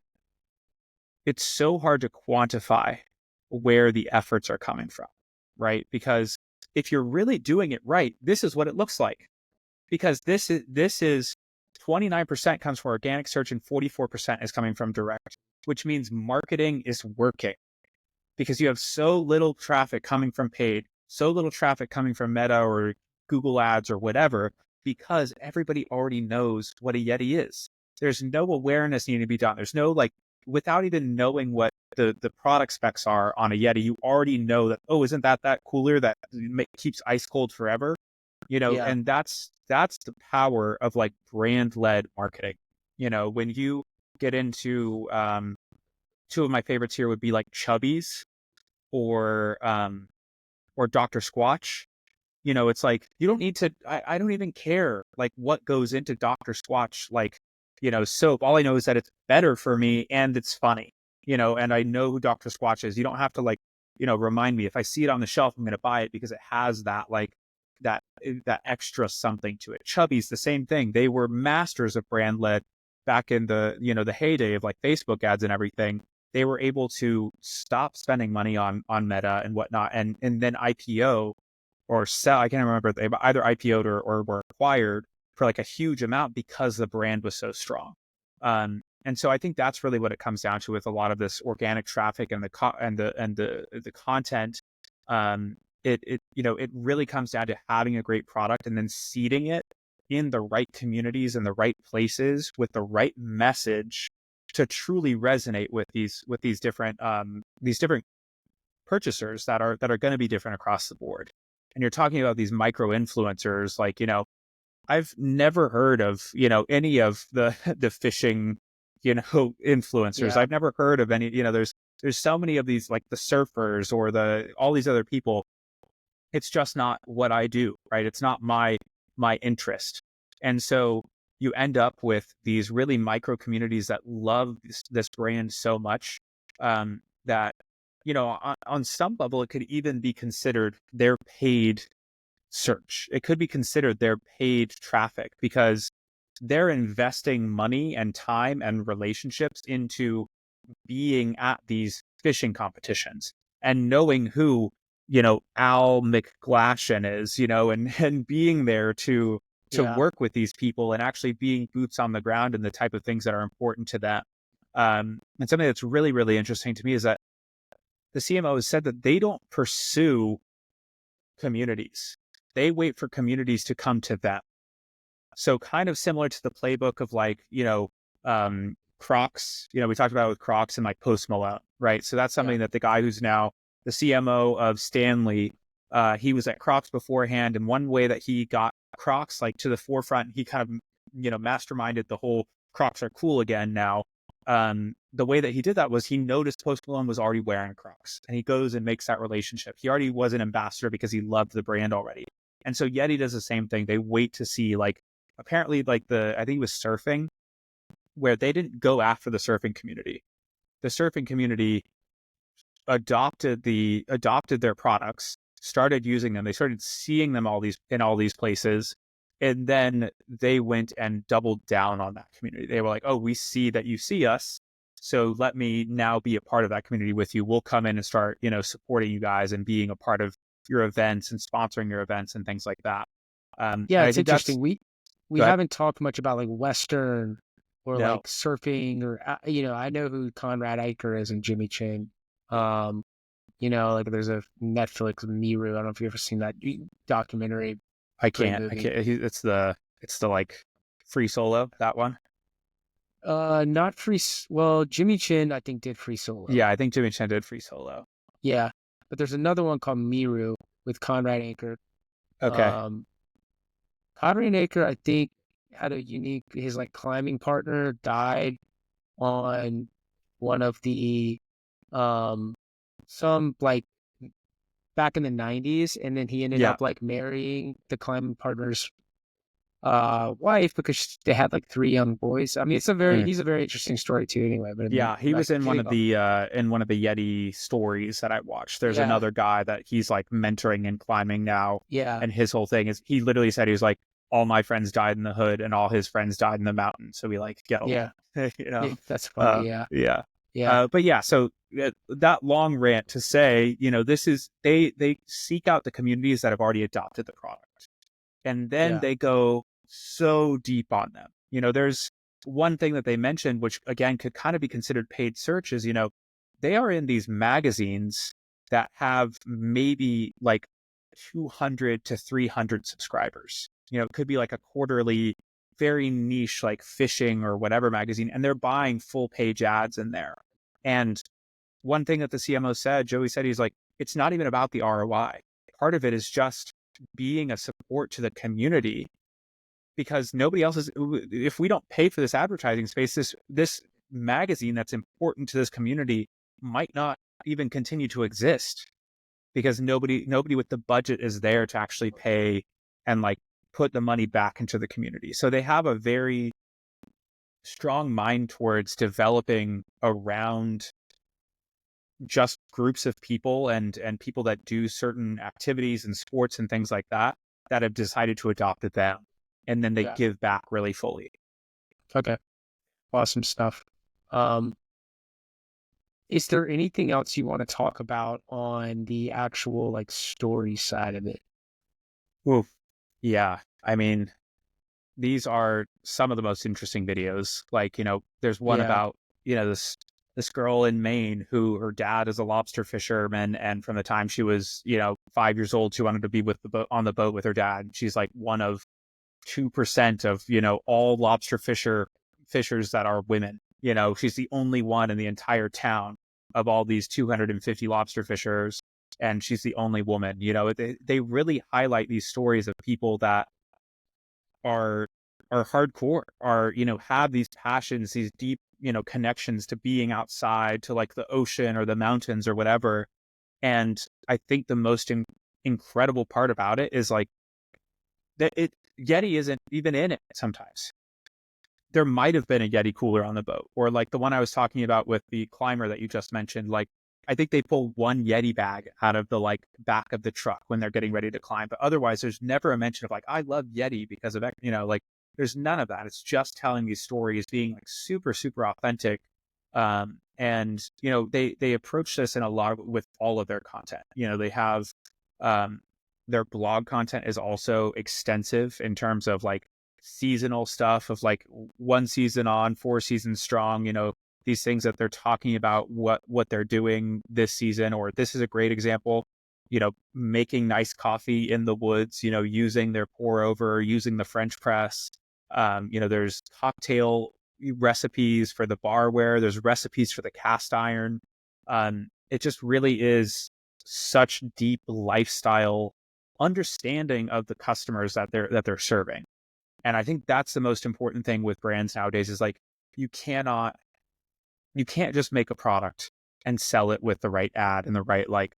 it's so hard to quantify where the efforts are coming from, right? Because if you're really doing it right, this is what it looks like. Because this is 29% comes from organic search and 44% is coming from direct, which means marketing is working because you have so little traffic coming from paid, so little traffic coming from Meta or Google Ads or whatever, because everybody already knows what a Yeti is. There's no awareness needing to be done. There's no like, without even knowing what the product specs are on a Yeti, you already know that, oh, isn't that cooler that keeps ice cold forever? And that's the power of like brand-led marketing. When you get into two of my favorites here would be like Chubbies or Dr. Squatch. It's like, you don't need to, I don't even care like what goes into Dr. Squatch, like, soap. All I know is that it's better for me and it's funny, and I know who Dr. Squatch is. You don't have to like, remind me. If I see it on the shelf, I'm going to buy it because it has that like that extra something to it. Chubby's the same thing. They were masters of brand led back in the, the heyday of like Facebook ads and everything. They were able to stop spending money on Meta and whatnot, and then IPO or sell. I can't remember. They either IPO'd or were acquired for like a huge amount because the brand was so strong. And so I think that's really what it comes down to with a lot of this organic traffic and the content. It really comes down to having a great product and then seeding it in the right communities and the right places with the right message to truly resonate with these different purchasers that are going to be different across the board. And you're talking about these micro influencers, like, I've never heard of, any of the fishing, influencers. I've never heard of any, there's so many of these, like the surfers or all these other people. It's just not what I do, right? It's not my interest. And so you end up with these really micro communities that love this brand so much, that on some level, it could even be considered their paid search. It could be considered their paid traffic because they're investing money and time and relationships into being at these fishing competitions and knowing who, Al McGlashan is, and being there to Yeah. work with these people and actually being boots on the ground and the type of things that are important to them. And something that's really, really interesting to me is that the CMO has said that they don't pursue communities. They wait for communities to come to them. So kind of similar to the playbook of like, Crocs, we talked about with Crocs and like Post Malone, right? So that's Yeah. something that the guy who's now the CMO of Stanley, he was at Crocs beforehand. And one way that he got Crocs like to the forefront, he kind of, masterminded the whole Crocs are cool again now. The way that he did that was he noticed Post Malone was already wearing Crocs and he goes and makes that relationship. He already was an ambassador because he loved the brand already. And so Yeti does the same thing. They wait to see like, apparently like I think it was surfing where they didn't go after the surfing community. The surfing community adopted their products, started using them. They started seeing them in all these places. And then they went and doubled down on that community. They were like, oh, we see that you see us. So let me now be a part of that community with you. We'll come in and start, supporting you guys and being a part of your events and sponsoring your events and things like that. Yeah, And I it's think that's interesting. We good. haven't talked much about like Western or No, like surfing or I know who Conrad Eicher is and Jimmy Chin. Um, like there's a Netflix Miru. I don't know if you've ever seen that documentary. I Great can't. I movie. can't. It's the like free solo, that one. Not free. Well, Jimmy Chin I think did Free Solo. Yeah, I think Jimmy Chen did free solo. Yeah, but there's another one called Miru with Conrad Eicher. Okay. Um, Conrad Eicher I think had a unique. His like climbing partner died on one of the um some like back in the 90s, and then he ended Yeah. up like marrying the climbing partner's wife because they had like three young boys. I mean, Mm. he's a very interesting story too anyway, but I mean, Yeah, he like was in one getting of off. the Yeti stories that I watched. There's Yeah, another guy that he's like mentoring and climbing now, yeah, and his whole thing is he literally said he was like, all my friends died in the hood and all his friends died in the mountain, so we like get along. yeah, you know. yeah, that's funny. Yeah, Yeah. yeah, But yeah, so that long rant to say, this is they seek out the communities that have already adopted the product, and then yeah, they go so deep on them. There's one thing that they mentioned, which again could kind of be considered paid search, is they are in these magazines that have maybe like 200 to 300 subscribers. It could be like a quarterly, very niche, like fishing or whatever magazine, and they're buying full page ads in there. And one thing that the CMO said, Joey said, he's like, it's not even about the ROI. Part of it is just being a support to the community because nobody else is, if we don't pay for this advertising space, this magazine that's important to this community might not even continue to exist because nobody with the budget is there to actually pay and like put the money back into the community. So they have a very strong mind towards developing around just groups of people and people that do certain activities and sports and things like that that have decided to adopt them, and then they yeah. give back really fully. Okay, awesome stuff. Um, is there anything else you want to talk about on the actual like story side of it? Oof. Yeah, I mean, these are some of the most interesting videos. Like, there's one Yeah, about, this girl in Maine who her dad is a lobster fisherman, and from the time she was, 5 years old, she wanted to be with the boat on the boat with her dad. She's like one of 2% of, all fishers that are women. She's the only one in the entire town of all these 250 lobster fishers, and she's the only woman. They really highlight these stories of people that are hardcore, are have these passions, these deep connections to being outside, to like the ocean or the mountains or whatever. And I think the most incredible part about it is like that Yeti isn't even in it sometimes. There might have been a Yeti cooler on the boat, or like the one I was talking about with the climber that you just mentioned. Like I think they pull one Yeti bag out of the like back of the truck when they're getting ready to climb. But otherwise, there's never a mention of like, I love Yeti because of that. Like there's none of that. It's just telling these stories, being like super, super authentic. And they approach this in a lot with all of their content. They have um, their blog content is also extensive in terms of like seasonal stuff of like one season on, 4 seasons strong, these things that they're talking about what they're doing this season. Or this is a great example, making nice coffee in the woods, using their pour over, using the French press. There's cocktail recipes for the barware, there's recipes for the cast iron. It just really is such deep lifestyle understanding of the customers that they're serving. And I think that's the most important thing with brands nowadays is like you can't just make a product and sell it with the right ad and the right like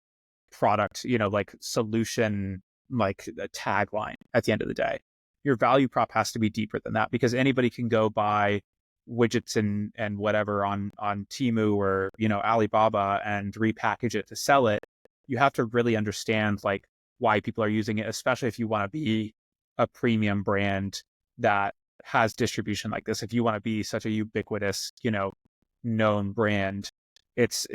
product, like solution, like a tagline at the end of the day. Your value prop has to be deeper than that because anybody can go buy widgets and whatever on Temu or, Alibaba and repackage it to sell it. You have to really understand like why people are using it, especially if you want to be a premium brand that has distribution like this. If you want to be such a ubiquitous, known brand, it's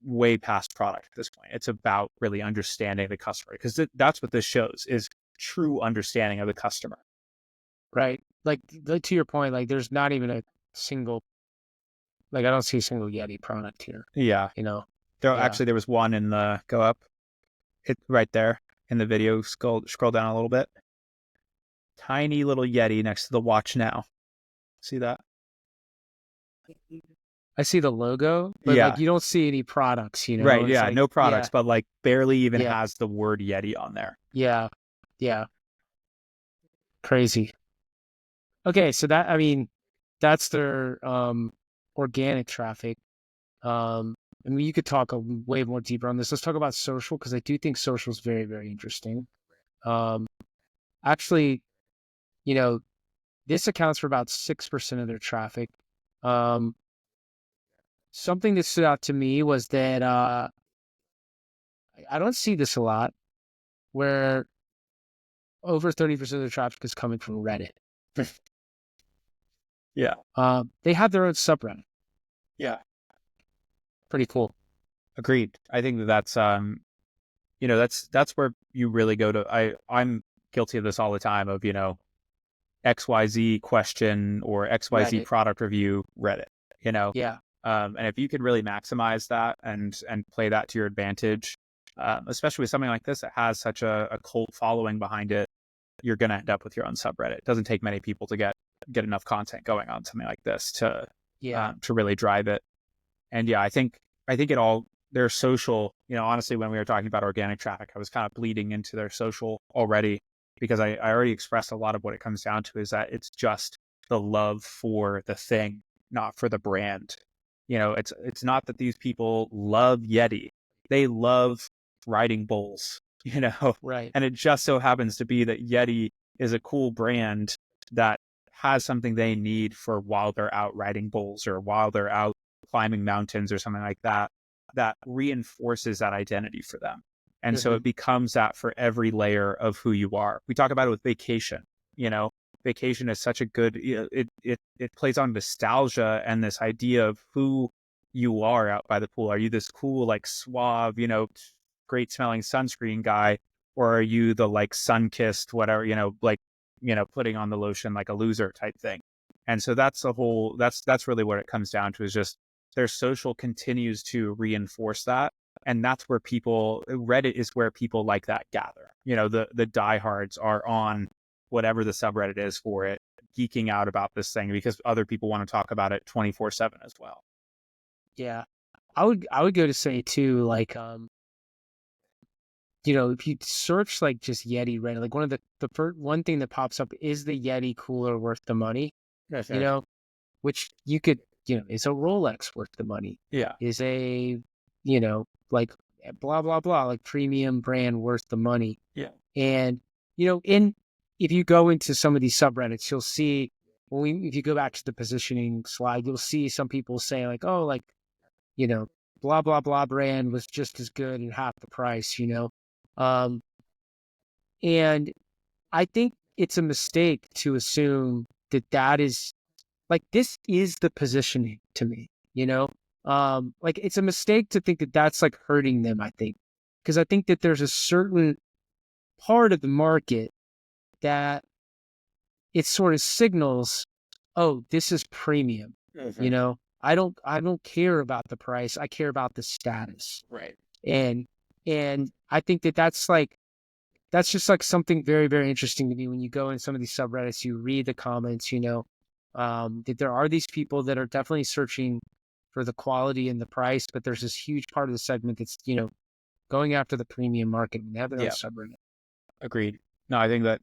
way past product at this point. It's about really understanding the customer because that's what this shows is true understanding of the customer. Right. Like to your point, like there's not even a single, like I don't see a single Yeti product here, Yeah. Yeah. There was one in the go up. It right there in the video. Scroll down a little bit. Tiny little Yeti next to the watch now. See that? I see the logo, but Yeah. like you don't see any products, Right. It's Yeah. like, No products, but like barely even yeah, has the word Yeti on there. yeah, yeah. Crazy. Okay, so that's their organic traffic. I mean, you could talk way more deeper on this. Let's talk about social because I do think social is very, very interesting. Um, actually, you know, this accounts for about 6% of their traffic. Um, something that stood out to me was that I don't see this a lot, where over 30% of the traffic is coming from Reddit. Yeah. They have their own subreddit. Yeah. Pretty cool. Agreed. I think that's where you really go to. I'm guilty of this all the time of, XYZ question or XYZ Reddit. product review, Reddit, Yeah. and if you can really maximize that and play that to your advantage, especially with something like this that has such a cult following behind it, you're going to end up with your own subreddit. It doesn't take many people to get enough content going on something like this to really drive it. And yeah, I think it all their social, honestly, when we were talking about organic traffic, I was kind of bleeding into their social already because I already expressed a lot of what it comes down to is that it's just the love for the thing, not for the brand. It's not that these people love Yeti. They love riding bulls, Right. and it just so happens to be that Yeti is a cool brand that has something they need for while they're out riding bulls or while they're out climbing mountains or something like that, that reinforces that identity for them. And so it becomes that for every layer of who you are. We talk about it with vacation, vacation is such a good, it plays on nostalgia and this idea of who you are out by the pool. Are you this cool, like suave, great smelling sunscreen guy? Or are you the like sun-kissed, whatever, like, putting on the lotion like a loser type thing? And so that's really what it comes down to is just their social continues to reinforce that. And that's where Reddit is where people like that gather. The diehards are on whatever the subreddit is for it, geeking out about this thing because other people want to talk about it 24/7 as well. Yeah. I would go to say too, like, if you search like just Yeti Reddit, like one of the first one thing that pops up is the Yeti cooler worth the money, Yes, you know, which you could, is a Rolex worth the money, yeah, is a, like blah, blah, blah, like premium brand worth the money. yeah, And, if you go into some of these subreddits, you'll see if you go back to the positioning slide, you'll see some people say like, oh, like, blah, blah, blah brand was just as good and half the price, Um, and I think it's a mistake to assume that that is like, this is the positioning to me, like it's a mistake to think that that's like hurting them, I think, because I think that there's a certain part of the market that it sort of signals, oh, this is premium. I don't care about the price. I care about the status. Right. And I think that that's just like something very, very interesting to me when you go in some of these subreddits, you read the comments, that there are these people that are definitely searching for the quality and the price, but there's this huge part of the segment that's, going after the premium market and they have their own subreddit. Agreed. No, I think that,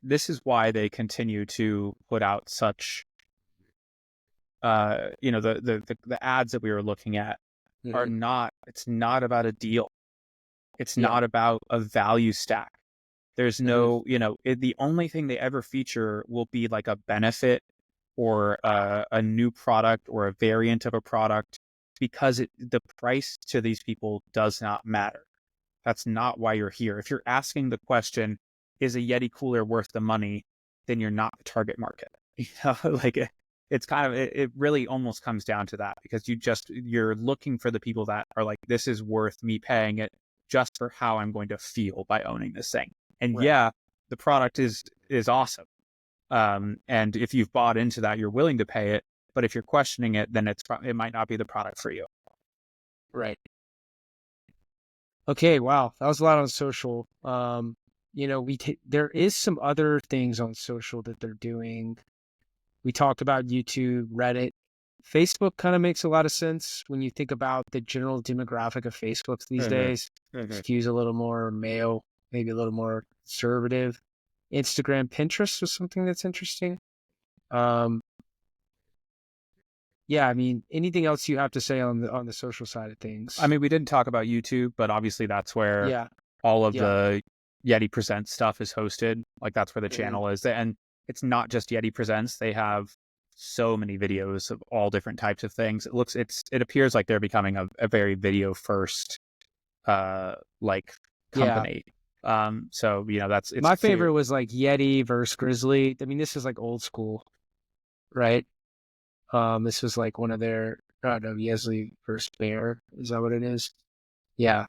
this is why they continue to put out such, the ads that we were looking at are not, it's not about a deal. It's not about a value stack. There's no, the only thing they ever feature will be like a benefit or a new product or a variant of a product, because the price to these people does not matter. That's not why you're here. If you're asking the question, is a Yeti cooler worth the money, then you're not the target market. Like it's kind of, it really almost comes down to that, because you're looking for the people that are like, this is worth me paying it just for how I'm going to feel by owning this thing. And the product is awesome. And if you've bought into that, you're willing to pay it. But if you're questioning it, then it might not be the product for you. Right. Okay. Wow. That was a lot on social. There is some other things on social that they're doing. We talked about YouTube, Reddit. Facebook kind of makes a lot of sense when you think about the general demographic of Facebook these days. Skews a little more male, maybe a little more conservative. Instagram, Pinterest was something that's interesting. Yeah, I mean, anything else you have to say on the social side of things? I mean, we didn't talk about YouTube, but obviously that's where all of the Yeti Presents stuff is hosted. Like that's where the channel is. And it's not just Yeti Presents. They have so many videos of all different types of things. It appears like they're becoming a very video first like company. So it's my favorite was like Yeti versus Grizzly. I mean, this is like old school, right? This was like one of their, I don't know, Yesley versus Bear. Is that what it is? Yeah.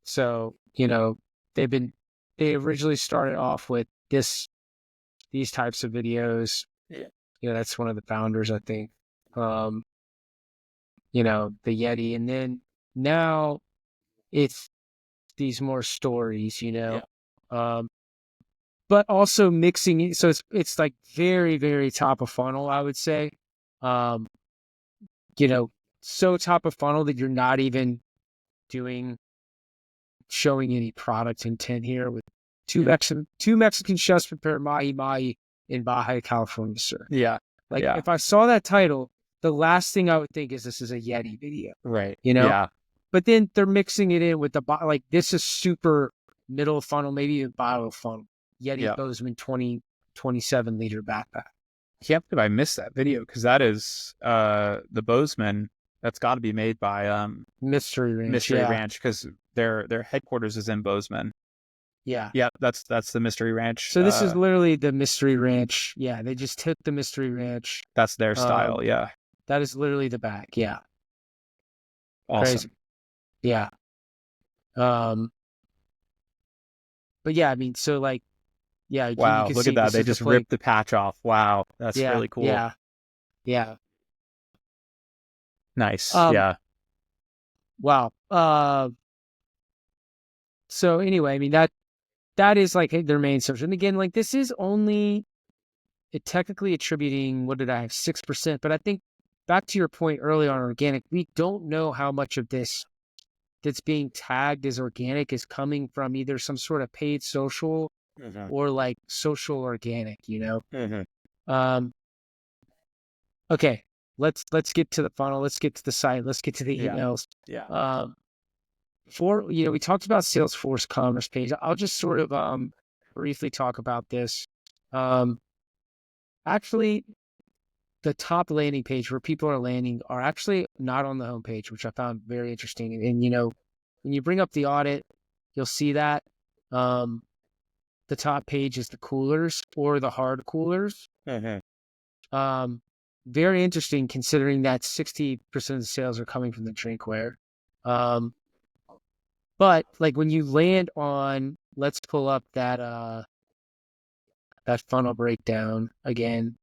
So, they originally started off with these types of videos. That's one of the founders, I think. The Yeti. And then now it's these more stories, but also mixing it. So it's like very, very top of funnel, I would say. So top of funnel that you're not even showing any product intent here with two Mexican chefs prepare mahi mahi in Baja California, sir. Yeah. Like if I saw that title, the last thing I would think is this is a Yeti video. Right. Yeah. But then they're mixing it in with like this is super middle funnel, maybe even bottom funnel. Yeti Bozeman 27 liter backpack. I can't believe I missed that video, because that is the Bozeman. That's got to be made by Mystery Ranch. Ranch, because their headquarters is in Bozeman. Yeah. Yeah, that's the Mystery Ranch. So this is literally the Mystery Ranch. Yeah, they just took the Mystery Ranch. That's their style. Yeah. That is literally the back. Yeah. Awesome. Crazy. Yeah. But yeah, I mean, so like, yeah. Wow, you can look see at that. They just ripped the patch off. Wow, that's really cool. Yeah. Yeah. Nice. Yeah. Wow. So anyway, I mean, that is like their main source. And again, like this is only technically attributing, what did I have, 6%? But I think back to your point early on organic, we don't know how much of this that's being tagged as organic is coming from either some sort of paid social or like social organic, Okay, let's get to the funnel. Let's get to the site. Let's get to the emails. Yeah. Before, we talked about Salesforce Commerce Page. I'll just sort of briefly talk about this. Actually, the top landing page where people are landing are actually not on the homepage, which I found very interesting. And when you bring up the audit, you'll see that the top page is the coolers or the hard coolers. Um, Very interesting considering that 60% of the sales are coming from the drinkware. But like when you land on, let's pull up that funnel breakdown again.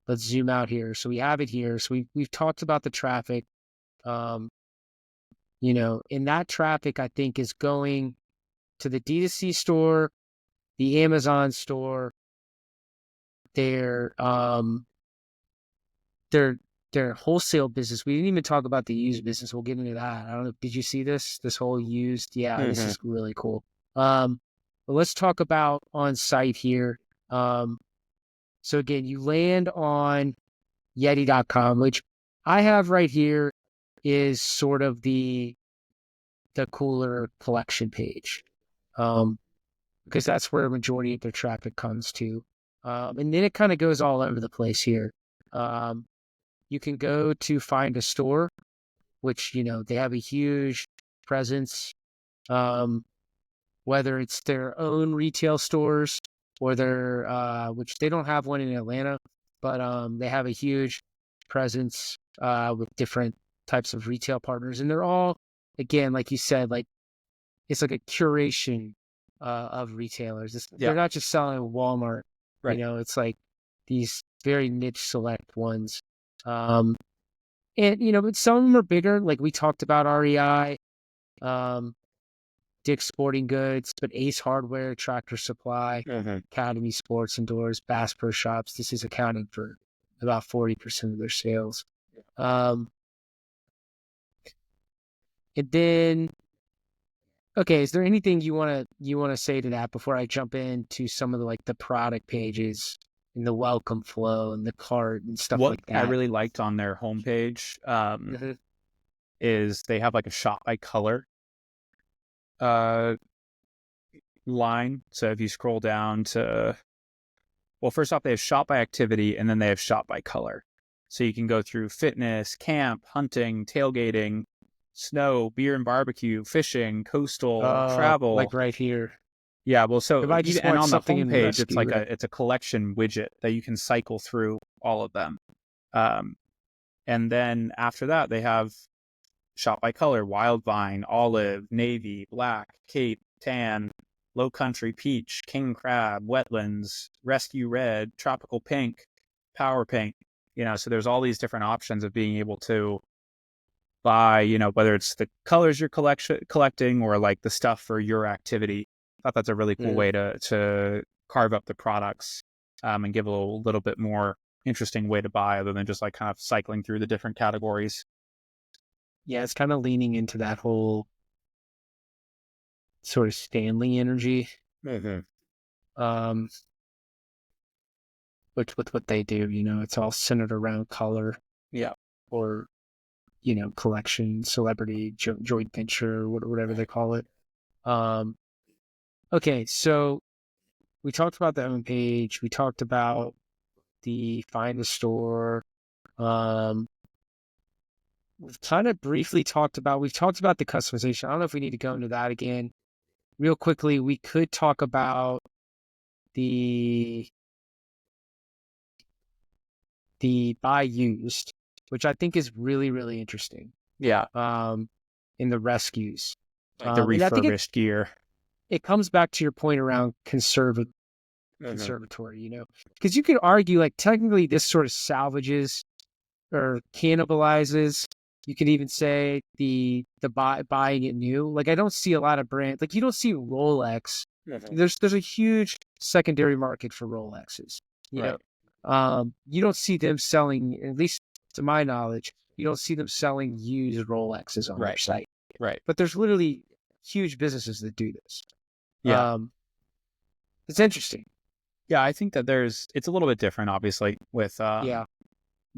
Let's zoom out here. So we have it here. So we've talked about the traffic. Um, and that traffic I think is going to the D2C store, the Amazon store, their their their wholesale business. We didn't even talk about the used business. We'll get into that. I don't know. Did you see this whole used? Yeah, this is really cool. But let's talk about on site here. So again, you land on Yeti.com, which I have right here is sort of the cooler collection page. Because that's where a majority of their traffic comes to. And then it kind of goes all over the place here. You can go to find a store, which, they have a huge presence, whether it's their own retail stores or their, which they don't have one in Atlanta, but they have a huge presence with different types of retail partners. And they're all, again, like you said, like it's like a curation of retailers. They're not just selling at Walmart, Right. it's like these very niche select ones. And, but some of them are bigger, like we talked about REI, Dick's Sporting Goods, but Ace Hardware, Tractor Supply, Academy Sports and Doors, Bass Pro Shops. This is accounting for about 40% of their sales. And then, okay, is there anything you wanna say to that before I jump into some of the product pages and the welcome flow and the cart and stuff What like I that? really liked on their homepage is they have like a shop by color line. So if you scroll down to, well, first off, they have shop by activity and then they have shop by color. So you can go through fitness, camp, hunting, tailgating, snow, beer and barbecue, fishing, coastal, travel. Like right here. Yeah, well, If so I even just and want on the something in homepage, it's rescue, like right? it's a collection widget that you can cycle through all of them. Um, and then after that, they have shop by color: wild vine, olive, navy, black, cape, tan, low country, peach, king crab, wetlands, rescue red, tropical pink, power pink. So there's all these different options of being able to buy, whether it's the colors you're collecting or like the stuff for your activity. I thought that's a really cool way to carve up the products and give a little bit more interesting way to buy other than just like kind of cycling through the different categories. Yeah, it's kind of leaning into that whole sort of Stanley energy. Um, which with what they do, it's all centered around color. Yeah. Or collection, celebrity, joint venture, whatever they call it. Okay, so we talked about the homepage. We talked about the find a store. We've kind of briefly we've talked about the customization. I don't know if we need to go into that again. Real quickly, we could talk about the buy used, which I think is really, really interesting. Yeah. In the rescues. Like the And I think refurbished gear. it comes back to your point around conservatory, because you could argue like technically this sort of salvages or cannibalizes. You could even say the buying it new. Like I don't see a lot of brands, like you don't see Rolex. There's a huge secondary market for Rolexes. You don't see them selling, at least to my knowledge, you don't see them selling used Rolexes on their site. Right. But there's literally huge businesses that do this. Yeah. It's interesting. Yeah, I think that it's a little bit different, obviously, with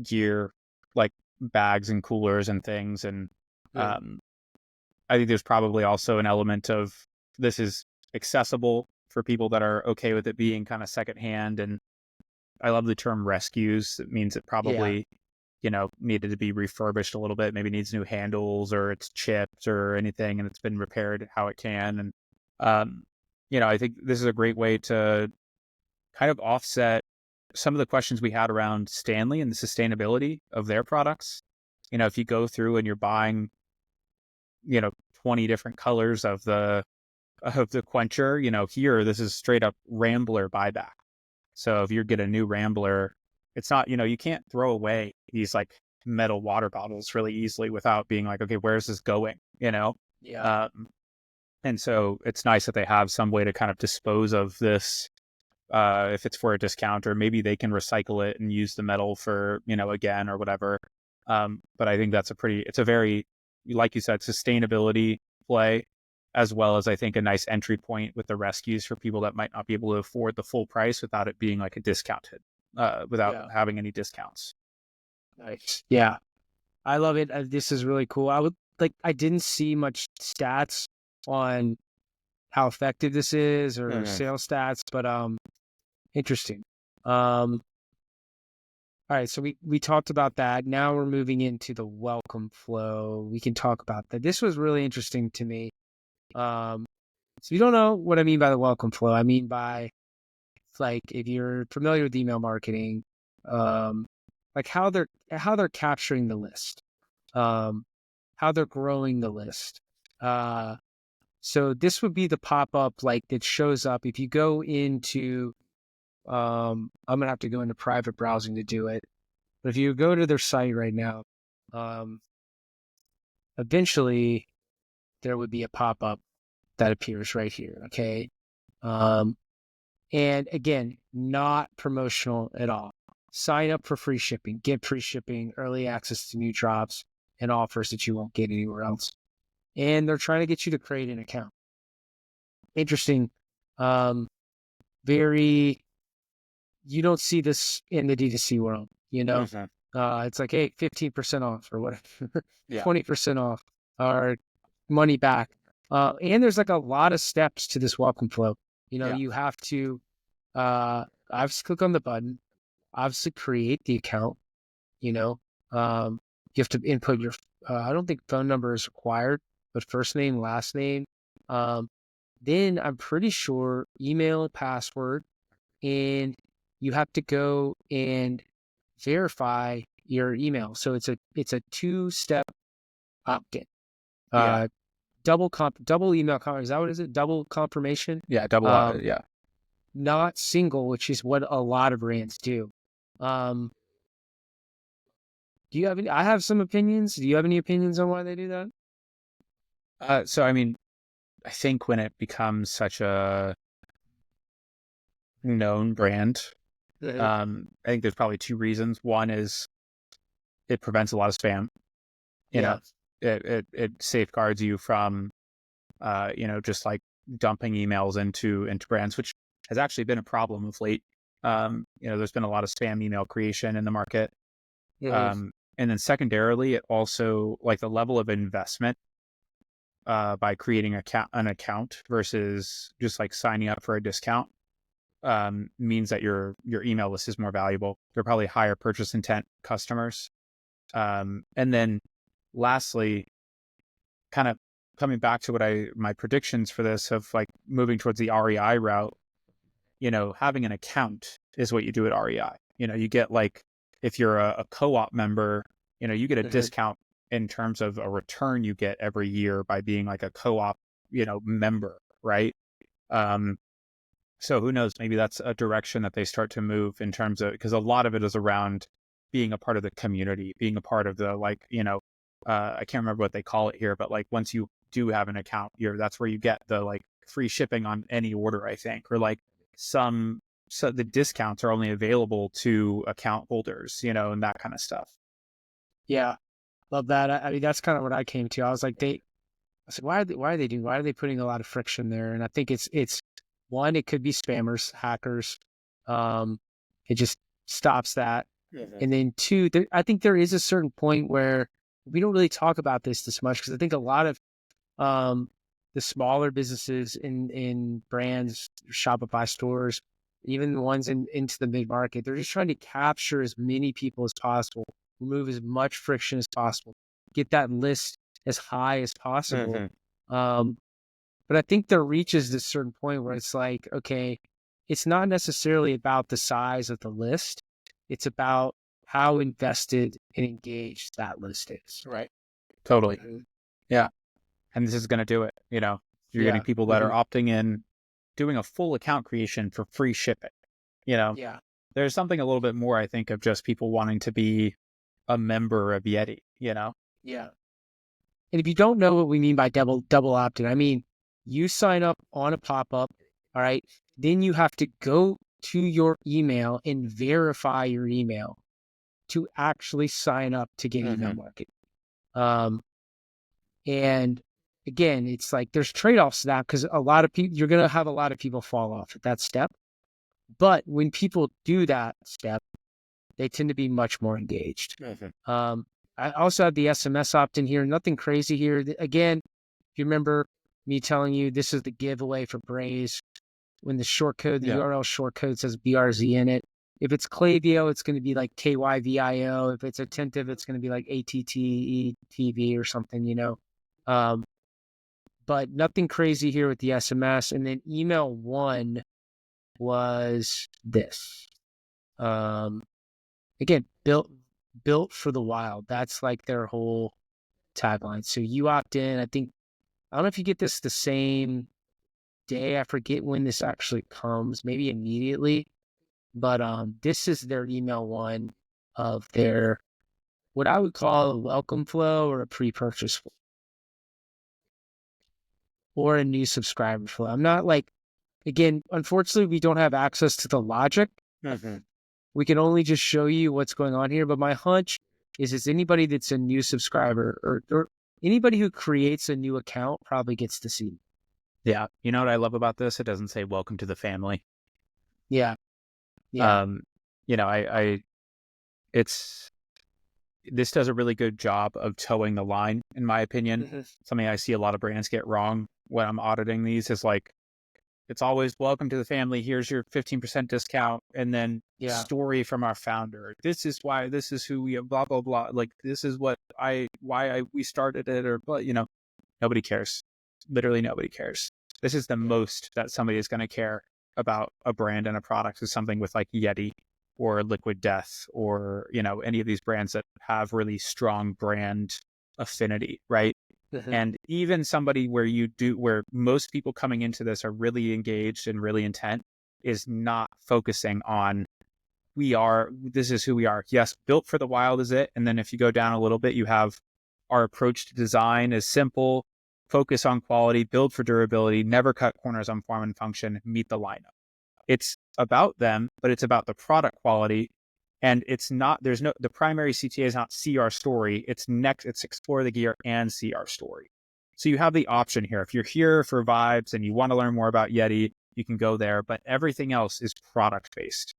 gear like bags and coolers and things. And I think there's probably also an element of this is accessible for people that are okay with it being kind of secondhand and I love the term rescues. It means it probably, needed to be refurbished a little bit, maybe needs new handles or it's chipped or anything, and it's been repaired how it can. And, I think this is a great way to kind of offset some of the questions we had around Stanley and the sustainability of their products. If you go through and you're buying, 20 different colors of the quencher, here, this is straight up Rambler buyback. So if you get a new Rambler, it's not, you can't throw away these like metal water bottles really easily without being like, okay, where's this going? Yeah. And so it's nice that they have some way to kind of dispose of this, if it's for a discount, or maybe they can recycle it and use the metal for, again, or whatever. But I think it's a very, like you said, sustainability play, as well as I think a nice entry point with the rescues for people that might not be able to afford the full price without it being like a discounted, without having any discounts. Nice. Yeah. I love it. This is really cool. I didn't see much stats on how effective this is or sales stats, but interesting. All right, so we talked about that. Now we're moving into the welcome flow. We can talk about that. This was really interesting to me. So you don't know what I mean by the welcome flow. I mean by, like, if you're familiar with email marketing, like how they're capturing the list, how they're growing the list. So this would be the pop-up like that shows up if you go into, I'm gonna have to go into private browsing to do it. But if you go to their site right now, eventually there would be a pop-up that appears right here. Okay. And again, not promotional at all. Sign up for free shipping, get free shipping, early access to new drops and offers that you won't get anywhere else. And they're trying to get you to create an account. Interesting. Very, you don't see this in the D2C world, It's like, hey, 15% off or whatever, 20% off or money back. And there's like a lot of steps to this welcome flow. You have to, obviously click on the button, obviously create the account, you have to input your, I don't think phone number is required, but first name, last name. Then I'm pretty sure email and password, and you have to go and verify your email. So it's a two-step opt-in. Double email is that what is it? Double confirmation? Yeah, double yeah. Not single, which is what a lot of brands do. Do you have any? I have some opinions. Do you have any opinions on why they do that? So I mean, I think when it becomes such a known brand, I think there's probably two reasons. One is it prevents a lot of spam. It safeguards you from, just like dumping emails into brands, which has actually been a problem of late. There's been a lot of spam email creation in the market. And then secondarily, it also, like, the level of investment by creating an account versus just like signing up for a discount means that your email list is more valuable. They're probably higher purchase intent customers. And then lastly, kind of coming back to my predictions for this of like moving towards the REI route, having an account is what you do at REI. You get, like, if you're a co-op member, you get a discount in terms of a return you get every year by being like a co-op, member, right? So who knows, maybe that's a direction that they start to move in terms of, because a lot of it is around being a part of the community, being a part of the, like, I can't remember what they call it here, but like once you do have an account, that's where you get the like free shipping on any order, I think, or like so the discounts are only available to account holders, and that kind of stuff. Yeah, love that. I mean, that's kind of what I came to. I was like, why are they putting a lot of friction there? And I think it's one, it could be spammers, hackers. It just stops that. And then two, I think there is a certain point where we don't really talk about this much, because I think a lot of the smaller businesses in brands, Shopify stores, even the ones into the mid-market. They're just trying to capture as many people as possible, remove as much friction as possible, get that list as high as possible. But I think there reaches this certain point where it's like, okay, it's not necessarily about the size of the list. It's about how invested and engaged that list is. Right. Totally. Mhm. Yeah. And this is going to do it. You're getting people that are opting in, doing a full account creation for free shipping. Yeah. There's something a little bit more, I think, of just people wanting to be a member of Yeti, Yeah. And if you don't know what we mean by double opt-in, I mean, you sign up on a pop-up, all right? Then you have to go to your email and verify your email to actually sign up to get email marketing. And again, it's like there's trade-offs to that because a lot of people, you're going to have a lot of people fall off at that step. But when people do that step, they tend to be much more engaged. I also have the SMS opt-in here. Nothing crazy here. Again, if you remember me telling you this is the giveaway for Braze, when the URL short code says BRZ in it. If it's Klaviyo, it's going to be like KYVIO. If it's attentive, it's going to be like ATTETV or something. But nothing crazy here with the SMS. And then email one was this. Again, built for the wild. That's like their whole tagline. So you opt in. I don't know if you get this the same day. I forget when this actually comes, maybe immediately. But this is their email one of their, what I would call a welcome flow or a pre-purchase flow or a new subscriber flow. I'm not like, again, unfortunately, we don't have access to the logic. We can only just show you what's going on here. But my hunch is it's anybody that's a new subscriber or anybody who creates a new account probably gets to see. Yeah. You know what I love about this? It doesn't say welcome to the family. Yeah. This does a really good job of towing the line, in my opinion. Something I see a lot of brands get wrong when I'm auditing these is like, it's always welcome to the family. Here's your 15% discount. And then story from our founder. This is why, this is who we are, blah, blah, blah. Like, this is why we started it, or, but nobody cares. Literally nobody cares. This is the most that somebody is going to care about a brand and a product is something with like Yeti or Liquid Death or, any of these brands that have really strong brand affinity, right? And even somebody where most people coming into this are really engaged and really intent is not focusing on this is who we are. Yes, built for the wild is it. And then if you go down a little bit, you have our approach to design is simple, focus on quality, build for durability, never cut corners on form and function, meet the lineup. It's about them, but it's about the product quality. And the primary CTA is not see our story. It's explore the gear and see our story. So you have the option here. If you're here for vibes and you want to learn more about Yeti, you can go there, but everything else is product based.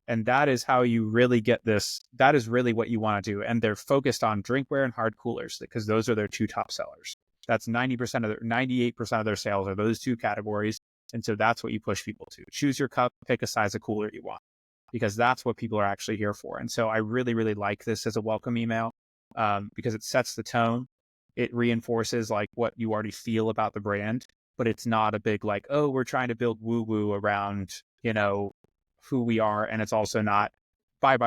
And that is how you really get this. That is really what you want to do. And they're focused on drinkware and hard coolers because those are their two top sellers. That's 98% of their sales are those two categories. And so that's what you push people to. Choose your cup, pick a size of cooler you want, because that's what people are actually here for. And so I really, really like this as a welcome email because it sets the tone. It reinforces like what you already feel about the brand, but it's not a big like, oh, we're trying to build woo-woo around, who we are. And it's also not buy,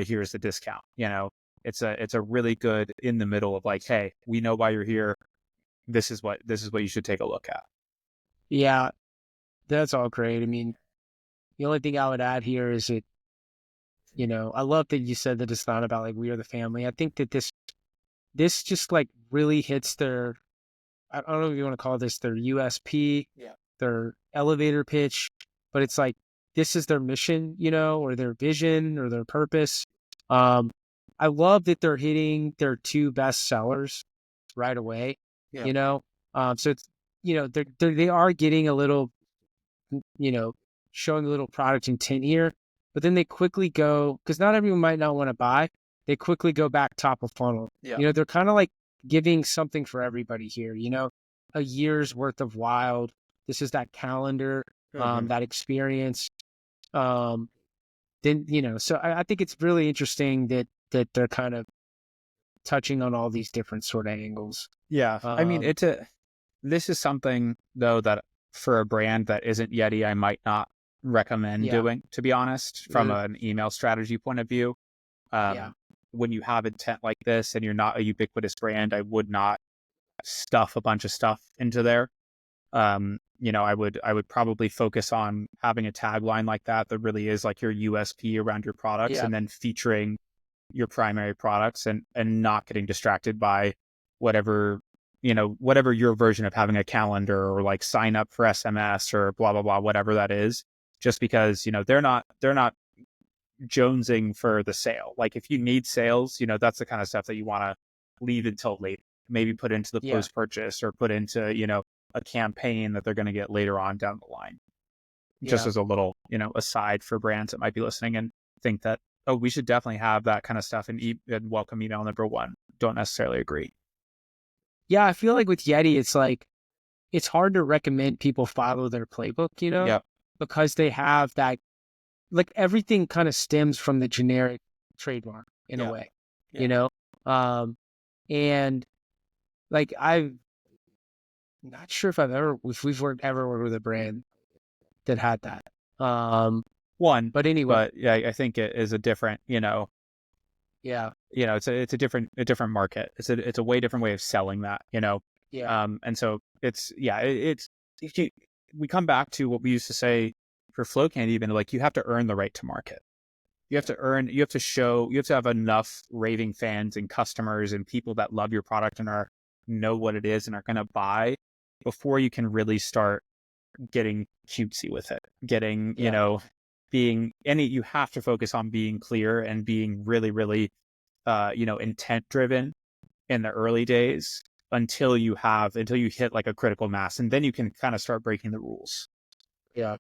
here's the discount. It's a really good in the middle of like, hey, we know why you're here. This is what you should take a look at. Yeah, that's all great. I mean, the only thing I would add here is I love that you said that it's not about like we are the family. I think that this just like really hits I don't know if you want to call this their USP, their elevator pitch, but it's like, this is their mission, or their vision or their purpose. I love that they're hitting their two best sellers right away, so it's, they are getting a little, showing a little product intent here, but then they quickly go, because not everyone might not want to buy. They quickly go back top of funnel. They're kind of like giving something for everybody here, a year's worth of wild. This is that calendar, that experience. Then, so I think it's really interesting that they're kind of touching on all these different sort of angles. Yeah. I mean, Um, this is something though that for a brand that isn't Yeti, I might not recommend yeah, doing, to be honest, from mm, an email strategy point of view. yeah, When you have intent like this and you're not a ubiquitous brand, I would not stuff a bunch of stuff into there. I would probably focus on having a tagline like that really is like your USP around your products, yeah, and then featuring your primary products, and not getting distracted by whatever whatever your version of having a calendar or like sign up for SMS or blah blah blah, whatever that is. Just because they're not jonesing for the sale. Like if you need sales, that's the kind of stuff that you want to leave until later. Maybe put into the yeah, post purchase, or put into a campaign that they're going to get later on down the line. Just yeah. as a little aside for brands that might be listening and think that, oh, we should definitely have that kind of stuff in welcome email number one. Don't necessarily agree. Yeah, I feel like with Yeti, it's like it's hard to recommend people follow their playbook, Yep. because they have that, like everything kind of stems from the generic trademark in a Yeah. way, Yeah. you know? Um, and like I'm not sure if we've ever worked with a brand that had that. Um, One, but anyway, but yeah, I think it is a different, yeah, it's a different market. It's a way different way of selling that. yeah, And so it's yeah, it's we come back to what we used to say for Flow Candy, even like you have to earn the right to market. You have to show, you have to have enough raving fans and customers and people that love your product and know what it is and are going to buy before you can really start getting cutesy with it. Getting, yeah, you have to focus on being clear and being really, really, intent driven in the early days until you hit like a critical mass. And then you can kind of start breaking the rules. yeah.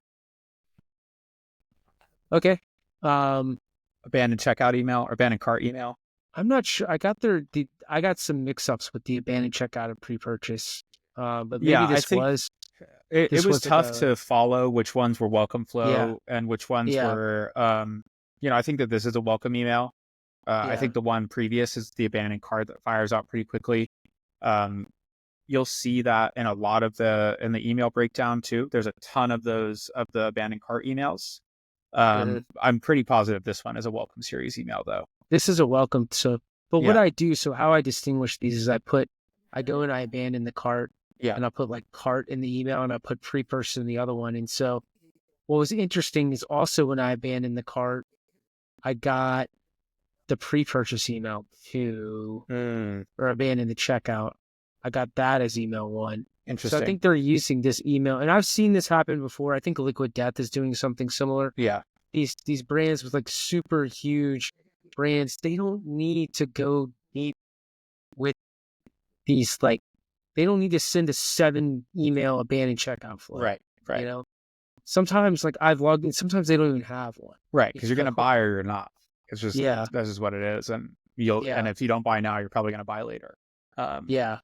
Okay. Um, Abandoned checkout email or abandoned cart email. I'm not sure. I got some mix-ups with the abandoned checkout and pre-purchase. But maybe Yeah, I think it this was was like tough to follow which ones were welcome yeah, flow and which ones yeah, were, I think that this is a welcome email. I yeah, think the one previous is the abandoned cart that fires out pretty quickly. Um, you'll see that in a lot of in the email breakdown too. There's a ton of those of the abandoned cart emails. mhm. I'm pretty positive this one is a welcome series email though. This is a welcome. But what Yeah, I do, so how I distinguish these is I go and I abandon the cart, yeah, and I put like cart in the email, and I put pre-purchase in the other one. And so what was interesting is also when I abandoned the cart, I got the pre-purchase email too, or abandon the checkout. I got that as email one. So I interesting. think they're using this email, and I've seen this happen before. I think Liquid Death is doing something similar. Yeah, These brands with like super huge brands, they don't need to go deep with these, like they don't need to send a 7 email abandoned checkout flow. right, You right, know, sometimes like I've logged in, sometimes they don't even have one. right. You Because you're gonna know? buy or you're not. It's just Yeah, that's just what it is, and yeah, if you don't buy now, you're probably gonna buy later. Um, yeah.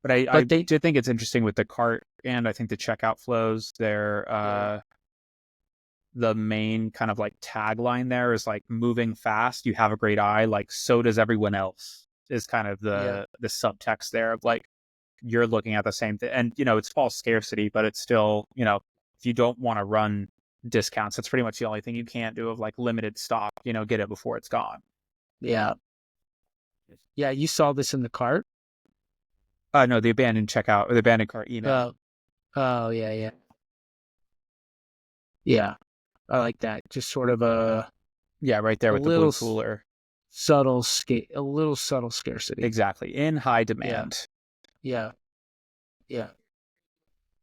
but I But they, did think it's interesting with the cart, and I think the checkout flows. yeah, The main kind of like tagline there is like moving fast. You have a great eye. Like so does everyone else. Is kind of yeah, the subtext there of like you're looking at the same thing, and it's false scarcity, but it's still if you don't want to run discounts, that's pretty much the only thing you can't do of like limited stock. Get it before it's gone. yeah, yeah. You saw this in the cart. No, the abandoned checkout or the abandoned cart email. Oh, oh, yeah, yeah, yeah. I like that. Just sort of Yeah, right there a with the blue little cooler. a little subtle scarcity. Exactly. In high Yeah, demand. yeah, yeah,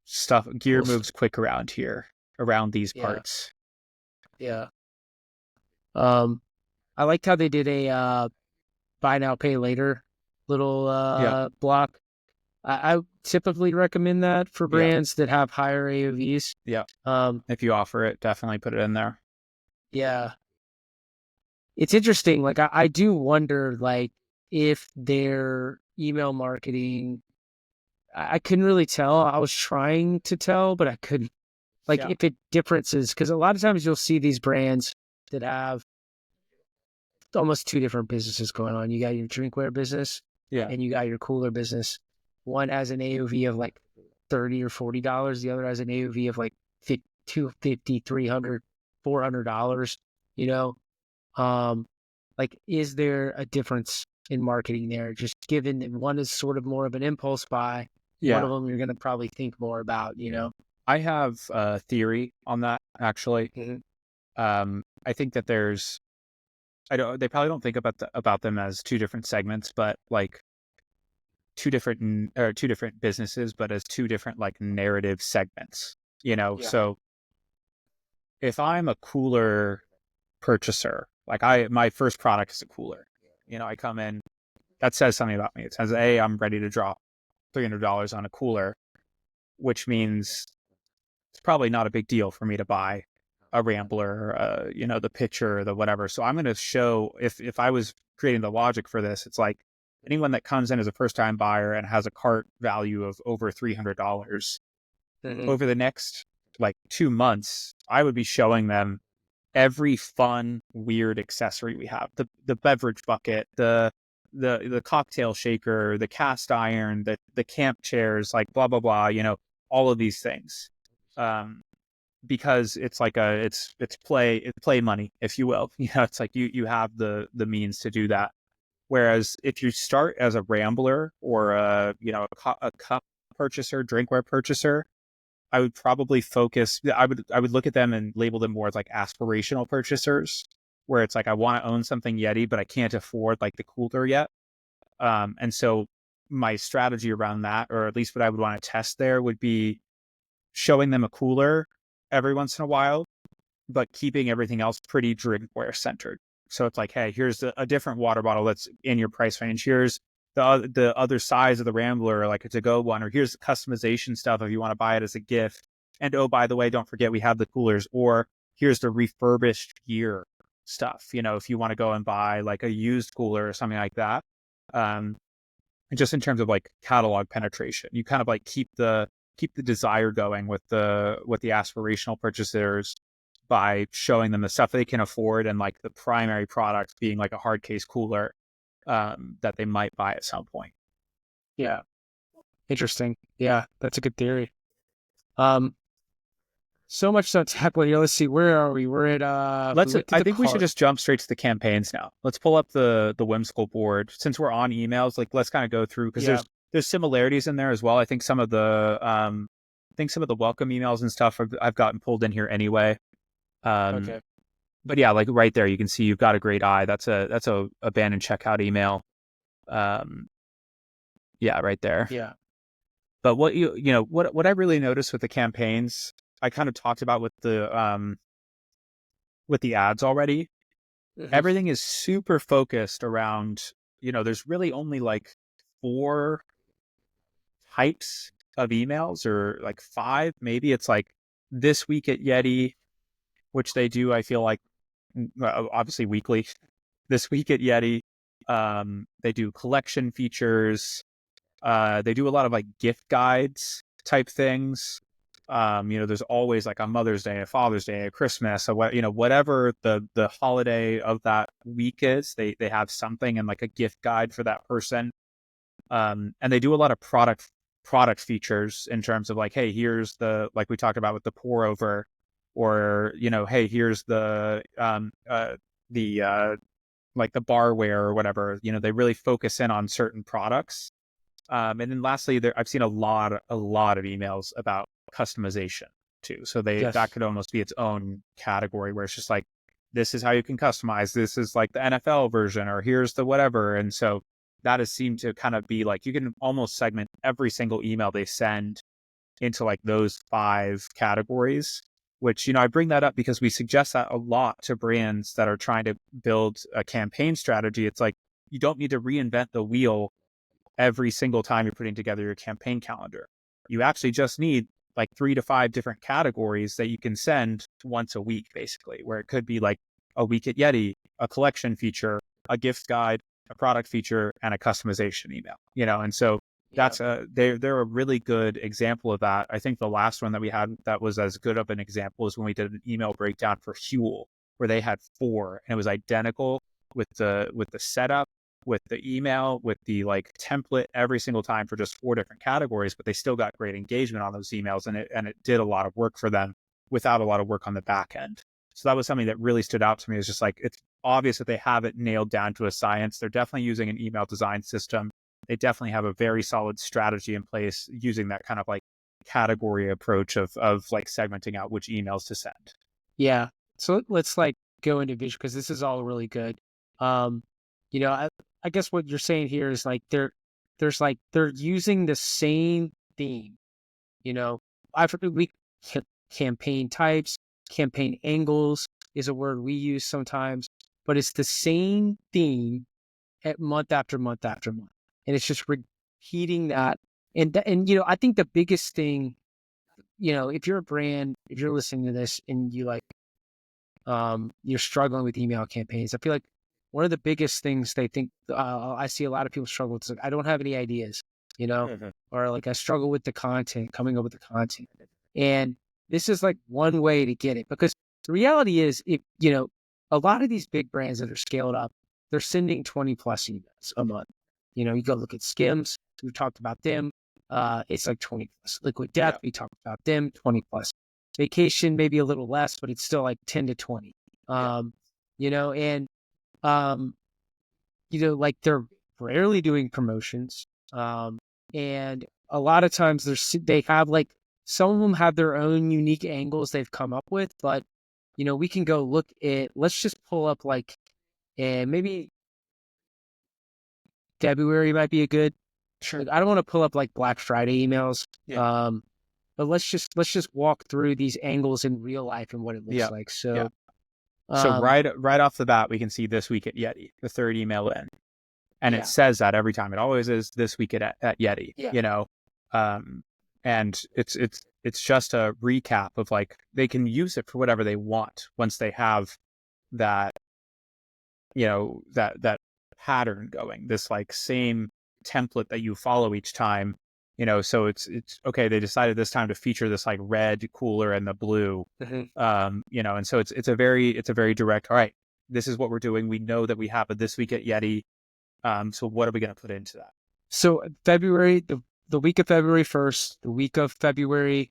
Stuff gear little, moves quick around here, around these yeah, parts. yeah. Um, I liked how they did a buy now pay later little Yeah. block. I typically recommend that for Yeah. brands that have higher AOVs. Yeah. Um, If you offer it, definitely put it in there. yeah, it's interesting. Like I do wonder, like if their email marketing, I couldn't really tell. I was trying to tell, but I couldn't. Like Yeah. if it differences, because a lot of times you'll see these brands that have almost two different businesses going on. You got your drinkware business Yeah. and you got your cooler business. One has an AOV of like $30 or $40. The other has an AOV of like $250, $300, $400. You know, like is there a difference in marketing there? Just given that one is sort of more of an impulse buy, one of Yeah. them you're going to probably think more about. I have a theory on that actually. Mhm. I think that they probably don't think about them as two different segments, but like two different businesses, but as two different like narrative segments, Yeah. So if I'm a cooler purchaser, like my first product is a cooler, I come in, that says something about me. It says, hey, I'm ready to drop $300 on a cooler, which means it's probably not a big deal for me to buy a Rambler, the pitcher, the whatever. So I'm going to show, if I was creating the logic for this, it's like anyone that comes in as a first time buyer and has a cart value of over $300 Mhm. over the next like 2 months, I would be showing them every fun, weird accessory we have: the beverage bucket, the cocktail shaker, the cast iron, the camp chairs, like blah blah blah. All of these things. Because it's like it's play money, if you will. It's like you have the means to do that. Whereas if you start as a Rambler or a cup purchaser, drinkware purchaser, I would probably focus. I would look at them and label them more as like aspirational purchasers, where it's like I want to own something Yeti, but I can't afford like the cooler yet. And so my strategy around that, or at least what I would want to test there, would be showing them a cooler every once in a while, but keeping everything else pretty drinkware centered. So it's like, hey, here's a different water bottle that's in your price range. Here's the other size of the Rambler, like a to-go one, or here's the customization stuff if you want to buy it as a gift. And oh, by the way, don't forget we have the coolers, or here's the refurbished gear stuff. If you want to go and buy like a used cooler or something like that. Um, and just in terms of like catalog penetration, you kind of like keep the desire going with the aspirational purchasers by showing them the stuff they can afford, and like the primary product being like a hard case cooler that they might buy at some point. Yeah. Interesting. Yeah, that's a good theory. Um, so much to tackle here. Let's see, where are we? We're at we went to I the think we should cart. just jump straight to the campaigns now. Let's pull up the whimsical board since we're on emails. Like let's kind of go through, because Yeah. there's similarities in there as well. I think some of the welcome emails and stuff I've gotten pulled in here anyway. Um, Okay. but yeah, like right there, you can see you've got a great eye. That's a abandoned checkout email. Um, yeah, right there. Yeah. But what I really noticed with the campaigns, I kind of talked about with the ads already. Mhm. Everything is super focused around, there's really only like four types of emails, or like five, maybe. It's like this week at Yeti, which they do, I feel like, obviously weekly. This week at Yeti, they do collection features. They do a lot of like gift guides type things. There's always like a Mother's Day, a Father's Day, a Christmas, whatever the holiday of that week is, they have something and like a gift guide for that person. And they do a lot of product features in terms of like, hey, here's like we talked about with the pour over, or hey, here's the like the barware or whatever. They really focus in on certain products. And then lastly, I've seen a lot of emails about customization too. So that Yes. could almost be its own category, where it's just like, this is how you can customize. This is like the NFL version, or here's the whatever. And so that has seemed to kind of be like, you can almost segment every single email they send into like those five categories. Which, I bring that up because we suggest that a lot to brands that are trying to build a campaign strategy. It's like, you don't need to reinvent the wheel every single time you're putting together your campaign calendar. You actually just need like 3 to 5 different categories that you can send once a week, basically, where it could be like a week at Yeti, a collection feature, a gift guide, a product feature, and a customization email. And so Yeah. They're a really good example of that. I think the last one that we had that was as good of an example is when we did an email breakdown for Huel, where they had 4 and it was identical with the setup, with the email, with the like template every single time for just 4 different categories, but they still got great engagement on those emails, and it did a lot of work for them without a lot of work on the back end. So that was something that really stood out to me. Is just like, it's obvious that they have it nailed down to a science. They're definitely using an email design system. They definitely have a very solid strategy in place using that kind of like category approach of like segmenting out which emails to send. Yeah. So let's like go into visual, because this is all really good. Um, I guess what you're saying here is like they're using the same theme. You know, I forget we campaign types, campaign angles is a word we use sometimes, but it's the same theme at month after month after month, and it's just repeating that. And I think the biggest thing, if you're a brand, if you're listening to this and you're struggling with email campaigns, I feel like one of the biggest things they think, I see a lot of people struggle with, like, I don't have any ideas, Mhm. or like I struggle with the content, coming up with the content. And this is like one way to get it, because the reality is, if, a lot of these big brands that are scaled up, they're sending 20 plus emails a month. You go look at Skims, we talked about them. It's like 20 plus. Liquid Death, Yeah. we talked about them, 20 plus. Vacation, maybe a little less, but it's still like 10 to 20. Yeah. And um, like they're rarely doing promotions. And a lot of times they have like, some of them have their own unique angles they've come up with, but we can go look at, let's just pull up like, and maybe February might be a good, Sure. like, I don't want to pull up like Black Friday emails. Yeah. But let's just walk through these angles in real life and what it looks Yeah. like. Yeah. So, So um, right off the bat, we can see this week at Yeti, the third email in, and it yeah, says that every time. It always is this week at Yeti, yeah, um, and it's just a recap of like they can use it for whatever they want once they have that that pattern going, this like same template that you follow each time. So it's okay, they decided this time to feature this like red cooler and the blue, mhm. and so it's a very direct, all right, this is what we're doing, we know that we have a this week at Yeti, so what are we going to put into that? So February, the week of February 1st, the week of February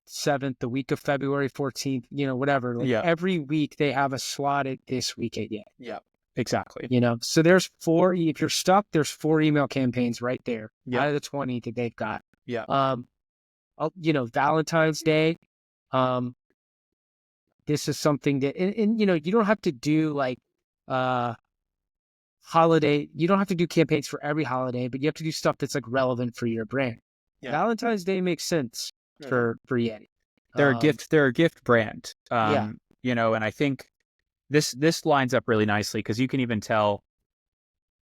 7th, the week of February 14th, whatever. Like Yeah. every week they have a slotted this week at Yet. Yeah. Exactly. So there's four. If you're stuck, there's 4 email campaigns right there Yep. out of the 20 that they've got. Yeah. Um, Valentine's Day. Um, this is something that, and you don't have to do like uh holiday. You don't have to do campaigns for every holiday, but you have to do stuff that's like relevant for your brand. Yeah. Valentine's Day makes sense Mhm. for Yeti. They're a gift brand, Yeah, and I think this lines up really nicely because you can even tell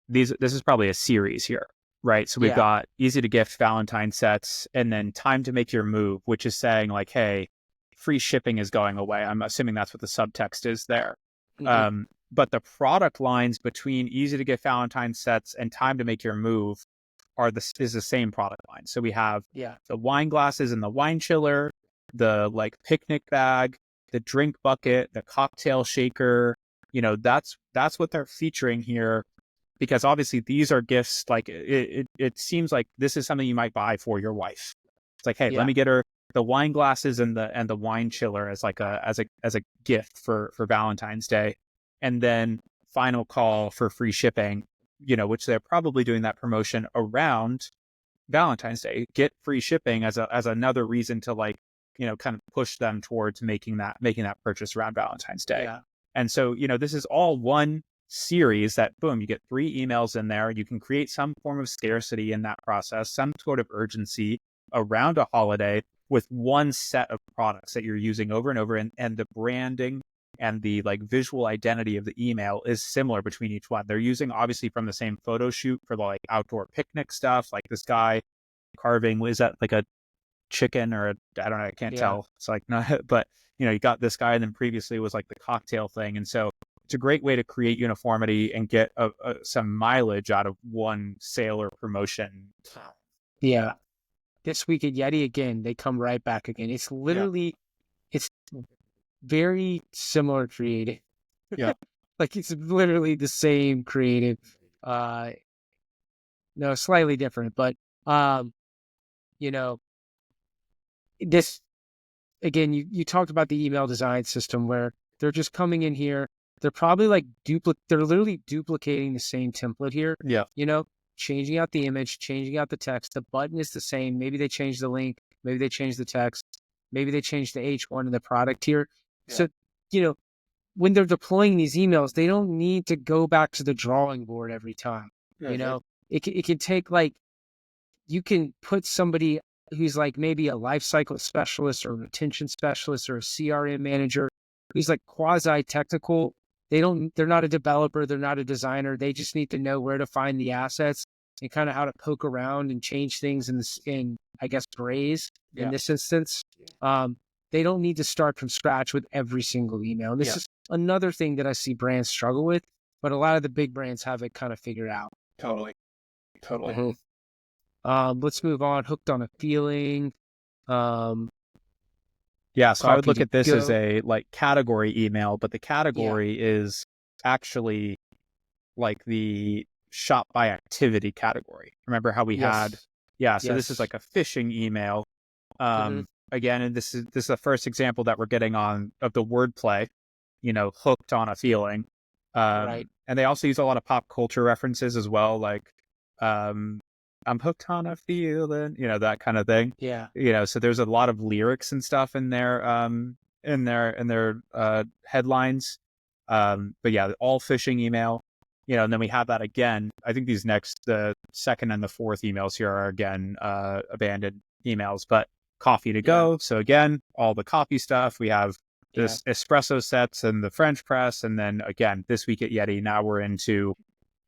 this is probably a series here, right? So we've yeah, got easy to gift Valentine sets, and then time to make your move, which is saying like, hey, free shipping is going away. I'm assuming that's what the subtext is there. mhm, But the product lines between easy to gift Valentine sets and time to make your move is the same product line. So we have yeah, the wine glasses and the wine chiller, the like picnic bag, the drink bucket, the cocktail shaker. That's what they're featuring here, because obviously these are gifts. Like it seems like this is something you might buy for your wife. It's like, hey, let yeah, me get her the wine glasses and the wine chiller as like a gift for Valentine's Day, and then final call for free shipping. Which they're probably doing that promotion around Valentine's Day. Get free shipping as another reason to like kind of push them towards making that purchase around Valentine's Day. yeah, And so this is all one series that boom, you get 3 emails in there. You can create some form of scarcity in that process, some sort of urgency around a holiday with one set of products that you're using over and over, and the branding and the like visual identity of the email is similar between each one. They're using obviously from the same photo shoot for the like outdoor picnic stuff, like this guy carving, was that like a chicken or I don't know, I can't yeah. tell. It's like, no, but you got this guy, and then previously was like the cocktail thing. And so it's a great way to create uniformity and get some mileage out of one sale or promotion. Yeah. This week at Yeti again, they come right back again. It's literally, it's very similar creative. Yeah. Like it's literally the same creative. Uh, no, slightly different, but um, you know, this again, you talked about the email design system where they're just coming in here. They're probably like they're literally duplicating the same template here, Yeah. changing out the image, changing out the text. The button is the same. Maybe they change the link, maybe they change the text, maybe they change the H1 in the product here. Yeah. So, when they're deploying these emails, they don't need to go back to the drawing board every time. It can take like, you can put somebody who's like maybe a life cycle specialist or a retention specialist or a CRM manager who's like quasi technical. They're not a developer. They're not a designer. They just need to know where to find the assets and kind of how to poke around and change things in I guess, Braze in this instance. They don't need to start from scratch with every single email. And this is another thing that I see brands struggle with, but a lot of the big brands have it kind of figured out. Totally. Let's move on. Hooked on a feeling. So I would look at this as a like category email, but the category is actually like the shop by activity category. Remember how we had? So this is like a phishing email. Again, and this is the first example that we're getting on of the wordplay, hooked on a feeling. Right. And they also use a lot of pop culture references as well, like I'm hooked on a feeling, that kind of thing. Yeah. So there's a lot of lyrics and stuff in their headlines. But yeah, all phishing email. And then we have that again. I think these the second and the fourth emails here are again abandoned emails, but coffee to go. So again, all the coffee stuff. We have this espresso sets and the French press, and then again this week at Yeti. Now we're into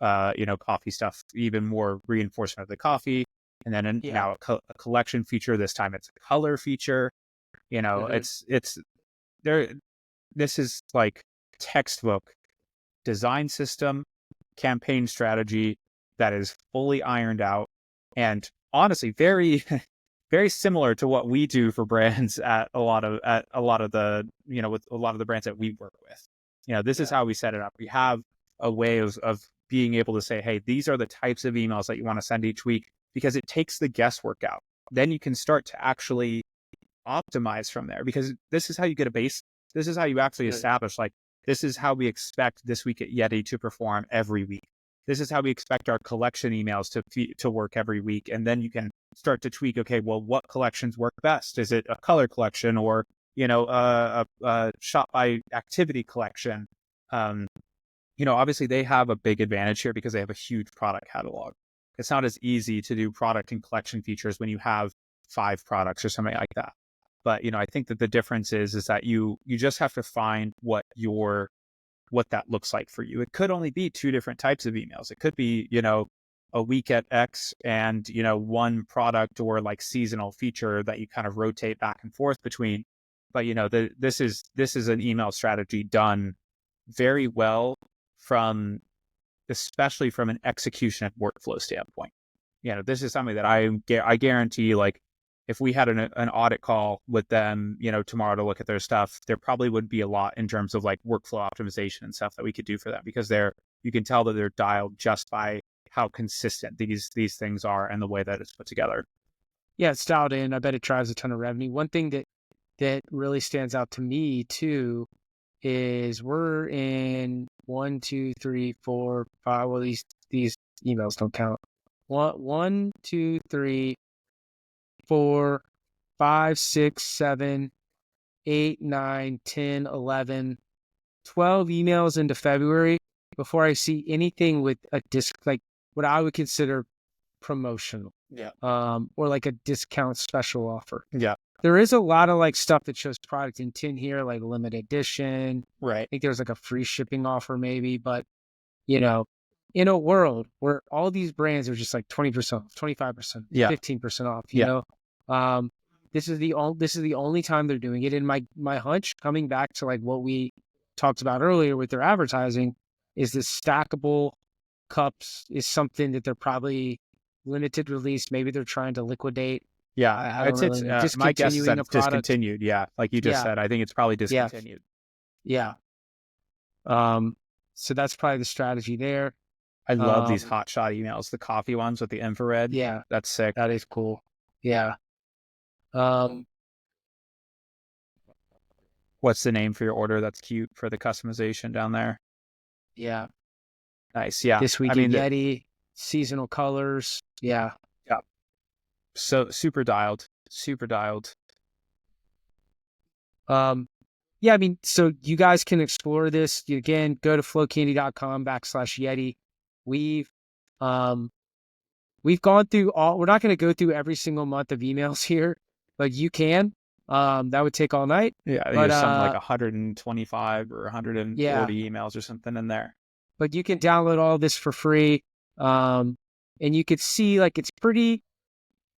coffee stuff, even more reinforcement of the coffee, and then now a collection feature. This time it's a color feature. It's there. This is like textbook design system, campaign strategy that is fully ironed out, and honestly, very, very similar to what we do for brands at a lot of the with a lot of the brands that we work with. This is how we set it up. We have a way of being able to say, hey, these are the types of emails that you want to send each week, because it takes the guesswork out. Then you can start to actually optimize from there, because this is how you get a base. This is how you actually establish, like, this is how we expect this week at Yeti to perform every week. This is how we expect our collection emails to work every week. And then you can start to tweak, okay, well, what collections work best? Is it a color collection or, a shop by activity collection? Obviously they have a big advantage here because they have a huge product catalog. It's not as easy to do product and collection features when you have 5 products or something like that. But, I think that the difference is that you just have to find what that looks like for you. It could only be 2 different types of emails. It could be, a week at X and, one product or like seasonal feature that you kind of rotate back and forth between. But, this is an email strategy done very well, especially from an execution and workflow standpoint. This is something that I guarantee, like, if we had an audit call with them, tomorrow to look at their stuff, there probably would be a lot in terms of like workflow optimization and stuff that we could do for them, because you can tell that they're dialed just by how consistent these things are and the way that it's put together. Yeah, it's dialed in. I bet it drives a ton of revenue. One thing that really stands out to me too is we're in 1, 2, 3, 4, 5. Well, these emails don't count. 1, 2, 3, 4, 5, 6, 7, 8, 9, 10, 11, 12 emails into February before I see anything with a like what I would consider promotional. Or like a discount special offer. There is a lot of like stuff that shows product intent here, like limited edition. Right. I think there's like a free shipping offer maybe, but in a world where all these brands are just like 20% off, 25%, 15% off, this is the only time they're doing it. And my hunch, coming back to like what we talked about earlier with their advertising, is this stackable cups is something that they're probably limited release. Maybe they're trying to liquidate. Yeah, I I'd don't say really it's, know. my guess is that Discontinuing a it's product. discontinued. Yeah, like you just Yeah, said, I think it's probably yeah, discontinued. yeah. Um, so that's probably the strategy there. I love these Um, hotshot emails, the coffee ones with the infrared. yeah, That's sick. that is cool. Yeah. Um, What's the name for your order? That's cute for the customization down there. yeah. Nice. Yeah. This I week at mean, Yeti, seasonal colors. Yeah. yeah. So super dialed, super dialed. Yeah, I mean, so you guys can explore this. You, again, go to flowcandy.com/Yeti. We've, um, we've gone through all, we're not going to go through every single month of emails here, but you can. That would take all night. Yeah, I think But, there's something like 125 or yeah, 140 emails or something in there. but you can download all this for free. And you could see like it's pretty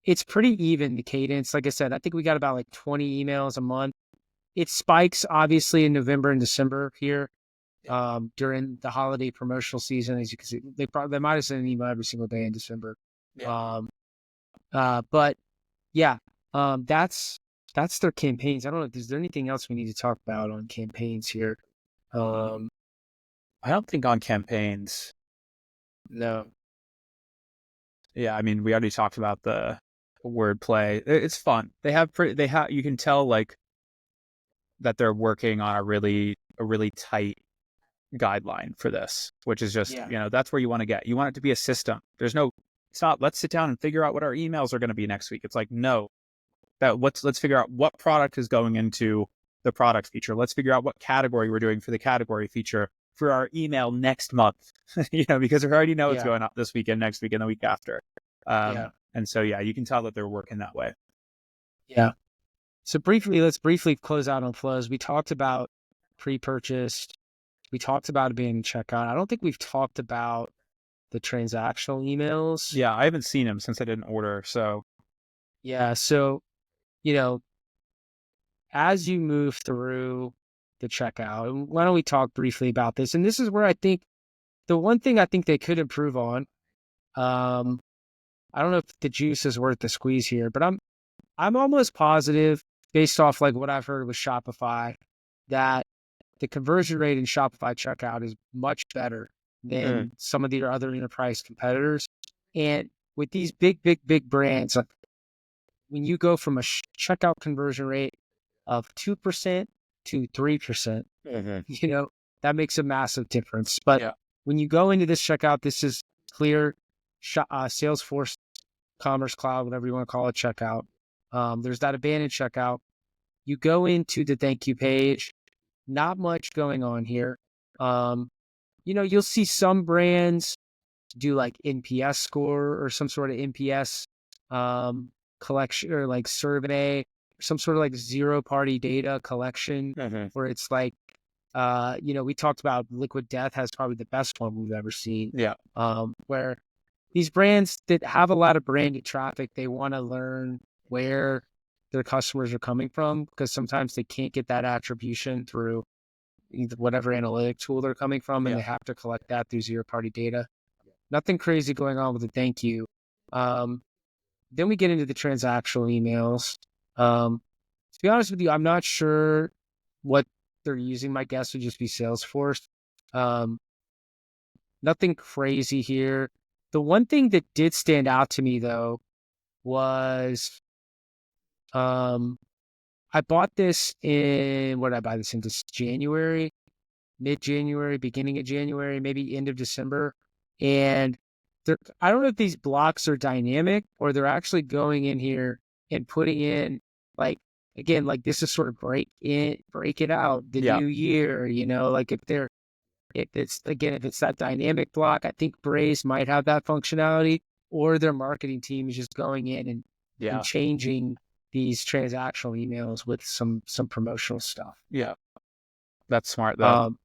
even, the cadence. Like I said, I think we got about like 20 emails a month. It spikes obviously in November and December here. During the holiday promotional season, as you can see, they might have sent an email every single day in December. Yeah. But yeah, that's their campaigns. I don't know. Is there anything else we need to talk about on campaigns here? I don't think on campaigns. No. Yeah, I mean, we already talked about the wordplay. It's fun. You can tell like that they're working on a really tight guideline for this, which is just, Yeah. that's where you want to get. You want it to be a system. It's not, let's sit down and figure out what our emails are going to be next week. It's like, no, let's figure out what product is going into the product feature. Let's figure out what category we're doing for the category feature for our email next month, because we already know what's going on this weekend, next week, and the week after. And so, yeah, you can tell that they're working that way. Yeah. So let's briefly close out on flows. We talked about pre-purchased. We talked about it being checkout. I don't think we've talked about the transactional emails. Yeah, I haven't seen them since I didn't order. So yeah. So, as you move through the checkout, why don't we talk briefly about this? And this is where I think the one thing I think they could improve on. I don't know if the juice is worth the squeeze here, but I'm almost positive, based off like what I've heard with Shopify, that the conversion rate in Shopify checkout is much better than some of the other enterprise competitors. And with these big brands, like when you go from a checkout conversion rate of 2% to 3%, that makes a massive difference. But when you go into this checkout, this is clear Salesforce Commerce Cloud, whatever you want to call it, checkout. There's that abandoned checkout. You go into the thank you page. Not much going on here. You'll see some brands do like NPS score or some sort of NPS collection, or like survey, or some sort of like zero party data collection, where it's like, we talked about Liquid Death has probably the best one we've ever seen. Yeah. Where these brands that have a lot of branded traffic, they want to learn where their customers are coming from, because sometimes they can't get that attribution through whatever analytic tool they're coming from, and they have to collect that through zero party data. Nothing crazy going on with the thank you. Then we get into the transactional emails. To be honest with you, I'm not sure what they're using. My guess would just be Salesforce. Nothing crazy here. The one thing that did stand out to me though was, I bought this what did I buy this in? This January, mid-January, beginning of January, maybe end of December. And I don't know if these blocks are dynamic or they're actually going in here and putting in, like, again, like this is sort of break it out the new year, like if it's that dynamic block, I think Braze might have that functionality, or their marketing team is just going in and changing these transactional emails with some promotional stuff. Yeah. That's smart though.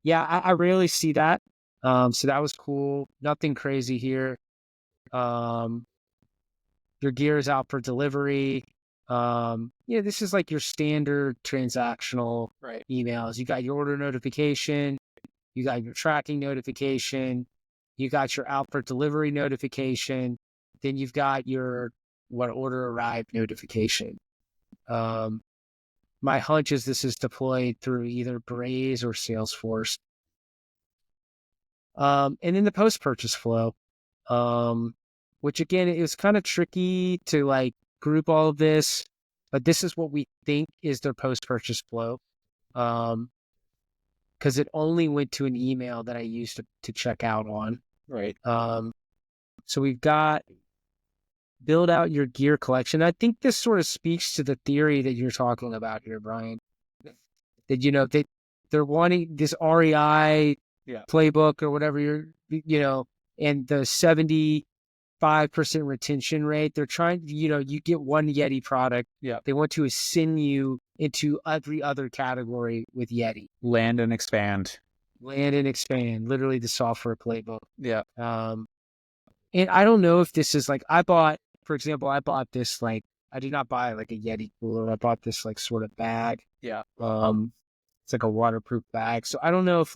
Yeah, I rarely see that. So that was cool. Nothing crazy here. Your gear is out for delivery. This is like your standard transactional emails. You got your order notification. You got your tracking notification. You got your out for delivery notification. then you've got your what order arrived notification. My hunch is this is deployed through either Braze or Salesforce. And then the post-purchase flow, which again, it was kind of tricky to like group all of this, but this is what we think is their post-purchase flow. Because it only went to an email that I used to check out on. Right. So we've got build out your gear collection. I think this sort of speaks to the theory that you're talking about here, Brian. That they're wanting this REI playbook or whatever and the 75% retention rate. They're trying, you get one Yeti product. Yeah. They want to ascend you into every other category with Yeti. Land and expand. Literally the software playbook. Yeah. And I don't know if this is like, for example, I bought this, like, I did not buy like a Yeti cooler. I bought this like sort of bag. Yeah. It's like a waterproof bag. So I don't know if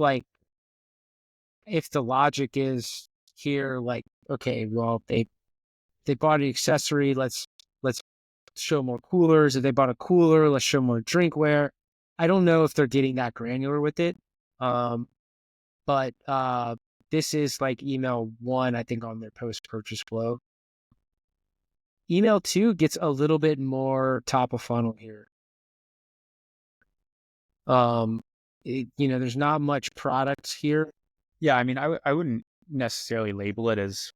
the logic is here, like, okay, well, they bought an accessory. Let's show more coolers. If they bought a cooler, let's show more drinkware. I don't know if they're getting that granular with it. But this is like email 1, I think, on their post-purchase flow. Email 2 gets a little bit more top of funnel here. There's not much products here. Yeah, I mean, I wouldn't necessarily label it as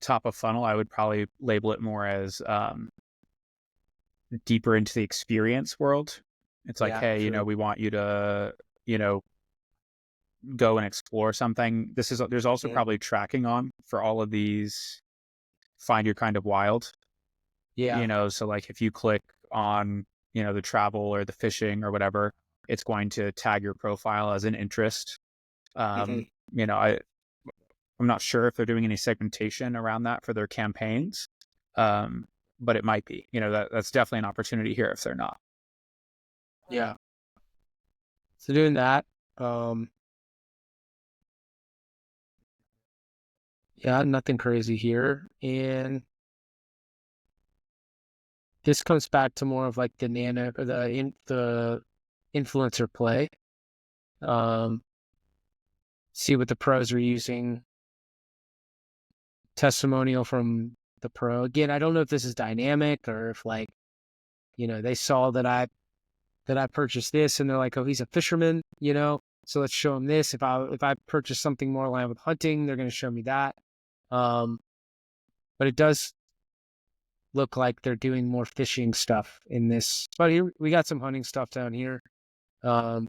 top of funnel. I would probably label it more as deeper into the experience world. It's like, hey, true. we want you to, go and explore something. There's also probably tracking on for all of these find your kind of wild. Yeah. So like if you click on, the travel or the fishing or whatever, it's going to tag your profile as an interest. I'm not sure if they're doing any segmentation around that for their campaigns. But it might be, that's definitely an opportunity here if they're not. Yeah. So doing that, nothing crazy here. And this comes back to more of like the the influencer play. See what the pros are using. Testimonial from the pro. Again, I don't know if this is dynamic or if they saw that I purchased this and they're like, oh, he's a fisherman, so let's show him this. If I purchase something more aligned with hunting, they're going to show me that. But it does look like they're doing more fishing stuff in this. But here we got some hunting stuff down here. They're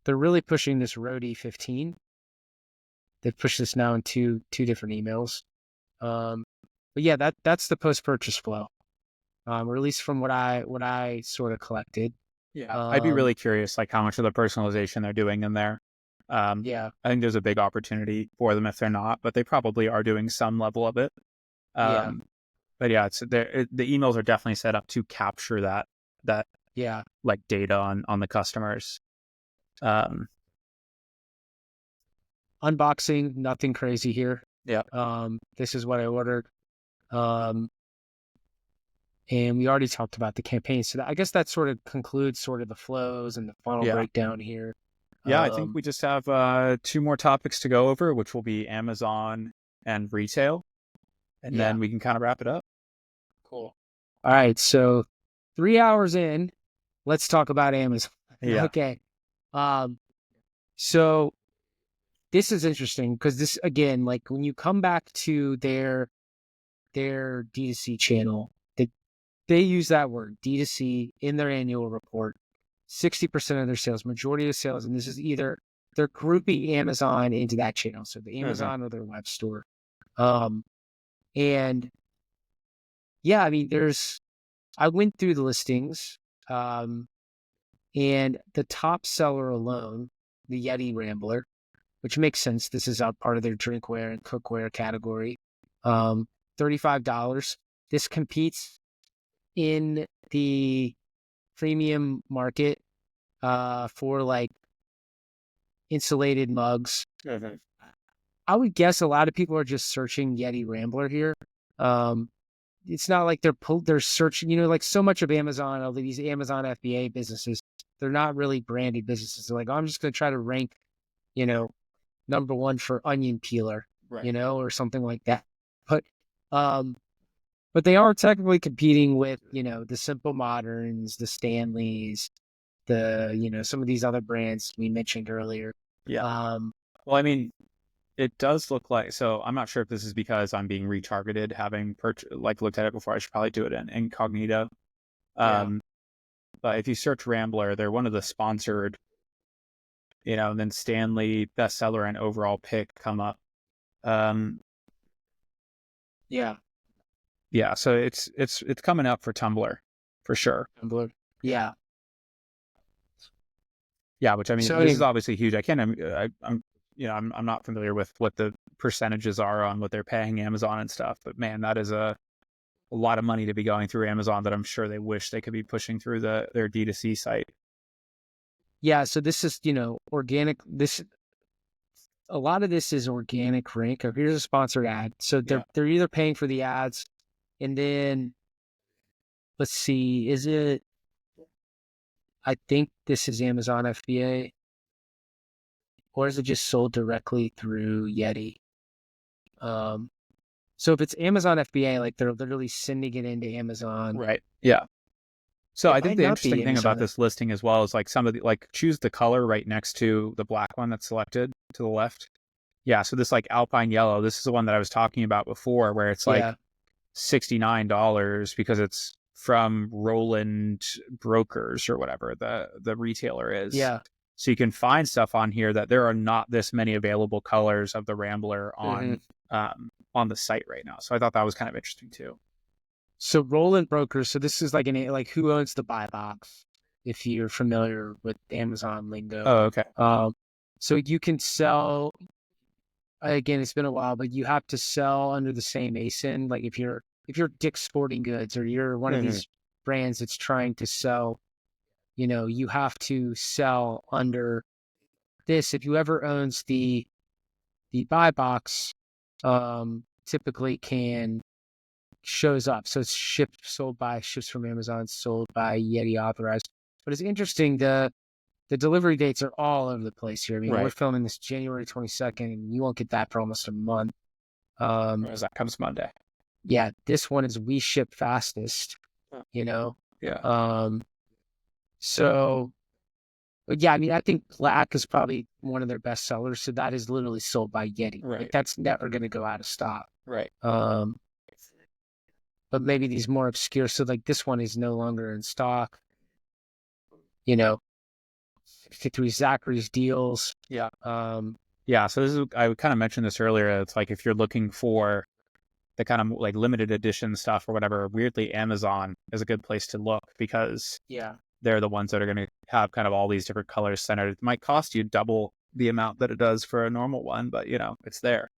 really pushing this Rode 15. They've pushed this now in two different emails. But yeah, that's the post-purchase flow. Or at least from what I sort of collected. Yeah, I'd be really curious, like how much of the personalization they're doing in there. Yeah, I think there's a big opportunity for them if they're not, but they probably are doing some level of it. But yeah, the emails are definitely set up to capture that like data on the customers. Unboxing, nothing crazy here. Yeah. This is what I ordered. And we already talked about the campaign. So I guess that sort of concludes sort of the flows and the funnel breakdown here. Yeah, I think we just have 2 more topics to go over, which will be Amazon and retail. And then we can kind of wrap it up. Cool. All right. So 3 hours in, let's talk about Amazon. Yeah. Okay. So this is interesting because this, again, like when you come back to their D2C channel, they use that word D2C in their annual report. 60% of their sales, majority of sales, and this is either they're grouping Amazon into that channel, so the Amazon or their web store. And yeah, I mean, I went through the listings, and the top seller alone, the Yeti Rambler, which makes sense. This is out part of their drinkware and cookware category. $35. This competes in the premium market for like insulated mugs. I would guess a lot of people are just searching Yeti Rambler here. It's not like they're searching, like so much of Amazon, all these Amazon FBA businesses, they're not really branded businesses. They're like, oh, I'm just going to try to rank, number one for onion peeler, Right. or something like that. But, um, but they are technically competing with, the Simple Moderns, the Stanleys, some of these other brands we mentioned earlier. Yeah. Um, Well, I mean, it does look like, so I'm not sure if this is because I'm being retargeted, having looked at it before. I should probably do it in incognito. yeah, But if you search Rambler, they're one of the sponsored, and then Stanley bestseller and overall pick come up. Um, yeah, yeah, so it's coming up for Tumblr for sure. yeah. Yeah, which I mean, So this is anyway, obviously huge. I can't, I'm not familiar with what the percentages are on what they're paying Amazon and stuff, but man, that is a lot of money to be going through Amazon that I'm sure they wish they could be pushing through their D2C site. yeah, so this is, organic. A lot of this is organic rank. Here's a sponsored ad. So Yeah. they're either paying for the ads, and then let's see, I think this is Amazon FBA, or is it just sold directly through Yeti? Um, so if it's Amazon FBA, like they're literally sending it into Amazon. Right. Yeah. So It I think might the not interesting be thing about Amazon. this listing as well is like choose the color right next to the black one that's selected to the left. Yeah. So this like Alpine yellow, this is the one that I was talking about before, where it's like Yeah, $69 because it's from Roland Brokers or whatever the retailer is. yeah. So you can find stuff on here that there are not this many available colors of the Rambler hmm on the site right now. So I thought that was kind of interesting too. So Roland Brokers. So this is like who owns the buy box, if you're familiar with Amazon lingo. Oh, okay. So you can sell. Again, it's been a while, but you have to sell under the same ASIN. Like if you're Dick's Sporting Goods or you're one of these brands that's trying to sell, you have to sell under this. If whoever owns the buy box, typically can shows up. So it's ships from Amazon, sold by Yeti authorized. But it's interesting, the delivery dates are all over the place here. I mean, we're Right. filming this January 22nd, and you won't get that for almost a month. Whereas that comes Monday. Yeah, this one is we ship fastest, Oh. you know? Yeah. So, but yeah, I mean, I think black is probably one of their best sellers. So that is literally sold by Yeti. Right. Like that's never going to go out of stock. Right. But maybe these more obscure. So like this one is no longer in stock, you know, particularly Zachary's deals. Yeah. Yeah. So this is, I would kind of mention this earlier. It's like if you're looking for the kind of like limited edition stuff or whatever, weirdly, Amazon is a good place to look because Yeah. they're the ones that are going to have kind of all these different colors centered. It might cost you double the amount that it does for a normal one, but it's there.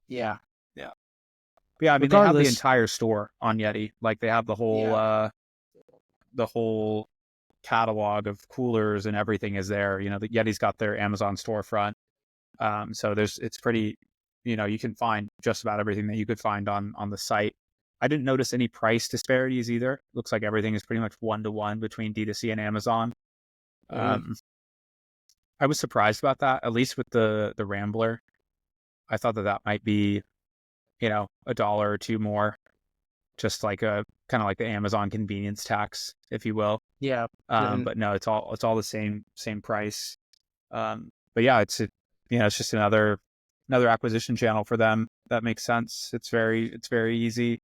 Yeah. Yeah. But yeah. I mean, they have the entire store on Yeti. Like they have the whole catalog of coolers and everything is there. The Yeti's got their Amazon storefront. So it's pretty, you can find just about everything that you could find on the site. I didn't notice any price disparities either. Looks like everything is pretty much 1-to-1 between D2C and Amazon. I was surprised about that, at least with the Rambler. I thought that might be, $1 or $2 more, just like a kind of like the Amazon convenience tax, if you will. Yeah. But no, it's all the same price. But yeah, it's just another acquisition channel for them. That makes sense. It's very easy.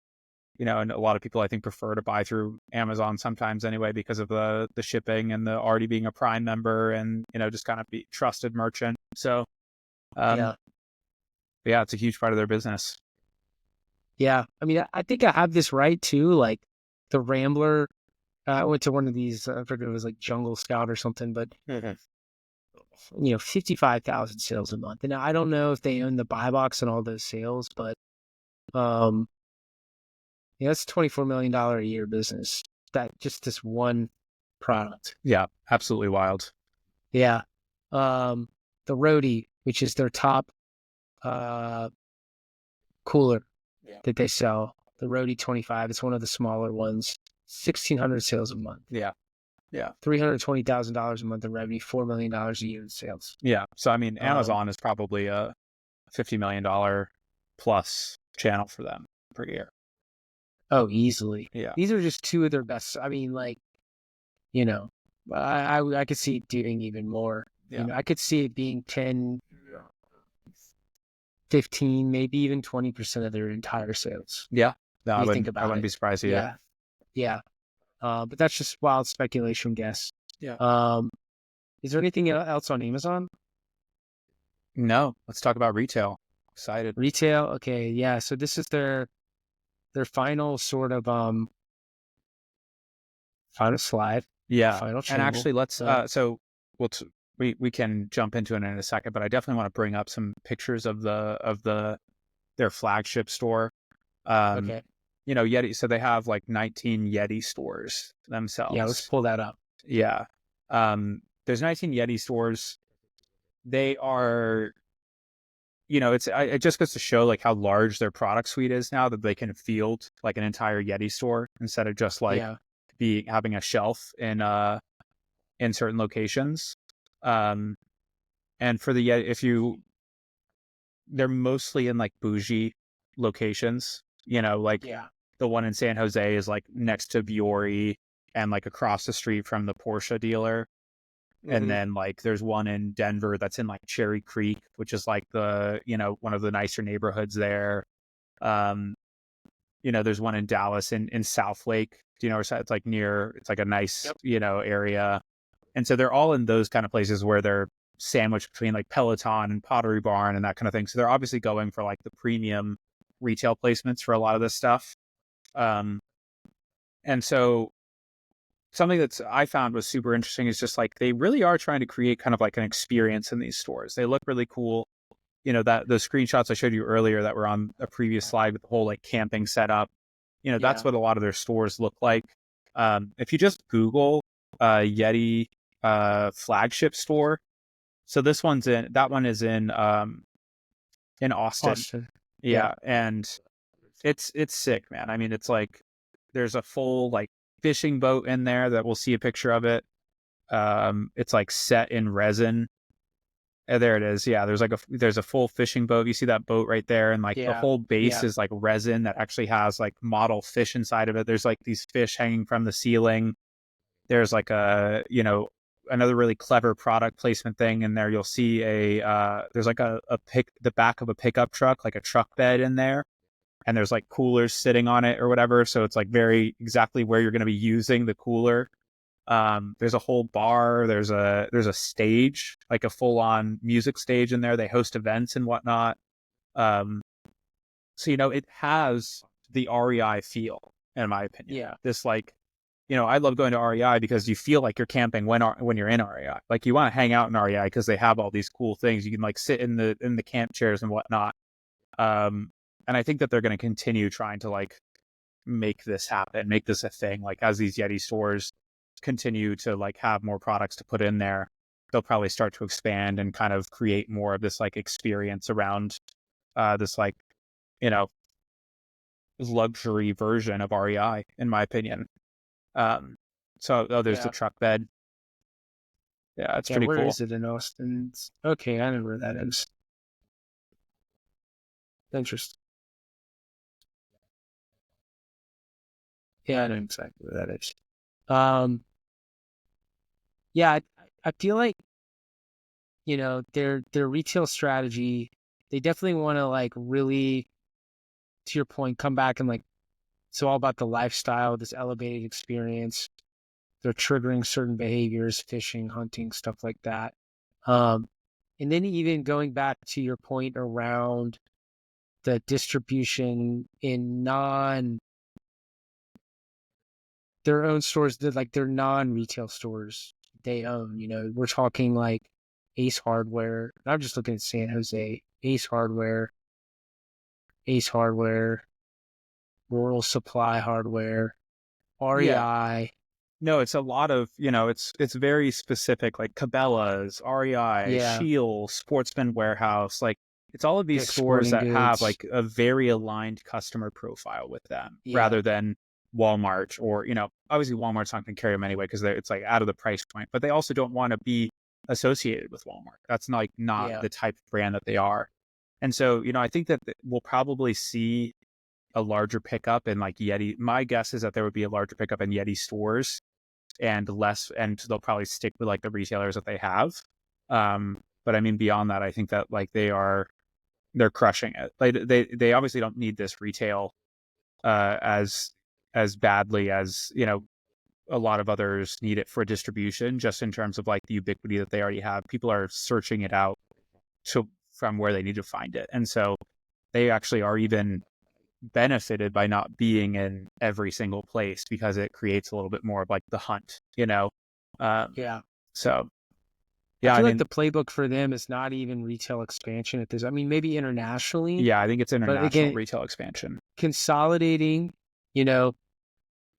And a lot of people I think prefer to buy through Amazon sometimes anyway because of the shipping and the already being a Prime member and just kind of be trusted merchant. So yeah, it's a huge part of their business. Yeah. I mean, I think I have this right too. Like the Rambler, I went to one of these, I forget, it was like Jungle Scout or something, but 55,000 sales a month. And I don't know if they own the buy box and all those sales, but that's $24 million a year business. That just this one product. Yeah, absolutely wild. Yeah. The Roadie, which is their top cooler that they sell. The Rode 25. It's one of the smaller ones. 1,600 sales a month. Yeah. Yeah. $320,000 a month in revenue. $4 million a year in sales. Yeah. So I mean, Amazon is probably a $50 million plus channel for them per year. Oh, easily. Yeah. These are just two of their best. I mean, like, you know, I could see it doing even more. Yeah. You know, I could see it being 10, 15, maybe even 20% of their entire sales. Yeah. No, I You think wouldn't. about I wouldn't it. be surprised either. Yeah. Yeah. But that's just wild speculation guess. Yeah. Is there anything else on Amazon? No, let's talk about retail. Excited. Retail? Okay, yeah. So this is their final sort of final slide. Yeah. Final And chamber. actually, let's so we'll we can jump into it in a second, but I definitely want to bring up some pictures of their flagship store. Okay. You know, Yeti. So they have like 19 Yeti stores themselves. Yeah, let's pull that up. Yeah. There's 19 Yeti stores. They are, you know, it just goes to show like how large their product suite is now that they can field like an entire Yeti store instead of just like having a shelf in certain locations. And for the Yeti, they're mostly in like bougie locations, you know, like the one in San Jose is like next to Viore and like across the street from the Porsche dealer. And then like there's one in Denver that's in like Cherry Creek, which is like one of the nicer neighborhoods there. There's one in Dallas in South Lake. Do you know where it's like it's like a nice, area. And so they're all in those kind of places where they're sandwiched between like Peloton and Pottery Barn and that kind of thing. So they're obviously going for like the premium retail placements for a lot of this stuff. And so something that's I found was super interesting is just like they really are trying to create kind of like an experience in these stores. They look really cool. You know, that the screenshots I showed you earlier that were on a previous slide with the whole like camping setup, that's what a lot of their stores look like. If you just Google Yeti flagship store, so that one is in Austin. Yeah. And it's sick, man. I mean, it's like there's a full like fishing boat in there that we'll see a picture of it. It's like set in resin. There it is. Yeah, there's a full fishing boat. You see that boat right there, and like the whole base is like resin that actually has like model fish inside of it. There's like these fish hanging from the ceiling. There's like another really clever product placement thing in there. You'll see there's like the back of a pickup truck, like a truck bed in there, and there's like coolers sitting on it or whatever. So it's like very exactly where you're going to be using the cooler. There's a whole bar. There's a stage, like a full on music stage in there. They host events and whatnot. So it has the REI feel, in my opinion. Yeah. This like, I love going to REI because you feel like you're camping when you're in REI. Like you want to hang out in REI because they have all these cool things. You can like sit in the camp chairs and whatnot. And I think that they're going to continue trying to like make this happen, make this a thing. Like as these Yeti stores continue to like have more products to put in there, they'll probably start to expand and kind of create more of this like experience around this like, luxury version of REI, in my opinion. There's the truck bed. Yeah, it's pretty cool. Where is it in Austin? Okay, I know where that is. Interesting. Yeah, I know exactly where that is. Yeah, I feel like, their retail strategy, they definitely want to like really, to your point, come back and like, it's all about the lifestyle, this elevated experience. They're triggering certain behaviors, fishing, hunting, stuff like that. And then even going back to your point around the distribution in their own stores, their non-retail stores they own. We're talking like Ace Hardware. I'm just looking at San Jose. Ace Hardware, Rural Supply Hardware, REI. Yeah. No, it's a lot of, it's very specific, like Cabela's, REI, Scheels, Sportsman Warehouse. Like it's all of Dick's these stores Sporting that have Goods. like a very aligned customer profile with them, Yeah. rather than Walmart, or obviously Walmart's not going to carry them anyway because it's like out of the price point, but they also don't want to be associated with Walmart. That's not Yeah. the type of brand that they are. And so, I think that we'll probably see a larger pickup in like Yeti. My guess is that there would be a larger pickup in Yeti stores, and and they'll probably stick with like the retailers that they have. But I mean, beyond that, I think that like they're crushing it. Like they obviously don't need this retail as badly as a lot of others need it for distribution, just in terms of like the ubiquity that they already have. People are searching it out from where they need to find it, and so they actually are even benefited by not being in every single place, because it creates a little bit more of like the hunt, Yeah. so I yeah, I feel like mean, the playbook for them is not even retail expansion at this. I mean, maybe internationally, yeah, I think it's but international again, retail expansion. consolidating, you know,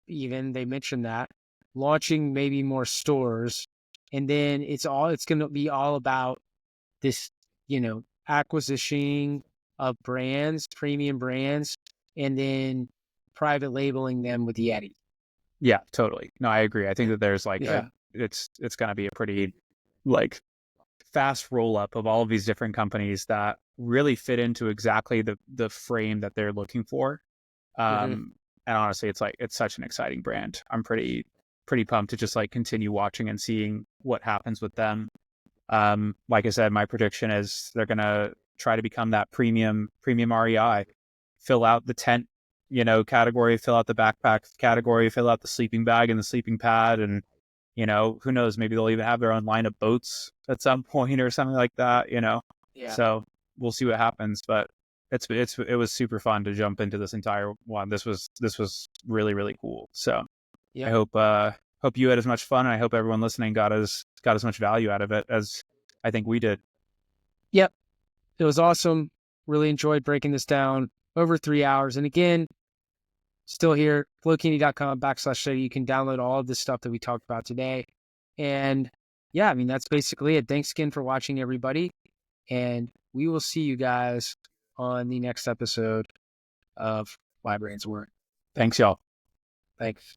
even they mentioned that, launching maybe more stores, and then it's going to be all about this, acquisition of brands, premium brands, and then private labeling them with Yeti. Yeah, totally. No, I agree. I think that there's like Yeah. it's going to be a pretty like fast roll up of all of these different companies that really fit into exactly the frame that they're looking for. Hmm. And honestly, it's such an exciting brand. I'm pretty pumped to just like continue watching and seeing what happens with them. Like I said, my prediction is they're gonna try to become that premium REI, fill out the tent, category, fill out the backpack category, fill out the sleeping bag and the sleeping pad, and who knows, maybe they'll even have their own line of boats at some point or something like that. Yeah. So we'll see what happens, but it was super fun to jump into this entire one. This was really, really cool. So I Yep. hope you had as much fun, and I hope everyone listening got as much value out of it as I think we did. Yep. It was awesome. Really enjoyed breaking this down over 3 hours. And again, still here, flowkini.com/study. You can download all of this stuff that we talked about today. And yeah, I mean, that's basically it. Thanks again for watching, everybody. And we will see you guys on the next episode of My Brain's Work. Thanks, y'all. Thanks.